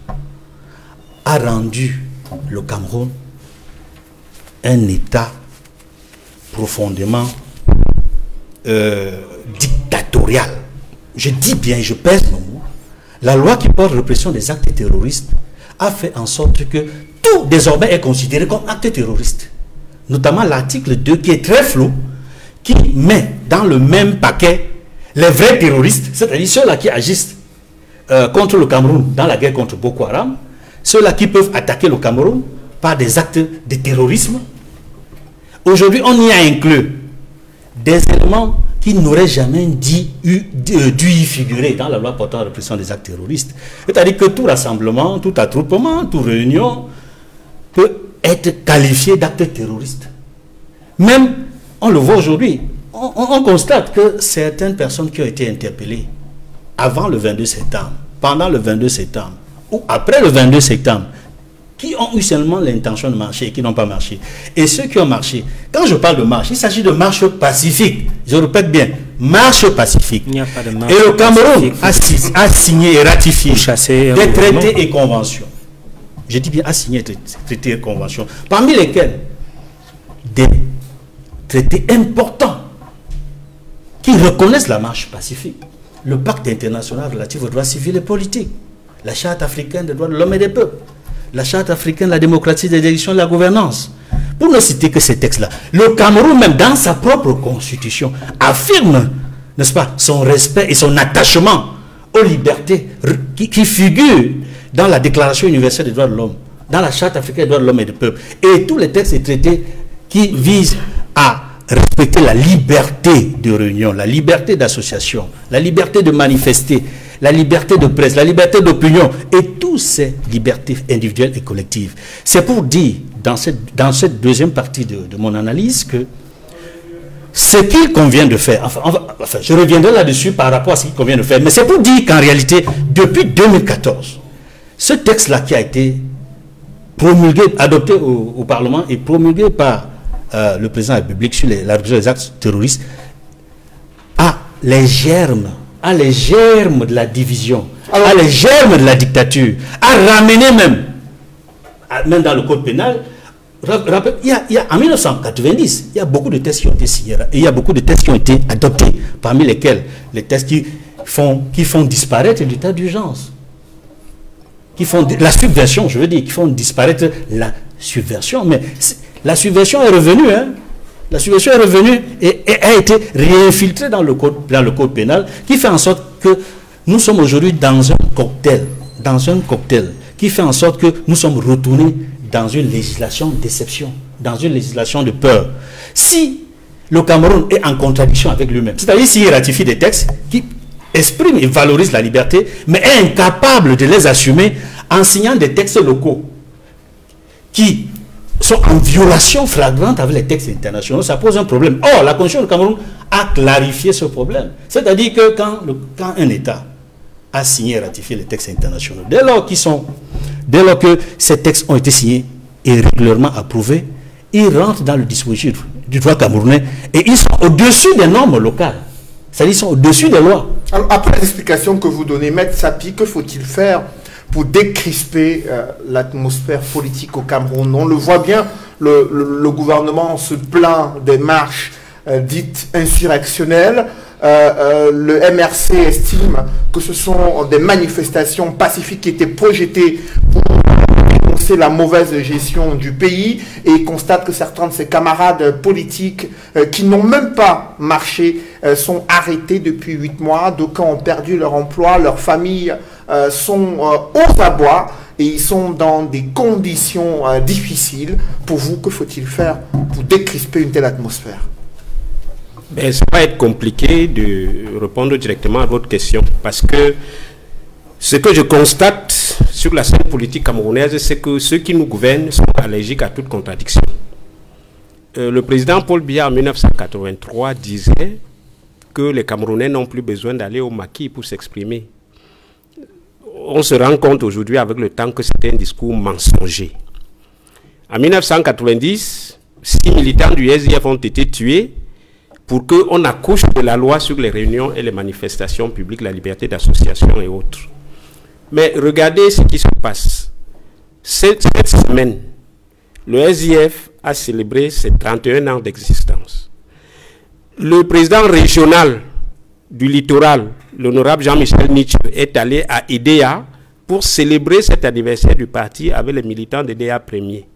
a rendu le Cameroun un État profondément dictatorial. Je dis bien, je pèse mes mots. La loi qui porte répression des actes terroristes a fait en sorte que tout désormais est considéré comme acte terroriste. Notamment l'article 2 qui est très flou, qui met dans le même paquet les vrais terroristes, c'est-à-dire ceux-là qui agissent contre le Cameroun dans la guerre contre Boko Haram, ceux-là qui peuvent attaquer le Cameroun par des actes de terrorisme. Aujourd'hui, on y a inclus des éléments qui n'auraient jamais dû y figurer dans la loi portant répression des actes terroristes. C'est-à-dire que tout rassemblement, tout attroupement, toute réunion peut être qualifié d'acte terroriste. Même, on le voit aujourd'hui, on constate que certaines personnes qui ont été interpellées avant le 22 septembre, pendant le 22 septembre, ou après le 22 septembre, qui ont eu seulement l'intention de marcher et qui n'ont pas marché. Et ceux qui ont marché, quand je parle de marche, il s'agit de marche pacifique. Je répète bien, marche pacifique. Il n'y a pas de marche et le Cameroun a signé et ratifié des traités et conventions. Je dis bien a signé des traités et conventions, parmi lesquels des traités importants qui reconnaissent la marche pacifique. Le pacte international relatif aux droits civils et politiques, la charte africaine des droits de l'homme et des peuples, la charte africaine de la démocratie, des élections et de la gouvernance. Pour ne citer que ces textes-là, le Cameroun, même dans sa propre constitution, affirme, n'est-ce pas, son respect et son attachement aux libertés qui figurent dans la Déclaration universelle des droits de l'homme, dans la charte africaine des droits de l'homme et du peuple, et tous les textes et traités qui visent à respecter la liberté de réunion, la liberté d'association, la liberté de manifester, la liberté de presse, la liberté d'opinion et toutes ces libertés individuelles et collectives. C'est pour dire, dans cette deuxième partie de mon analyse, que ce qu'il convient de faire, enfin, je reviendrai là-dessus par rapport à ce qu'il convient de faire, mais c'est pour dire qu'en réalité, depuis 2014, ce texte-là qui a été promulgué, adopté au Parlement et promulgué par le président de la République sur la répression des actes terroristes, a les germes de la division, a les germes de la dictature, a ramené même dans le code pénal. En 1990, il y a beaucoup de textes qui ont été signés et il y a beaucoup de textes qui ont été adoptés, parmi lesquels les textes qui font disparaître l'état d'urgence, qui font la subversion, je veux dire, qui font disparaître la subversion. Mais la subversion est revenue, hein. La subversion est revenue et a été réinfiltrée dans le code pénal, qui fait en sorte que nous sommes aujourd'hui dans un cocktail qui fait en sorte que nous sommes retournés dans une législation de déception, dans une législation de peur. Si le Cameroun est en contradiction avec lui-même, c'est-à-dire s'il ratifie des textes qui expriment et valorisent la liberté, mais est incapable de les assumer en signant des textes locaux qui sont en violation flagrante avec les textes internationaux, ça pose un problème. Or, la Constitution du Cameroun a clarifié ce problème. C'est-à-dire que quand un État a signé et ratifié les textes internationaux, dès lors que ces textes ont été signés et régulièrement approuvés, ils rentrent dans le dispositif du droit camerounais et ils sont au-dessus des normes locales. C'est-à-dire qu'ils sont au-dessus des lois. Alors, après l'explication que vous donnez, Maître Sapi, que faut-il faire pour décrisper l'atmosphère politique au Cameroun? On le voit bien, le gouvernement se plaint des marches dites insurrectionnelles. Le MRC estime que ce sont des manifestations pacifiques qui étaient projetées pour dénoncer la mauvaise gestion du pays, et il constate que certains de ses camarades politiques qui n'ont même pas marché sont arrêtés depuis 8 mois. D'aucuns ont perdu leur emploi, leurs familles sont aux abois et ils sont dans des conditions difficiles. Pour vous, que faut-il faire pour décrisper une telle atmosphère? Ben, ça va être compliqué de répondre directement à votre question, parce que ce que je constate sur la scène politique camerounaise, c'est que ceux qui nous gouvernent sont allergiques à toute contradiction. Le président Paul Biya en 1983 disait que les Camerounais n'ont plus besoin d'aller au maquis pour s'exprimer. On se rend compte aujourd'hui avec le temps que c'était un discours mensonger. En 1990, 6 militants du SDF ont été tués pour qu'on accouche de la loi sur les réunions et les manifestations publiques, la liberté d'association et autres. Mais regardez ce qui se passe. Cette semaine, le SDF a célébré ses 31 ans d'existence. Le président régional du littoral, l'honorable Jean-Michel Nietzsche, est allé à IDEA pour célébrer cet anniversaire du parti avec les militants d'IDEA premier.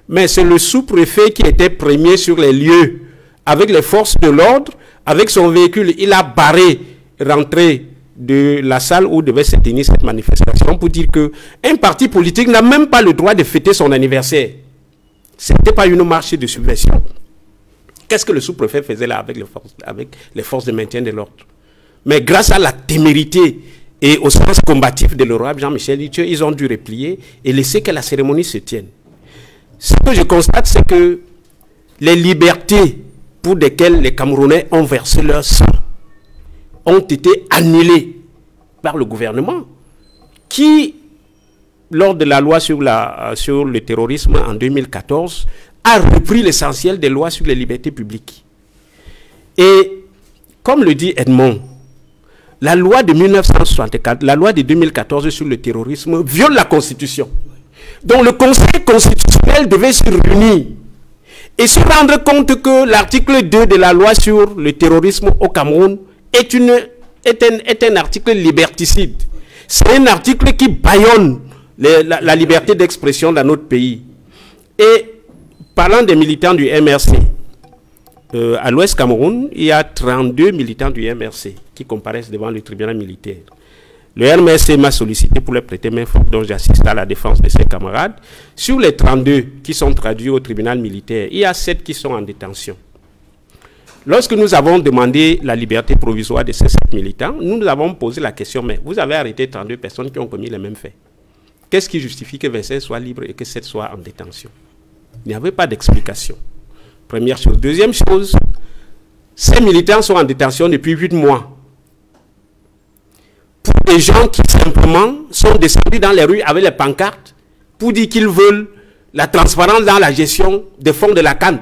Mais c'est le sous-préfet qui était premier sur les lieux, avec les forces de l'ordre, avec son véhicule. Il a barré l'entrée de la salle où devait se tenir cette manifestation pour dire qu'un parti politique n'a même pas le droit de fêter son anniversaire. Ce n'était pas une marche de subversion. Qu'est-ce que le sous-préfet faisait là avec les forces de maintien de l'ordre? Mais grâce à la témérité et au sens combatif de l'honorable Jean-Michel Nietzsche, ils ont dû replier et laisser que la cérémonie se tienne. Ce que je constate, c'est que les libertés pour lesquels les Camerounais ont versé leur sang ont été annulés par le gouvernement qui, lors de la loi sur le terrorisme en 2014, a repris l'essentiel des lois sur les libertés publiques. Et comme le dit Edmond, la loi de 1964, la loi de 2014 sur le terrorisme viole la Constitution. Donc le Conseil constitutionnel devait se réunir et se rendre compte que l'article 2 de la loi sur le terrorisme au Cameroun est un article liberticide. C'est un article qui bâillonne la liberté d'expression dans notre pays. Et parlant des militants du MRC, à l'Ouest Cameroun, il y a 32 militants du MRC qui comparaissent devant le tribunal militaire. Le MRC m'a sollicité pour leur prêter main forte, dont j'assiste à la défense de ses camarades. Sur les 32 qui sont traduits au tribunal militaire, il y a 7 qui sont en détention. Lorsque nous avons demandé la liberté provisoire de ces 7 militants, nous avons posé la question, mais vous avez arrêté 32 personnes qui ont commis les mêmes faits. Qu'est-ce qui justifie que 25 soient libres et que 7 soient en détention? Il n'y avait pas d'explication. Première chose. Deuxième chose, ces militants sont en détention depuis 8 mois. Pour des gens qui simplement sont descendus dans les rues avec les pancartes pour dire qu'ils veulent la transparence dans la gestion des fonds de la CAN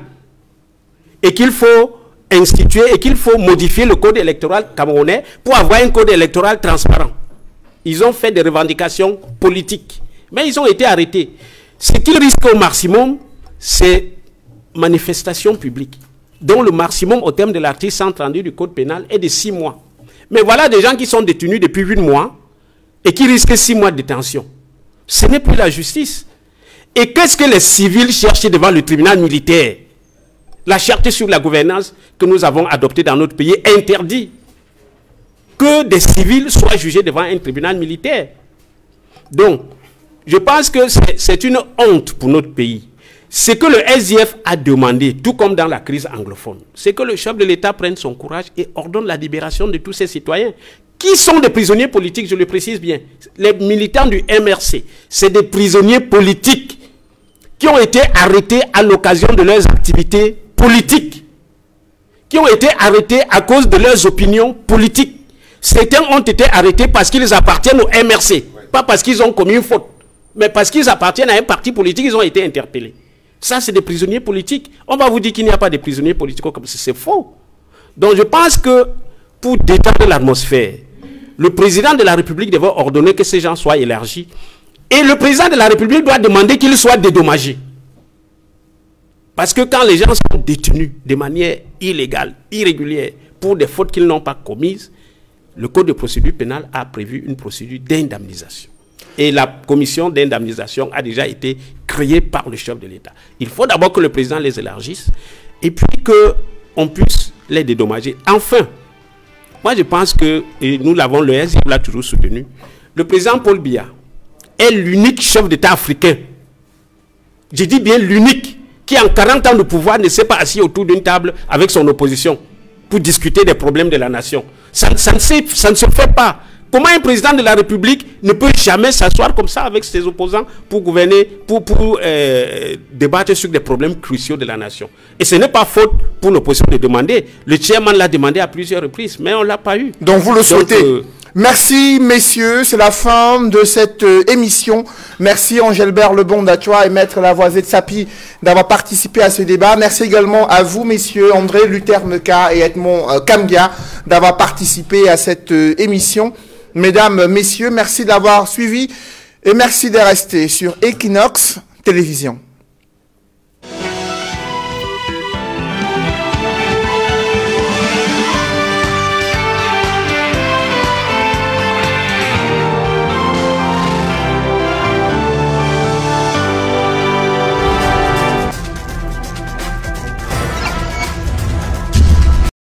et qu'il faut instituer et qu'il faut modifier le code électoral camerounais pour avoir un code électoral transparent. Ils ont fait des revendications politiques, mais ils ont été arrêtés. Ce qu'ils risquent au maximum, c'est manifestation publique, dont le maximum au terme de l'article 132 du code pénal est de 6 mois. Mais voilà des gens qui sont détenus depuis 8 mois et qui risquent 6 mois de détention. Ce n'est plus la justice. Et qu'est-ce que les civils cherchent devant le tribunal militaire? La charte sur la gouvernance que nous avons adoptée dans notre pays interdit que des civils soient jugés devant un tribunal militaire. Donc, je pense que c'est une honte pour notre pays. Ce que le SDF a demandé, tout comme dans la crise anglophone, c'est que le chef de l'État prenne son courage et ordonne la libération de tous ces citoyens qui sont des prisonniers politiques, je le précise bien. Les militants du MRC, c'est des prisonniers politiques qui ont été arrêtés à l'occasion de leurs activités politiques, qui ont été arrêtés à cause de leurs opinions politiques. Certains ont été arrêtés parce qu'ils appartiennent au MRC, pas parce qu'ils ont commis une faute, mais parce qu'ils appartiennent à un parti politique, ils ont été interpellés. Ça, c'est des prisonniers politiques. On va vous dire qu'il n'y a pas de prisonniers politiques comme ça. C'est faux. Donc, je pense que pour détendre l'atmosphère, le président de la République devrait ordonner que ces gens soient élargis. Et le président de la République doit demander qu'ils soient dédommagés. Parce que quand les gens sont détenus de manière illégale, irrégulière, pour des fautes qu'ils n'ont pas commises, le Code de procédure pénale a prévu une procédure d'indemnisation. Et la commission d'indemnisation a déjà été créée par le chef de l'État. Il faut d'abord que le président les élargisse et puis qu'on puisse les dédommager. Enfin, moi je pense que, et nous l'avons, le SDF l'a toujours soutenu, le président Paul Biya est l'unique chef d'État africain, je dis bien l'unique, qui en 40 ans de pouvoir ne s'est pas assis autour d'une table avec son opposition pour discuter des problèmes de la nation. Ça ne se fait pas. Comment un président de la République ne peut jamais s'asseoir comme ça avec ses opposants pour gouverner, pour débattre sur des problèmes cruciaux de la nation? Et ce n'est pas faute pour l'opposition de demander. Le chairman l'a demandé à plusieurs reprises, mais on ne l'a pas eu. Donc vous le souhaitez. Merci messieurs, c'est la fin de cette émission. Merci Angélbert Lebon d'Achoua et Maître Lavoisier de Sapi d'avoir participé à ce débat. Merci également à vous messieurs, André Luther Meka et Edmond Kamgia d'avoir participé à cette émission. Mesdames, messieurs, merci d'avoir suivi et merci de rester sur Equinox Télévision.